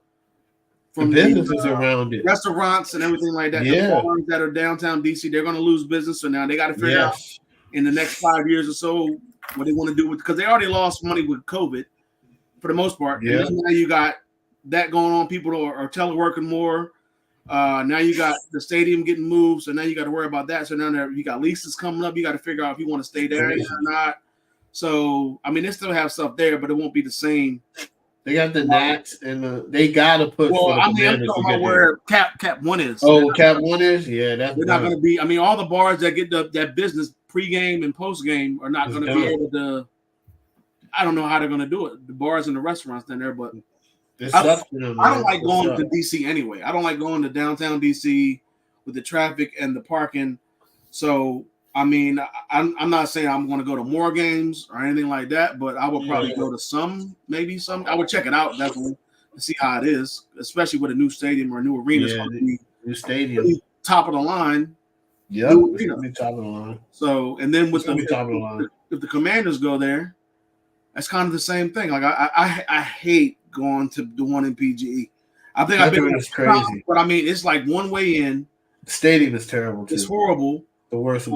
businesses around it, restaurants and everything like that. The farms that are downtown DC, they're going to lose business. So now they got to figure out in the next 5 years or so what they want to do with, because they already lost money with COVID for the most part. Yeah. And now you got that going on. People are teleworking more, Now you got the stadium getting moved, so now you got to worry about that. So now you got leases coming up. You got to figure out if you want to stay there or not. So I mean, they still have stuff there, but it won't be the same. They got the Nats and they got to push for the Commanders. I'm talking about where Cap 1 is. Oh, Cap 1 is? Yeah, they're not going to be. I mean, all the bars that get that business pregame and postgame are not going to be able to. I don't know how they're going to do it. The bars and the restaurants down there, but I don't like going to DC anyway. I don't like going to downtown DC with the traffic and the parking. So I mean, I'm not saying I'm going to go to more games or anything like that, but I would probably go to some, maybe some. I would check it out definitely to see how it is, especially with a new stadium or a new arena. Yeah, new stadium, top of the line. Yeah, top of the line. So, and then with top of the line, if the Commanders go there, that's kind of the same thing. Like I hate going to the one in PGE. I think I've been crazy, but I mean, it's like one way in. The stadium is terrible too. It's horrible. The worst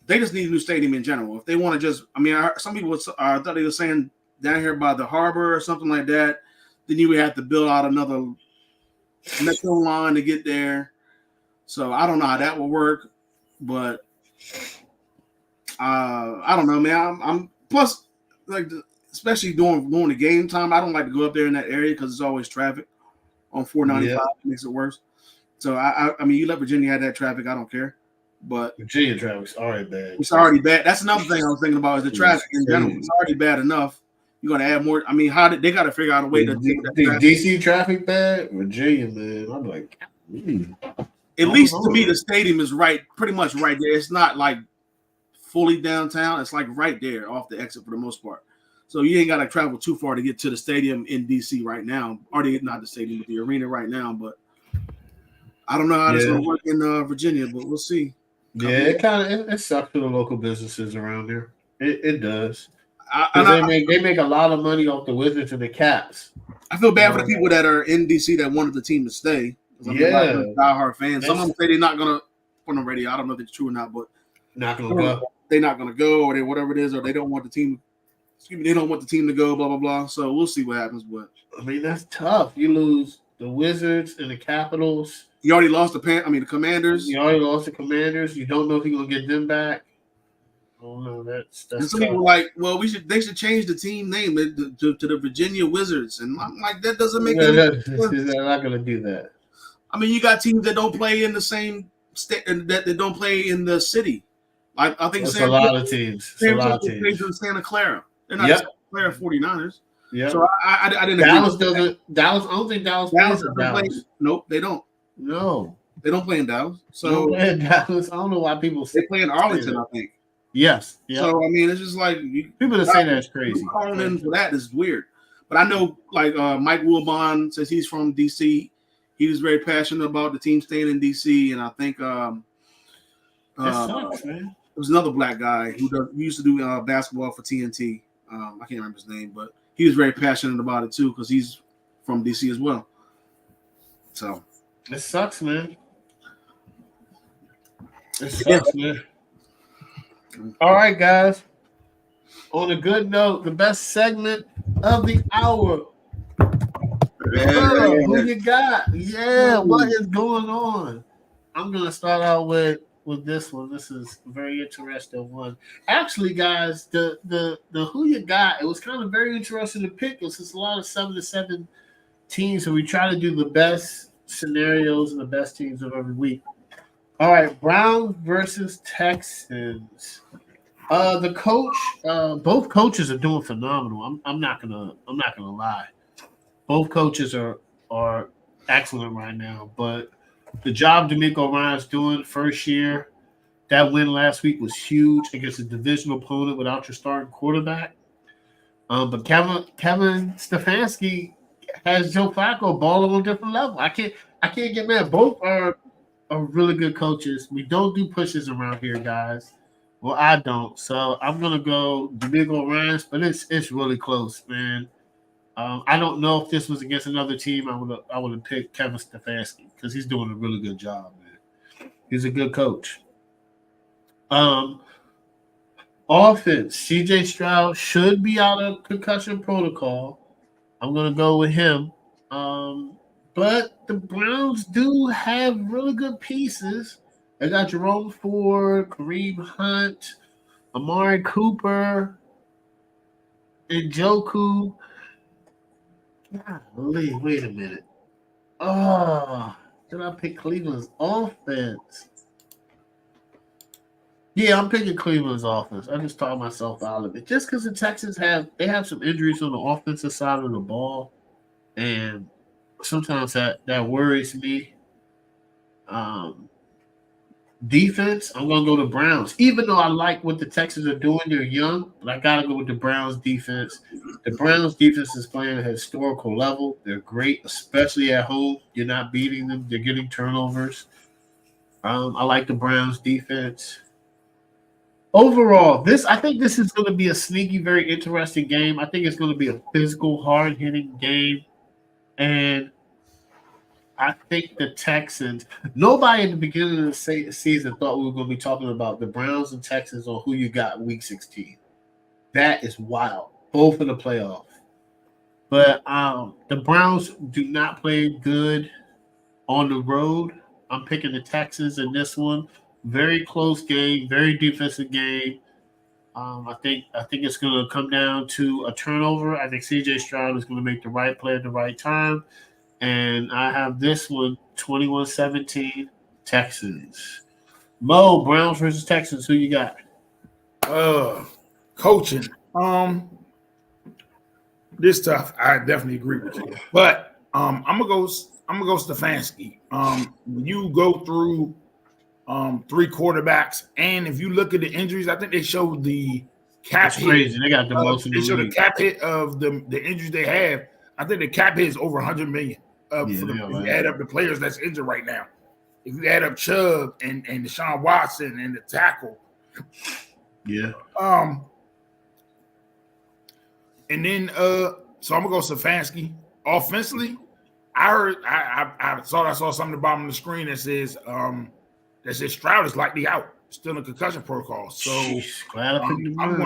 they just need a new stadium in general. If they want to just, I mean, some people thought they were saying down here by the harbor or something like that, then you would have to build out another metro line to get there. So I don't know how that will work, but I don't know, man. I'm plus like especially during the game time. I don't like to go up there in that area because it's always traffic on 495. It makes it worse. So I mean, you let Virginia have that traffic. I don't care. But Virginia traffic's already bad. It's already bad. That's another thing I was thinking about is the traffic in general. It's already bad enough. You're gonna add more. I mean, they got to figure out a way to think DC traffic bad. Virginia, man, I'm like, at least to me, the stadium is pretty much right there. It's not like fully downtown. It's like right there off the exit for the most part. So you ain't got to travel too far to get to the stadium in DC right now. Or not the stadium, but the arena right now. But I don't know how it's gonna work in Virginia, but we'll see. Yeah, it sucks for the local businesses around there. It does. They make a lot of money off the Wizards and the Caps. I feel bad for the people that are in DC that wanted the team to stay. Diehard fans. Some of them say they're not gonna on the radio. I don't know if it's true or not, but not gonna go. They're not gonna go, or whatever it is, or they don't want the team. They don't want the team to go. Blah blah blah. So we'll see what happens. But I mean, that's tough. You lose the Wizards and the Capitals. You already lost the Commanders. You already lost the Commanders. You don't know if you're gonna get them back. Oh no, that's and some people are like, well, they should change the team name to the Virginia Wizards, and I'm like, that doesn't make any sense. They're not gonna do that. I mean, you got teams that don't play in the same state and that don't play in the city. I think a lot of teams. Plays in Santa Clara. They're not Santa Clara 49ers. Yeah. So I didn't. Dallas doesn't. Dallas. I don't think Dallas plays in Dallas. Nope, they don't. No, they don't play in Dallas. So they don't play in Dallas. I don't know why people. They play in Arlington, I think. Yes. Yep. So I mean, it's just like people that say that's crazy. Calling in for that is weird. But I know, like Mike Wilbon says he's from DC. He was very passionate about the team staying in DC, and I think sucks, man. There was another black guy who used to do basketball for TNT. I can't remember his name, but he was very passionate about it too because he's from DC as well. So it sucks, man. It sucks, man. All right, guys. On a good note, the best segment of the hour. Who you got? Yeah, what is going on? I'm gonna start out with this one. This is a very interesting one. Actually, guys, the who you got, it was kind of very interesting to pick. It's just a lot of 7-7 teams, so we try to do the best scenarios and the best teams of every week. All right, Browns versus Texans. The coach, both coaches are doing phenomenal. I'm not gonna lie. Both coaches are excellent right now, but the job D'Amico Ryan's doing first year, that win last week was huge against a divisional opponent without your starting quarterback. But Kevin Stefanski has Joe Flacco balling on a different level. I can't get mad. Both are really good coaches. We don't do pushes around here, guys. Well, I don't. So I'm gonna go D'Amico Ryan's, but it's really close, man. I don't know if this was against another team. I would have picked Kevin Stefanski because he's doing a really good job, man. He's a good coach. Offense, CJ Stroud should be out of concussion protocol. I'm gonna go with him. But the Browns do have really good pieces. They got Jerome Ford, Kareem Hunt, Amari Cooper, and Joku. Golly, wait a minute. Oh, did I pick Cleveland's offense? Yeah, I'm picking Cleveland's offense. I just talked myself out of it. Just because the Texans have some injuries on the offensive side of the ball, and sometimes that worries me. Um, Defense, I'm gonna go to Browns. Even though I like what the Texans are doing, they're young, but I gotta go with the Browns defense. The Browns defense is playing at a historical level. They're great, especially at home. You're not beating them. They're getting turnovers. I like the Browns defense. Overall, I think this is going to be a sneaky, very interesting game. I think it's going to be a physical, hard hitting game, and I think the Texans. Nobody in the beginning of the season thought we were going to be talking about the Browns and Texans on who you got in Week 16. That is wild, both in the playoff. But the Browns do not play good on the road. I'm picking the Texans in this one. Very close game, very defensive game. I think it's going to come down to a turnover. I think C.J. Stroud is going to make the right play at the right time. And I have this one, 21-17, Texans. Mo, Browns versus Texans. Who you got? Coaching. This tough. I definitely agree with you. But I'm gonna go Stefanski. When you go through three quarterbacks, and if you look at the injuries, I think they showed the cap hit. Crazy. They got the most. They showed the cap hit of the injuries they have. I think the cap hit is over $100 million. If you add up the players that's injured right now, if you add up Chubb and Deshaun Watson and the tackle, yeah. And then so I'm gonna go Stefanski. Offensively, I thought I saw something at the bottom of the screen that says Stroud is likely out, still in concussion protocol. So I'm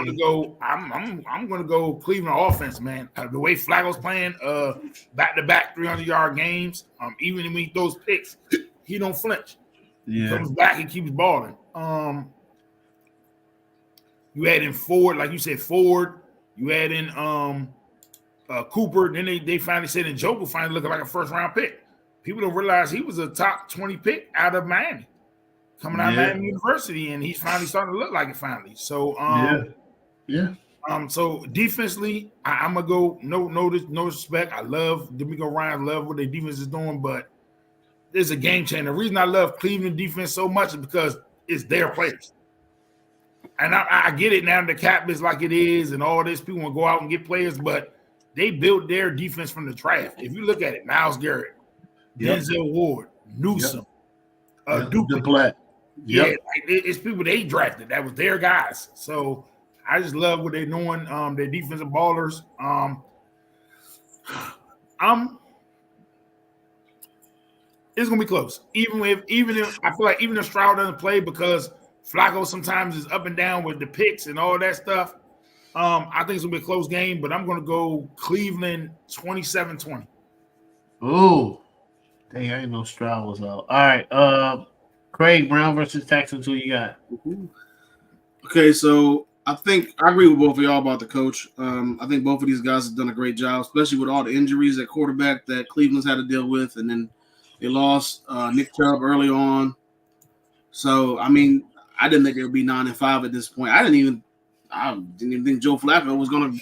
gonna go Cleveland offense, man. The way Flacco's playing, back-to-back 300-yard games, even when he throws picks, he don't flinch. Yeah. He comes back and keeps balling. You add in Ford, like you said, Ford. You add in Cooper. Then they finally said Njoku finally looking like a first-round pick. People don't realize he was a top 20 pick out of Miami. Coming out of Miami University, and he's finally starting to look like it finally. So, so defensively, I'm gonna go no respect. I love D'Amico Ryan, love what their defense is doing, but there's a game changer. The reason I love Cleveland defense so much is because it's their players. And I get it now. The cap is like it is, and all this. People want to go out and get players, but they built their defense from the draft. If you look at it, Myles Garrett, Denzel Ward, Newsom, Duplett. Yeah, it's people they drafted. That was their guys. So I just love what they're doing. Their defensive ballers. It's gonna be close. Even if I feel like even if Stroud doesn't play because Flacco sometimes is up and down with the picks and all that stuff. I think it's gonna be a close game, but I'm gonna go Cleveland 27-20. Ooh, dang, I didn't know Stroud was out. All right, Craig, Brown versus Texans. Who you got? Okay, so I think I agree with both of y'all about the coach. I think both of these guys have done a great job, especially with all the injuries at quarterback that Cleveland's had to deal with, and then they lost Nick Chubb early on. So I mean, I didn't think it would be 9-5 at this point. I didn't even think Joe Flacco was going to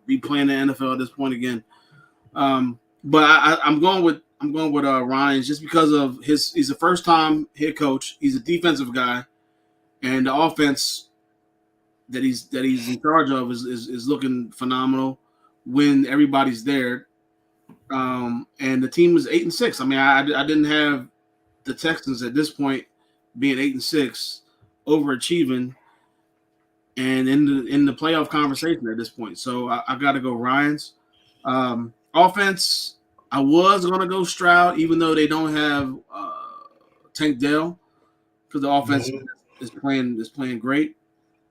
be playing the NFL at this point again. But I'm going with Ryan just because of he's a first-time head coach. He's a defensive guy, and the offense that he's in charge of is looking phenomenal when everybody's there. And the team was 8-6. I mean, I didn't have the Texans at this point being 8-6, overachieving, and in the playoff conversation at this point. So I got to go Ryans. Offense, I was going to go Stroud, even though they don't have Tank Dell, because the offense is playing great.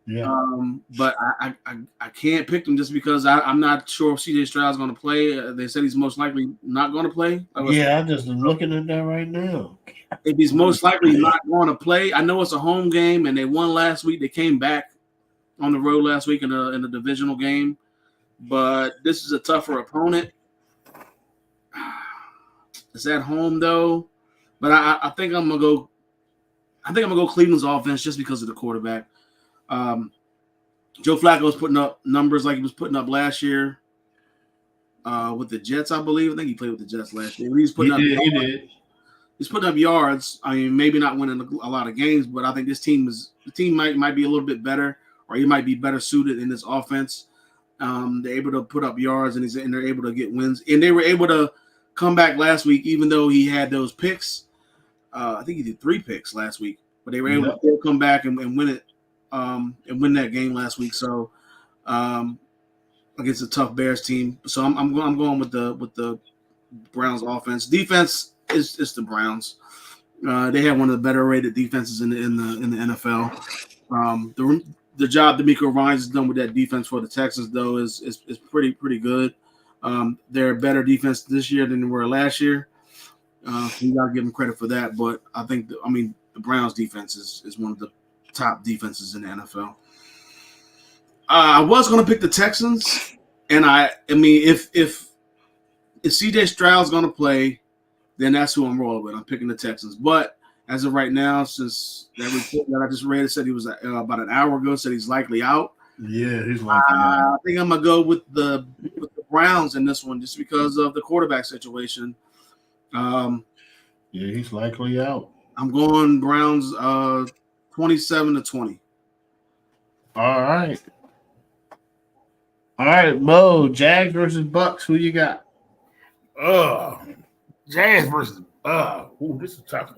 Yeah. But I can't pick them just because I'm not sure if CJ Stroud's going to play. They said he's most likely not going to play. Yeah, I'm just looking at that right now. If he's most likely not going to play, I know it's a home game and they won last week. They came back on the road last week in a divisional game, but this is a tougher opponent. It's at home though, but I think I'm gonna go. I think I'm gonna go Cleveland's offense just because of the quarterback. Joe Flacco was putting up numbers like he was putting up last year with the Jets, I believe. I think he played with the Jets last year. He did. He's putting up yards. I mean, maybe not winning a lot of games, but I think the team might be a little bit better, or he might be better suited in this offense. They're able to put up yards, and they're able to get wins. And they were able to come back last week, even though he had those picks. I think he did 3 picks last week, but they were able to still come back and win it, and win that game last week. So against a tough Bears team, so I'm going with the Browns offense. Defense is the Browns. They have one of the better rated defenses in the NFL. The job DeMeco Ryans has done with that defense for the Texans, though, is pretty good. They're a better defense this year than they were last year. You got to give them credit for that. But I think, the Browns defense is one of the top defenses in the NFL. I was going to pick the Texans, and if CJ Stroud's going to play, then that's who I'm rolling with. I'm picking the Texans. But as of right now, since that report that I just read, it said he was about an hour ago, said he's likely out. Yeah, he's likely out. I think I'm gonna go with the Browns in this one, just because of the quarterback situation. Yeah, he's likely out. I'm going Browns 27-20. All right, Mo, Jags versus Bucks. Who you got? Jazz versus this is a tough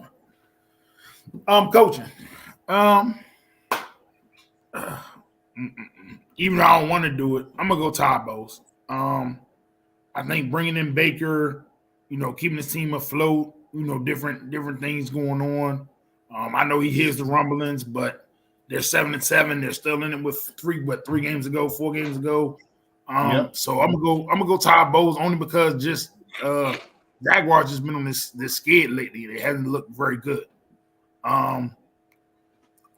one. Coaching. Even though I don't want to do it, I'm gonna go Todd Bowles. I think bringing in Baker, keeping the team afloat, different things going on. I know he hears the rumblings, but they're 7-7. They're still in it with 4 games ago. So I'm gonna go Todd Bowles only because just Jaguars just been on this skid lately. It hasn't looked very good.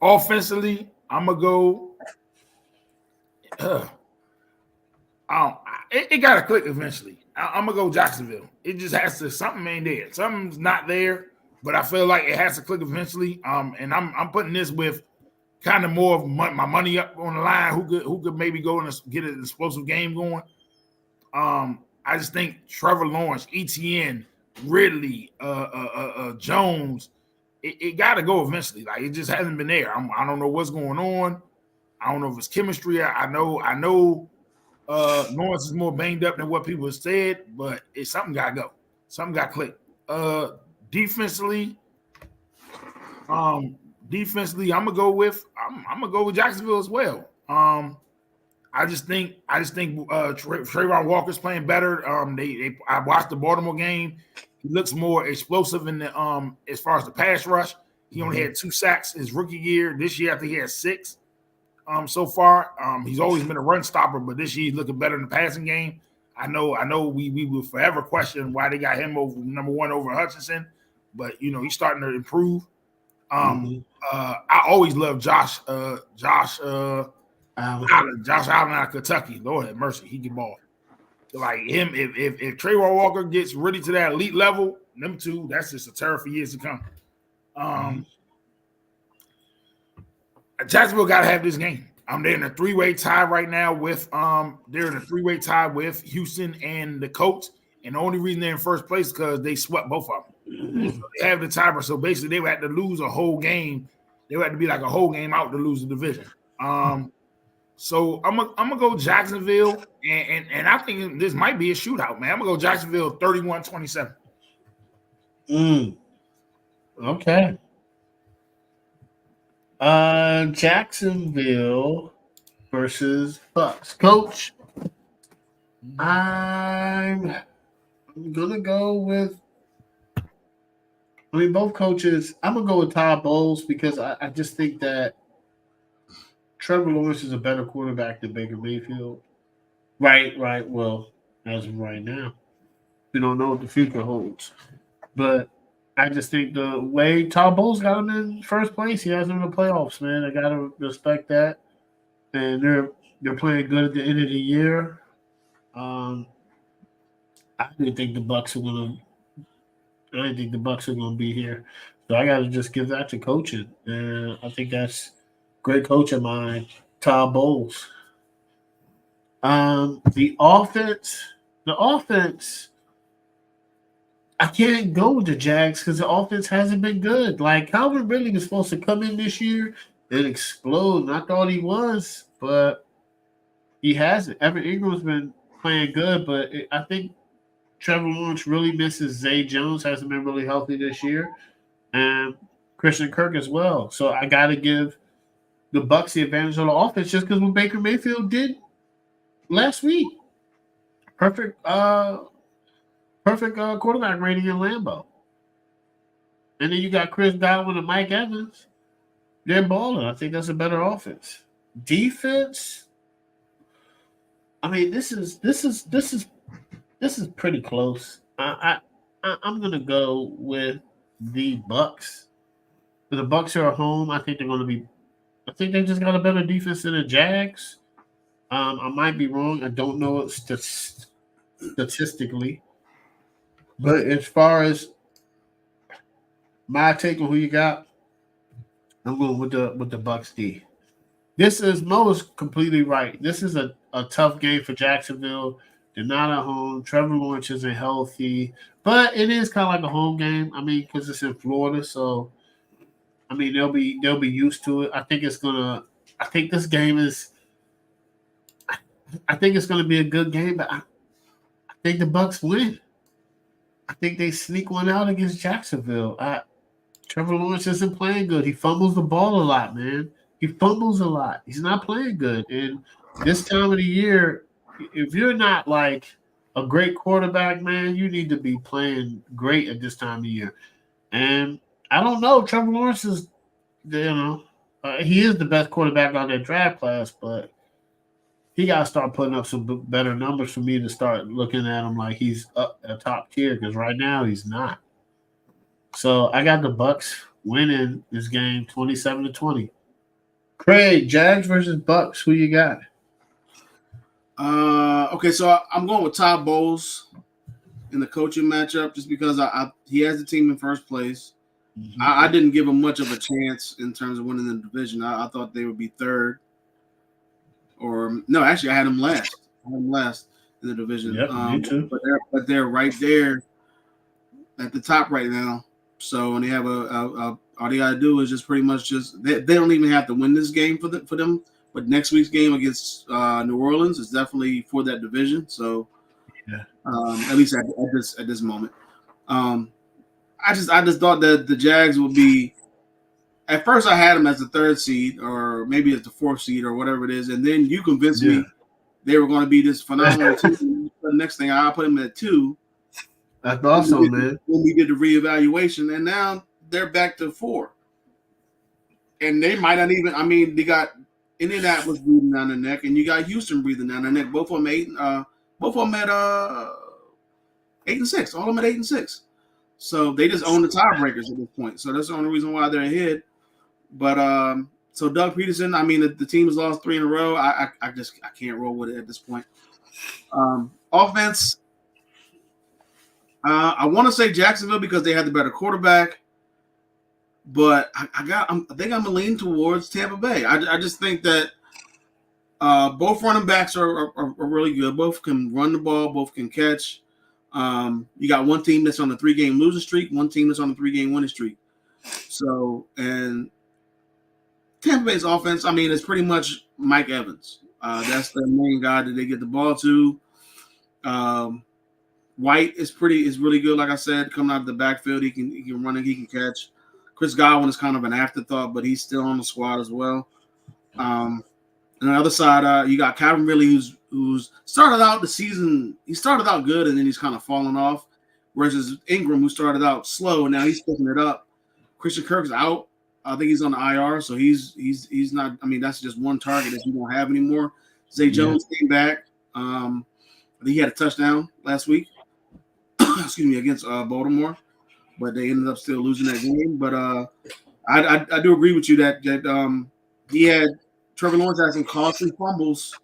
Offensively, I'm gonna go. It got to click eventually. I'm gonna go Jacksonville. It just has to. Something ain't there. Something's not there. But I feel like it has to click eventually. And I'm putting this with kind of more of my money up on the line. Who could maybe go and get an explosive game going? I just think Trevor Lawrence, ETN, Ridley, Jones. It got to go eventually. Like, it just hasn't been there. I don't know what's going on. I don't know if it's chemistry. I know Lawrence is more banged up than what people have said, but something got to go. Something got clicked. Defensively, I'm gonna go with Jacksonville as well. I just think Trayvon Walker's playing better. I watched the Baltimore game. He looks more explosive in the as far as the pass rush. He only had 2 sacks his rookie year. This year, I think he had 6 so far. He's always been a run stopper, but this year he's looking better in the passing game. I know we will forever question why they got him over number 1 over Hutchinson, but he's starting to improve. I always love Josh Allen out of Kentucky. Lord have mercy, he can ball. Like him, if Trayvon Walker gets really to that elite level, them two, that's just a terror for years to come. Jacksonville got to have this game. They're in a 3-way tie right now with Houston and the Colts, and the only reason they're in first place is because they swept both of them. So they have the tiebreaker. So basically, they would have to lose a whole game. They would have to be like a whole game out to lose the division. So I'm gonna go Jacksonville, and I think this might be a shootout, man. I'm gonna go Jacksonville 31-27. Okay. Jacksonville versus Bucks. Coach, I'm gonna go with. Both coaches. I'm gonna go with Todd Bowles because I just think that Trevor Lawrence is a better quarterback than Baker Mayfield. Right. Well, as of right now, we don't know what the future holds. But I just think the way Todd Bowles got him in first place, he has him in the playoffs, man. I gotta respect that. And they're playing good at the end of the year. Um, I didn't think the Bucks were gonna. I didn't think the Bucks were gonna be here, so I gotta just give that to coaching. And I think that's great coach of mine, Todd Bowles. The offense. I can't go with the Jags because the offense hasn't been good. Like Calvin Ridley was supposed to come in this year and explode, and I thought he was, but he hasn't. Evan Ingram's been playing good, but I think Trevor Lawrence really misses Zay Jones. Hasn't been really healthy this year, and Christian Kirk as well. So I got to give the Bucks the advantage of the offense just because what Baker Mayfield did last week. Perfect quarterback rating in Lambeau. And then you got Chris Godwin and Mike Evans. They're balling. I think that's a better offense. Defense. I mean, this is pretty close. I'm gonna go with the Bucks. The Bucks are at home. I think they're gonna be. I think they just got a better defense than the Jags. I might be wrong. I don't know it statistically. But as far as my take on who you got, I'm going with the Bucks D. This is Moes completely right. This is a tough game for Jacksonville. They're not at home. Trevor Lawrence isn't healthy, but it is kind of like a home game. I mean, because it's in Florida, so I mean they'll be used to it. I think this game is. I think it's going to be a good game, but I think the Bucks win. I think they sneak one out against Jacksonville. Trevor Lawrence isn't playing good. He fumbles the ball a lot, man. He fumbles a lot. He's not playing good. And this time of the year, if you're not like a great quarterback, man, you need to be playing great at this time of year. And I don't know. Trevor Lawrence is, he is the best quarterback on that draft class, but he got to start putting up some better numbers for me to start looking at him like he's up a top tier because right now he's not. So I got the Bucks winning this game 27-20. Craig, Jags versus Bucks. Who you got? Okay, so I'm going with Todd Bowles in the coaching matchup just because he has the team in first place. Mm-hmm. I didn't give him much of a chance in terms of winning the division. I thought they would be third. Or no, actually, I had him last. In the division. Yep, me too. But they're right there at the top right now. So when they have all they gotta do is just pretty much they don't even have to win this game for them. But next week's game against New Orleans is definitely for that division. So yeah, at least at this moment, I just thought that the Jags would be. At first, I had them as the third seed, or maybe as the fourth seed, or whatever it is, and then you convinced me they were going to be this phenomenal team. The next thing, I put them at 2. That's awesome, man. When we did the reevaluation, and now they're back to 4, and they might not even. I mean, they got Indianapolis breathing down their neck, and you got Houston breathing down their neck. Both of them at 8-6. All of them at 8-6. So they just own the tiebreakers at this point. So that's the only reason why they're ahead. But so Doug Peterson, I mean, the team has lost 3 in a row. I can't roll with it at this point. Offense, I want to say Jacksonville because they had the better quarterback, but I think I'm gonna lean towards Tampa Bay. I just think that both running backs are really good. Both can run the ball. Both can catch. You got one team that's on a 3-game losing streak, one team that's on a 3-game winning streak. So, and Tampa Bay's offense, I mean, it's pretty much Mike Evans. That's the main guy that they get the ball to. White is really good, like I said, coming out of the backfield. He can run and he can catch. Chris Godwin is kind of an afterthought, but he's still on the squad as well. On the other side, you got Calvin Ridley, who's started out the season. He started out good, and then he's kind of fallen off. Versus Ingram, who started out slow, and now he's picking it up. Christian Kirk's out. I think he's on the IR, so he's not. I mean, that's just one target that you don't have anymore. Zay Jones came back. I think he had a touchdown last week. Excuse me, against Baltimore, but they ended up still losing that game. But I do agree with you that he had Trevor Lawrence had some costly fumbles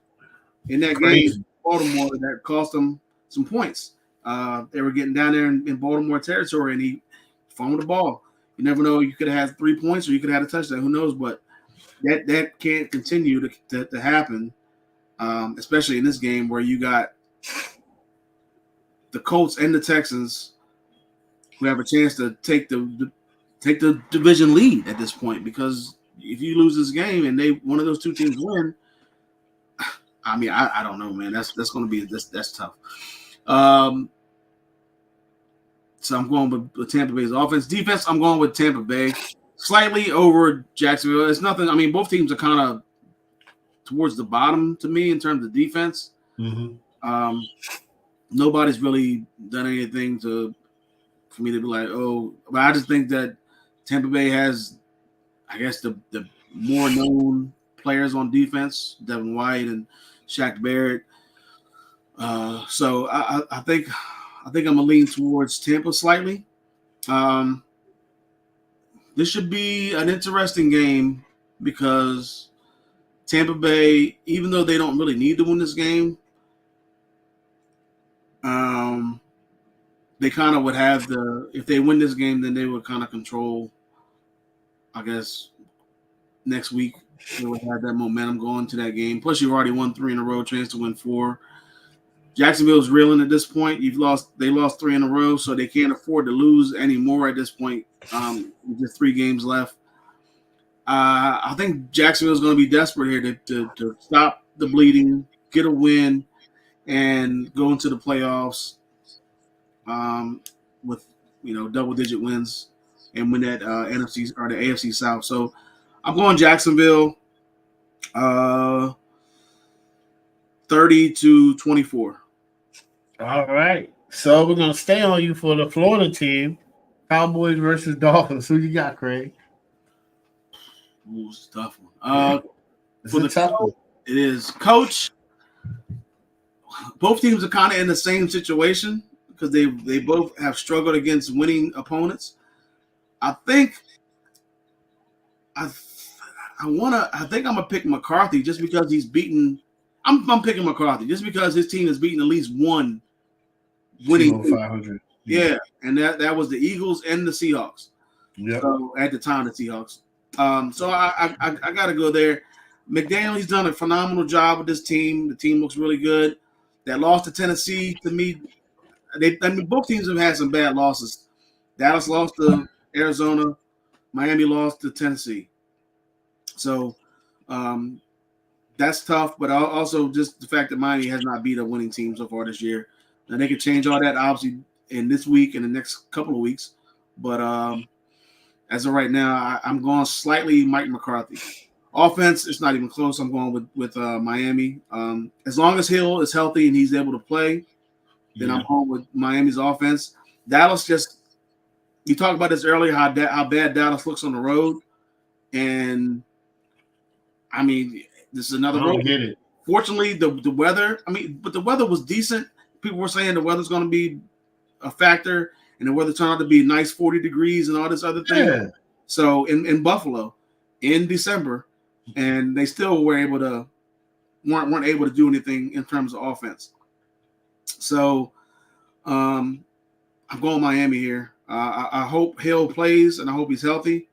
in that game in Baltimore that cost them some points. They were getting down there in Baltimore territory, and he fumbled the ball. You never know. You could have had 3 points, or you could have had a touchdown. Who knows? But that can't continue to happen, especially in this game where you got the Colts and the Texans who have a chance to take the division lead at this point. Because if you lose this game and one of those two teams win, I mean, I don't know, man. That's going to be that's tough. So I'm going with Tampa Bay's offense. Defense, I'm going with Tampa Bay. Slightly over Jacksonville. It's nothing. I mean, both teams are kind of towards the bottom to me in terms of defense. Mm-hmm. Nobody's really done anything for me to be like, oh. But I just think that Tampa Bay has, I guess, the more known players on defense, Devin White and Shaq Barrett. So I think I'm gonna lean towards Tampa slightly. This should be an interesting game because Tampa Bay, even though they don't really need to win this game, they kind of would have if they win this game, then they would kind of control, I guess, next week. They would have that momentum going to that game. Plus, you've already won 3 in a row, chance to win 4. Jacksonville's reeling at this point. They lost 3 in a row, so they can't afford to lose any more at this point. With just 3 games left. I think Jacksonville's going to be desperate here to stop the bleeding, get a win, and go into the playoffs with double-digit wins and win that NFC or the AFC South. So I'm going Jacksonville 30-24. All right. So we're going to stay on you for the Florida team. Cowboys versus Dolphins. Who you got, Craig? Ooh, it's a tough one. For the tough one. It is. Coach, both teams are kind of in the same situation because they both have struggled against winning opponents. I think I'm gonna pick McCarthy just because he's beaten. I'm picking McCarthy just because his team has beaten at least one winning 500. Yeah, and that was the Eagles and the Seahawks. Yeah. So at the time, the Seahawks. So I got to go there. McDaniel, he's done a phenomenal job with this team. The team looks really good. That loss to Tennessee, to me, both teams have had some bad losses. Dallas lost to Arizona. Miami lost to Tennessee. So that's tough, but also just the fact that Miami has not beat a winning team so far this year. Now, they could change all that, obviously, in this week and the next couple of weeks. But as of right now, I'm going slightly Mike McCarthy. Offense, it's not even close. I'm going with Miami. As long as Hill is healthy and he's able to play, then I'm going with Miami's offense. Dallas you talked about this earlier, how bad Dallas looks on the road. And, I mean, this is another road. Get it. Fortunately, the weather, but the weather was decent. People were saying the weather's going to be a factor, and the weather turned out to be nice 40 degrees and all this other thing. Yeah. So in Buffalo in December, and they still weren't able to do anything in terms of offense. So I'm going Miami here. I hope Hill plays, and I hope he's healthy.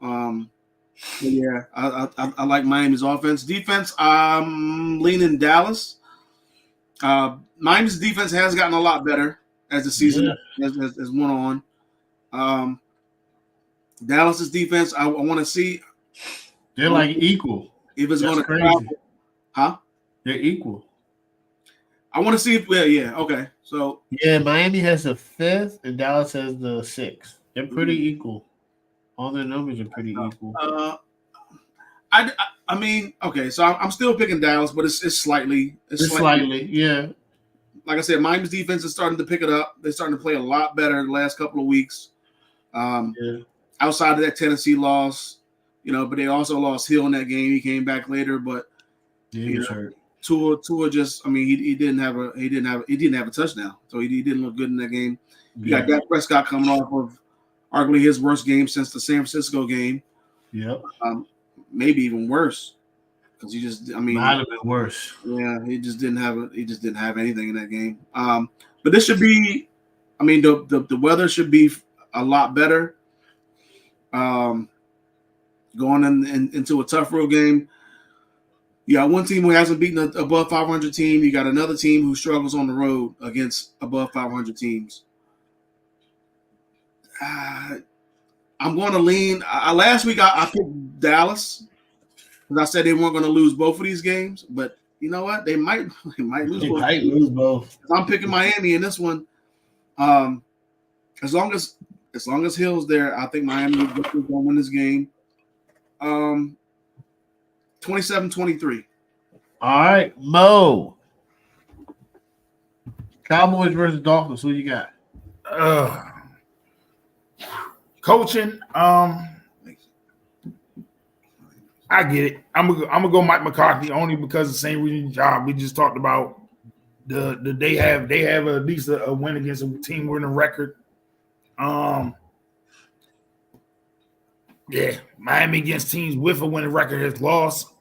Yeah, I like Miami's offense. Defense, I'm leaning Dallas. Miami's defense has gotten a lot better as the season has went on. Dallas's defense, I want to see. They're like equal. If it's going to travel. Huh? They're equal. I want to see if okay. So Miami has the 5th and Dallas has the 6th. They're pretty equal. All their numbers are pretty equal. I mean, okay, so I'm still picking Dallas, but it's slightly. It's slightly, yeah. Like I said, Miami's defense is starting to pick it up. They're starting to play a lot better the last couple of weeks. I outside of that Tennessee loss, but they also lost Hill in that game. He came back later, but he was hurt. Tua just, he didn't have a touchdown, so he didn't look good in that game. You got Dak Prescott coming off of arguably his worst game since the San Francisco game. Yep. Maybe even worse, because might have been worse. Yeah, he just didn't have anything in that game. But this should be, the weather should be a lot better. Going into a tough road game. You got one team who hasn't beaten an above 500 team. You got another team who struggles on the road against above 500 teams. I'm going to lean. Last week I picked Dallas because I said they weren't going to lose both of these games. But you know what? They might lose both. They might lose both. I'm picking Miami in this one. As long as Hill's there, I think Miami is going to win this game. 27-23. All right, Mo. Cowboys versus Dolphins. Who you got? Coaching. I get it. I'm gonna go Mike McCarthy only because the same reason job we just talked about. They have at least a win against a team winning record. Yeah, Miami against teams with a winning record has lost.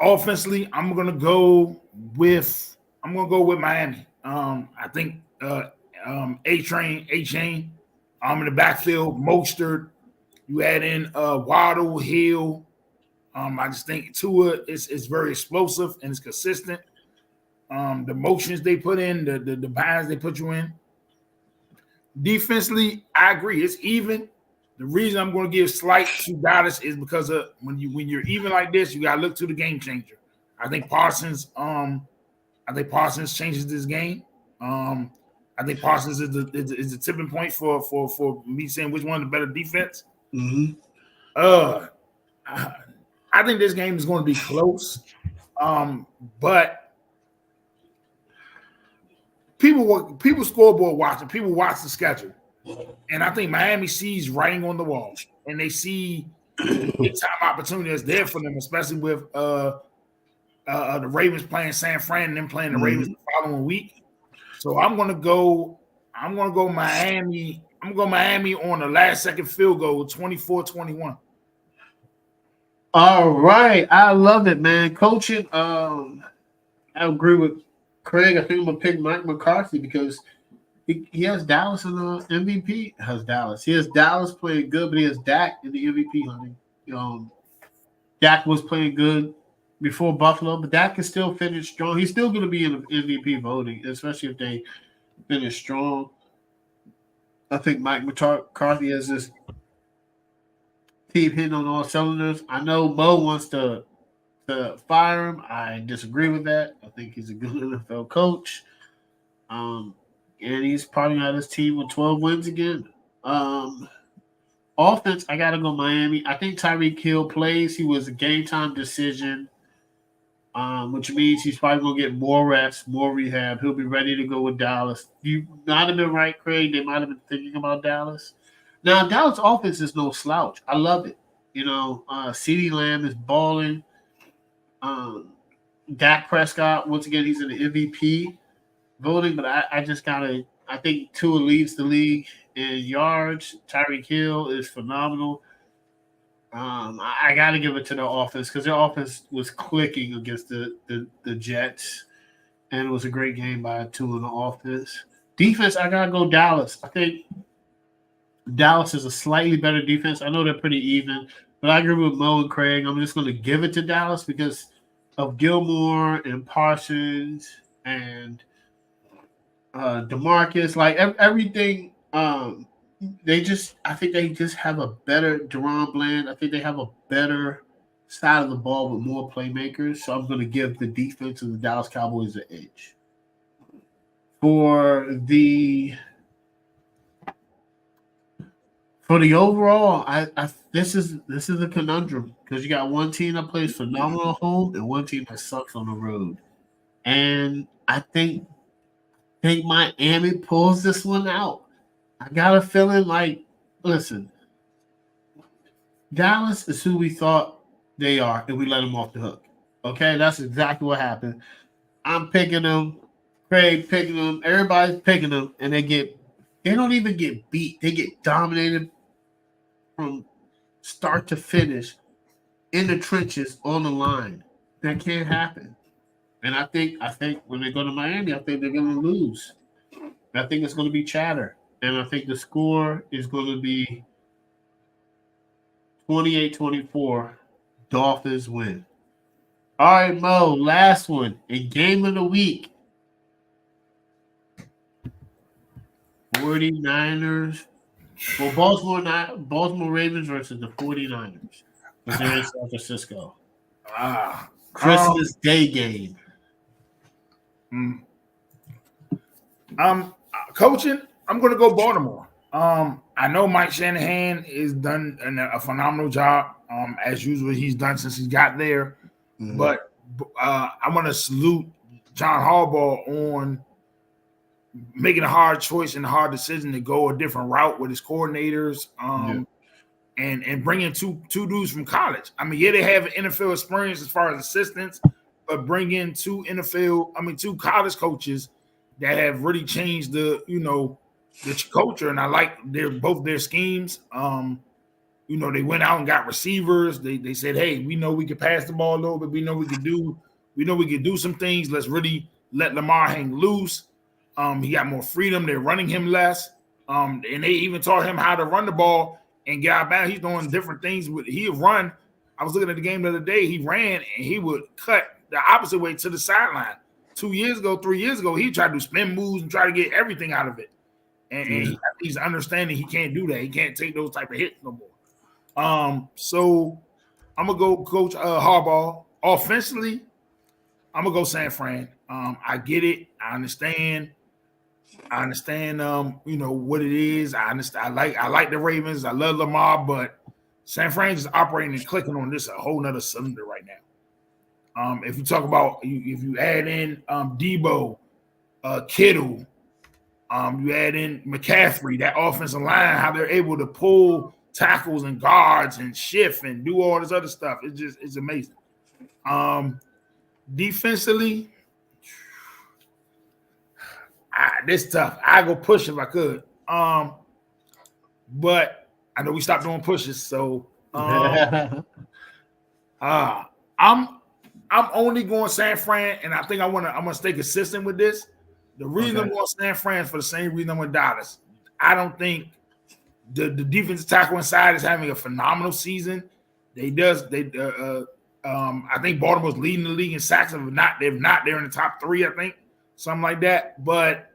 Offensively, I'm gonna go with Miami. I think A-Chain in the backfield, Mostert. You add in Waddle, Hill. I just think Tua is very explosive and it's consistent. The motions they put in, the binds they put you in. Defensively, I agree. It's even. The reason I'm going to give slight to Dallas is because of when you're even like this, you got to look to the game changer. I think Parsons changes this game. I think Parsons is the tipping point for me saying which one is the better defense. Mm-hmm. I think this game is going to be close. But people scoreboard watching, people watch the schedule. And I think Miami sees writing on the wall and they see the big time opportunity that's there for them, especially with the Ravens playing San Fran and then playing the Ravens the following week. So I'm gonna go Miami. I'm gonna go Miami on the last second field goal, 24-21. All right. I love it, man. Coaching, I agree with Craig. I think I'm gonna pick Mike McCarthy because he has Dallas in the MVP. He has Dallas playing good, but he has Dak in the MVP hunting. Dak was playing good before Buffalo, but Dak can still finish strong. He's still going to be in the MVP voting, especially if they finish strong. I think Mike McCarthy has this team hitting on all cylinders. I know Mo wants to fire him. I disagree with that. I think he's a good NFL coach. And he's probably got his team with 12 wins again. Offense, I got to go Miami. I think Tyreek Hill plays. He was a game-time decision, which means he's probably going to get more rest, more rehab. He'll be ready to go with Dallas. You might have been right, Craig. They might have been thinking about Dallas. Now, Dallas' offense is no slouch. I love it. CeeDee Lamb is balling. Dak Prescott, once again, he's in the MVP voting, but I think Tua leads the league in yards. Tyreek Hill is phenomenal. I got to give it to their offense because their offense was clicking against the Jets, and it was a great game by Tua in the offense. Defense, I got to go Dallas. I think Dallas is a slightly better defense. I know they're pretty even, but I agree with Mo and Craig. I'm just going to give it to Dallas because of Gilmore and Parsons and DeMarcus, like everything. I think they just have a better Deron Bland. I think they have a better side of the ball with more playmakers. So I'm going to give the defense of the Dallas Cowboys the edge. For the overall, this is a conundrum because you got one team that plays phenomenal at home and one team that sucks on the road, and I think Miami pulls this one out. I got a feeling like, listen, Dallas is who we thought they are, and we let them off the hook. Okay, that's exactly what happened. I'm picking them, Craig picking them, everybody's picking them, and they don't even get beat. They get dominated from start to finish in the trenches on the line. That can't happen. And I think when they go to Miami, I think they're going to lose. I think it's going to be chatter, and I think the score is going to be 28-24. Dolphins win. All right, Mo, last one. In game of the week. 49ers. Well, Baltimore Ravens versus the 49ers. Because they're in San Francisco. Christmas Day game. Coaching, I'm going to go Baltimore. I know Mike Shanahan has done a phenomenal job. As usual, he's done since he got there. Mm-hmm. But I'm going to salute John Harbaugh on making a hard choice and a hard decision to go a different route with his coordinators and bringing two dudes from college. I mean, they have NFL experience as far as assistants, but bring in two college coaches that have really changed the culture, and I like both their schemes. They went out and got receivers. They said, hey, we know we can pass the ball a little bit. We know we can do some things. Let's really let Lamar hang loose. He got more freedom. They're running him less. And they even taught him how to run the ball and get out back. He's doing different things. He'd run. I was looking at the game the other day. He ran and he would cut the opposite way to the sideline. 3 years ago, he tried to do spin moves and try to get everything out of it. And he's understanding he can't do that. He can't take those type of hits no more. So I'm going to go Coach Harbaugh. Offensively, I'm going to go San Fran. I get it. I understand, what it is. I understand. I like the Ravens. I love Lamar, but San Fran is operating and clicking on this a whole nother cylinder right now. If you talk about if you add in Debo, Kittle, you add in McCaffrey, that offensive line, how they're able to pull tackles and guards and shift and do all this other stuff. It's amazing. Defensively, this tough. I go push if I could. But I know we stopped doing pushes, so I'm only going San Fran, and I think I'm gonna stay consistent with this. The reason I'm going San Fran is for the same reason I'm with Dallas. I don't think the defensive tackle inside is having a phenomenal season. I think Baltimore's leading the league in sacks. They're in the top 3, I think, something like that. But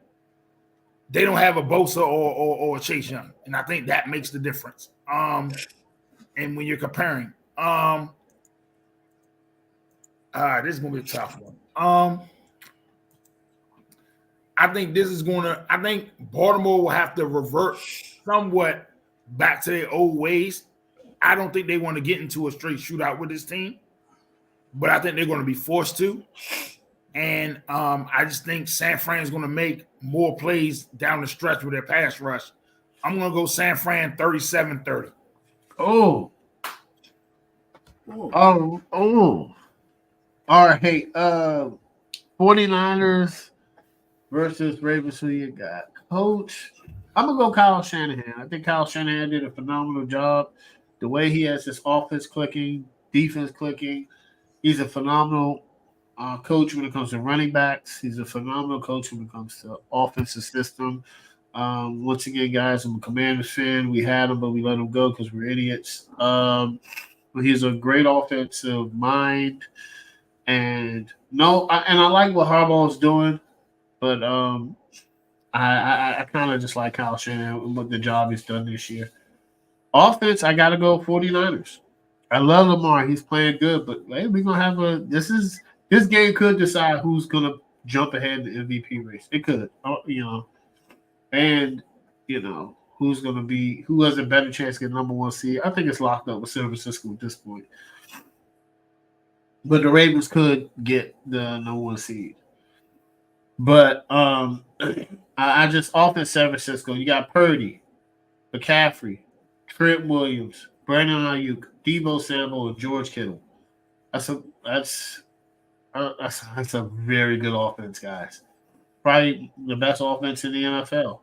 they don't have a Bosa or a Chase Young, and I think that makes the difference. And when you're comparing, this is gonna be a tough one. I think Baltimore will have to revert somewhat back to their old ways. I don't think they want to get into a straight shootout with this team, but I think they're going to be forced to. And I just think San Fran is going to make more plays down the stretch with their pass rush. I'm going to go San Fran 37-30. Oh. All right. 49ers versus Ravens. Who you got? Coach, I'm going to go Kyle Shanahan. I think Kyle Shanahan did a phenomenal job. The way he has his offense clicking, defense clicking. He's a phenomenal coach when it comes to running backs. He's a phenomenal coach when it comes to offensive system. Once again, guys, I'm a Commanders fan. We had him, but we let him go because we're idiots. He's a great offensive mind. And I like what Harbaugh's doing, but I kind of just like Kyle Shanahan and what the job he's done this year. Offense, I got to go 49ers. I love Lamar. He's playing good, but we're going to have this game could decide who's going to jump ahead in the MVP race. It could, and, who has a better chance to get number 1 seed. I think it's locked up with San Francisco at this point. But the Ravens could get the number 1 seed. But I just offense San Francisco. You got Purdy, McCaffrey, Trent Williams, Brandon Ayuk, Debo Samuel, and George Kittle. That's a very good offense, guys. Probably the best offense in the NFL.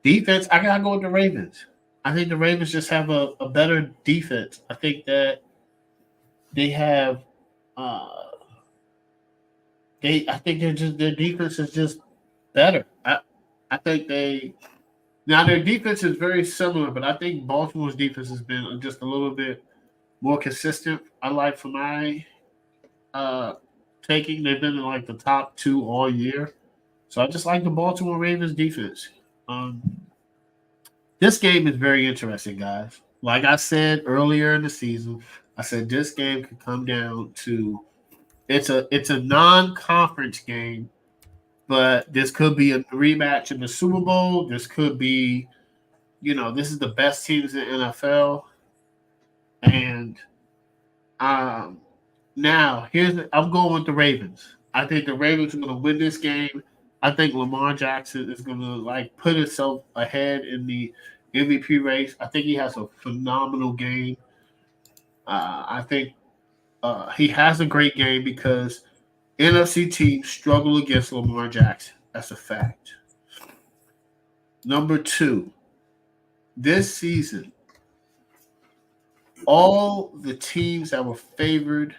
Defense, I gotta go with the Ravens. I think the Ravens just have a better defense. I think that they have uh I think their defense is just better. I think their defense is very similar, but I think Baltimore's defense has been just a little bit more consistent. I like for my uh taking. They've been in like the top two all year. So I just like the Baltimore Ravens defense. Um, this game is very interesting, guys. Like I said earlier in the season, I said this game could come down to it's a non-conference game, but this could be a rematch in the Super Bowl. This could be, this is the best teams in the NFL, and um, now I'm going with the Ravens. I think the Ravens are going to win this game. I think Lamar Jackson is going to put himself ahead in the MVP race. I think he has a phenomenal game. I think he has a great game because NFC teams struggle against Lamar Jackson. That's a fact. Number two, this season, all the teams that were favored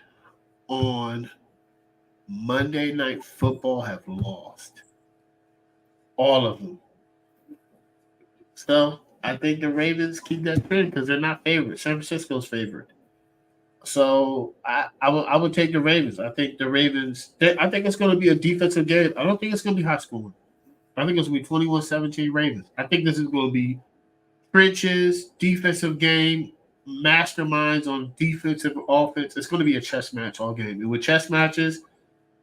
on Monday Night Football have lost. All of them. So I think the Ravens keep that trend because they're not favored. San Francisco's favored. So I would take the Ravens. I think the Ravens. I think it's going to be a defensive game. I don't think it's going to be high scoring. I think it's going to be 21-17 Ravens. I think this is going to be trenches, defensive game, masterminds on defensive offense. It's going to be a chess match all game. And with chess matches,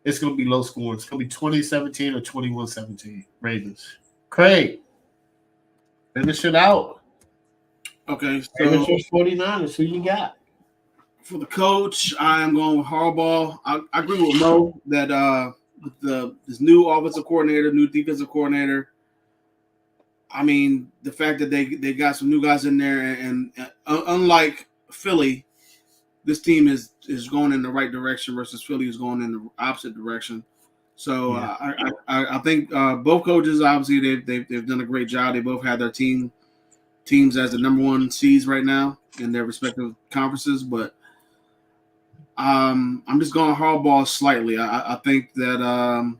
it's going to be low scoring. It's going to be 20-17 or 21-17 Ravens. Craig, finish it out. Okay, so Ravens 49ers. Who you got? For the coach, I am going with Harbaugh. I agree with Mo that with this new offensive coordinator, new defensive coordinator. I mean, the fact that they got some new guys in there, and unlike Philly, this team is going in the right direction versus Philly is going in the opposite direction. So yeah. I think both coaches obviously they've done a great job. They both had their teams as the number one seeds right now in their respective conferences, but. I'm just going Harbaugh slightly. I think that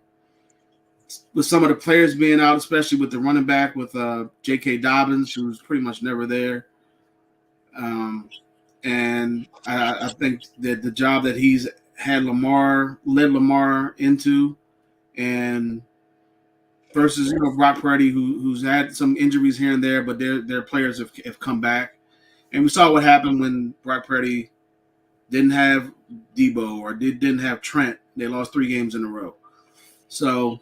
with some of the players being out, especially with the running back with J.K. Dobbins, who's pretty much never there, and I think that the job that he's led Lamar into, and versus Brock Purdy, who's had some injuries here and there, but their players have come back, and we saw what happened when Brock Purdy didn't have Debo or didn't have Trent. They lost 3 games in a row. So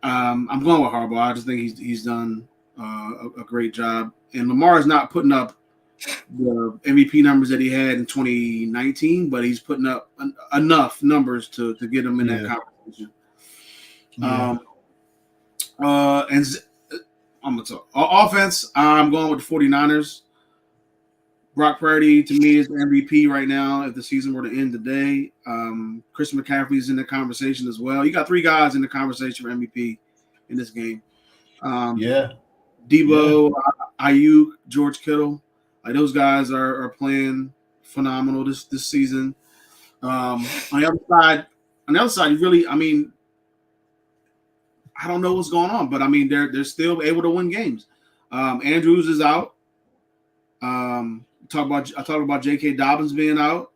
I'm going with Harbaugh. I just think he's done a great job. And Lamar is not putting up the MVP numbers that he had in 2019, but he's putting up enough numbers to get him in that conversation. Yeah. And I'm going to talk. Offense, I'm going with the 49ers. Brock Purdy, to me, is the MVP right now if the season were to end today. Chris McCaffrey's in the conversation as well. You got 3 guys in the conversation for MVP in this game. Debo, Ayuk, George Kittle. Those guys are playing phenomenal this season. On the other side, really, I mean, I don't know what's going on, but I mean, they're still able to win games. Andrews is out. I talked about J.K. Dobbins being out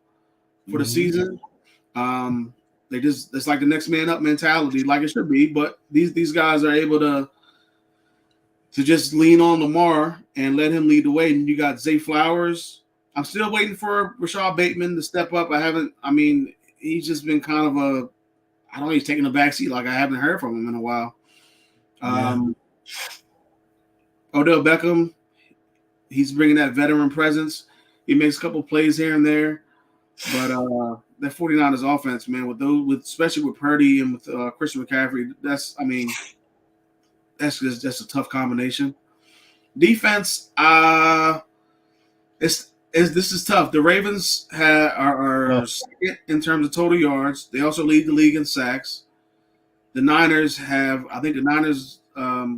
for the season. It's like the next man up mentality, like it should be. But these guys are able to just lean on Lamar and let him lead the way. And you got Zay Flowers. I'm still waiting for Rashad Bateman to step up. He's just been kind of he's taking a backseat. Like I haven't heard from him in a while. Odell Beckham. He's bringing that veteran presence. He makes a couple plays here and there, but that 49ers offense, man, especially with Purdy and with Christian McCaffrey, that's a tough combination. Defense, this is tough. The Ravens are second in terms of total yards. They also lead the league in sacks. The Niners I think the Niners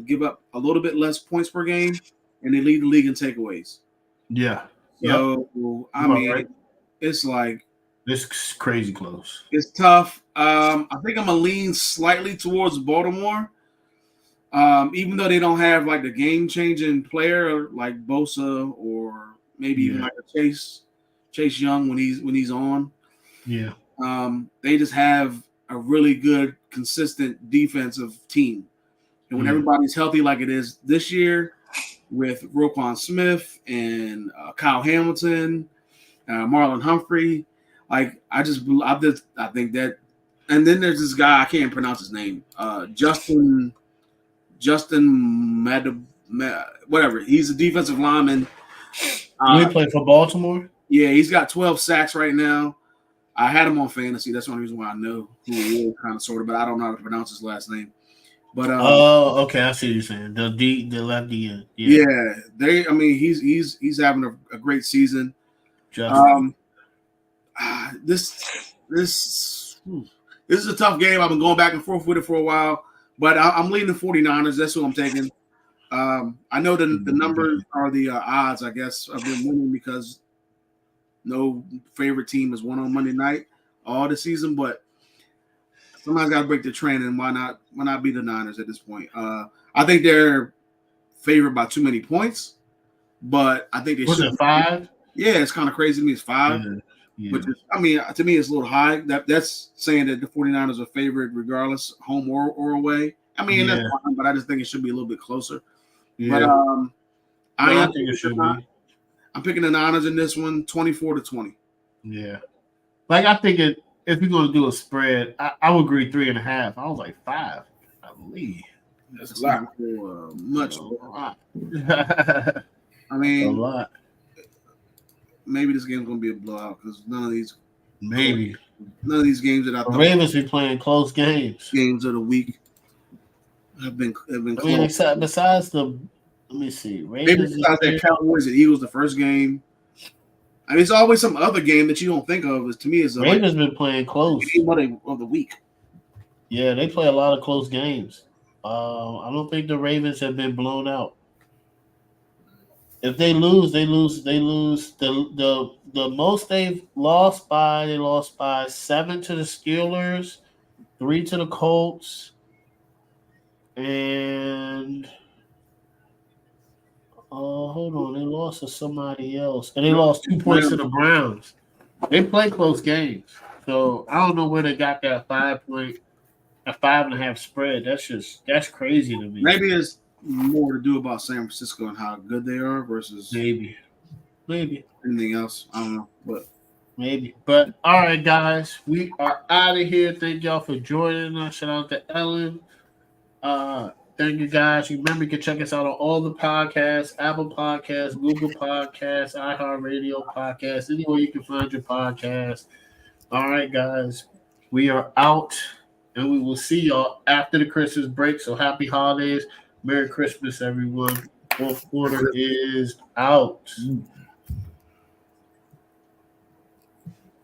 give up a little bit less points per game, and they lead the league in takeaways. Yeah. So I mean, right. it's like it's crazy close. It's tough. I think I'm gonna lean slightly towards Baltimore. Even though they don't have like the game-changing player like Bosa or maybe even like a Chase Young when he's on. Yeah. They just have a really good, consistent defensive team. And when everybody's healthy like it is this year with Roquan Smith and Kyle Hamilton, Marlon Humphrey, like I think that. And then there's this guy, I can't pronounce his name, Justin whatever. He's a defensive lineman. He played for Baltimore? Yeah, he's got 12 sacks right now. I had him on fantasy. That's one reason why I know who he is, kind of sort of, but I don't know how to pronounce his last name. But okay, I see what you're saying. The left end. Yeah, he's having a great season. This is a tough game. I've been going back and forth with it for a while, but I'm leaning the 49ers. That's what I'm taking. I know the numbers are the odds, I guess, of them winning because no favorite team has won on Monday night all the season, but somebody's got to break the trend, and why not be the Niners at this point? I think they're favored by too many points, but I think they should. Was it 5? Yeah, it's kind of crazy to me. It's 5. Yeah. Which is, to me, it's a little high. That's saying that the 49ers are favored regardless, home or away. That's fine, but I just think it should be a little bit closer. Yeah. But I think it should be. I'm picking the Niners in this one, 24-20. Yeah. Like, I think if you're going to do a spread, I would agree 3.5. I was like 5. I believe. That's a lot. Much. A lot. Maybe this game's going to be a blowout because none of these games that I thought Ravens be playing close games. Games of the week have been close. Besides the, let me see. Maybe besides that Cowboys and Eagles, the first game. It's always some other game that you don't think of. Ravens been playing close. Game of the week. Yeah, they play a lot of close games. I don't think the Ravens have been blown out. If they lose, they lose. The most they lost by 7 to the Steelers, 3 to the Colts, and hold on, they lost to somebody else, and they lost 2 points to the Browns. They play close games, so I don't know where they got that 5.5 spread. That's crazy to me. Maybe it's more to do about San Francisco and how good they are versus maybe anything else. I don't know, but maybe. But all right, guys, we are out of here. Thank y'all for joining us. Shout out to Ellen. Thank you, guys. Remember, you can check us out on all the podcasts: Apple Podcasts, Google Podcasts, iHeartRadio Podcasts, anywhere you can find your podcast. All right, guys, we are out, and we will see y'all after the Christmas break. So happy holidays. Merry Christmas, everyone. Fourth quarter is out.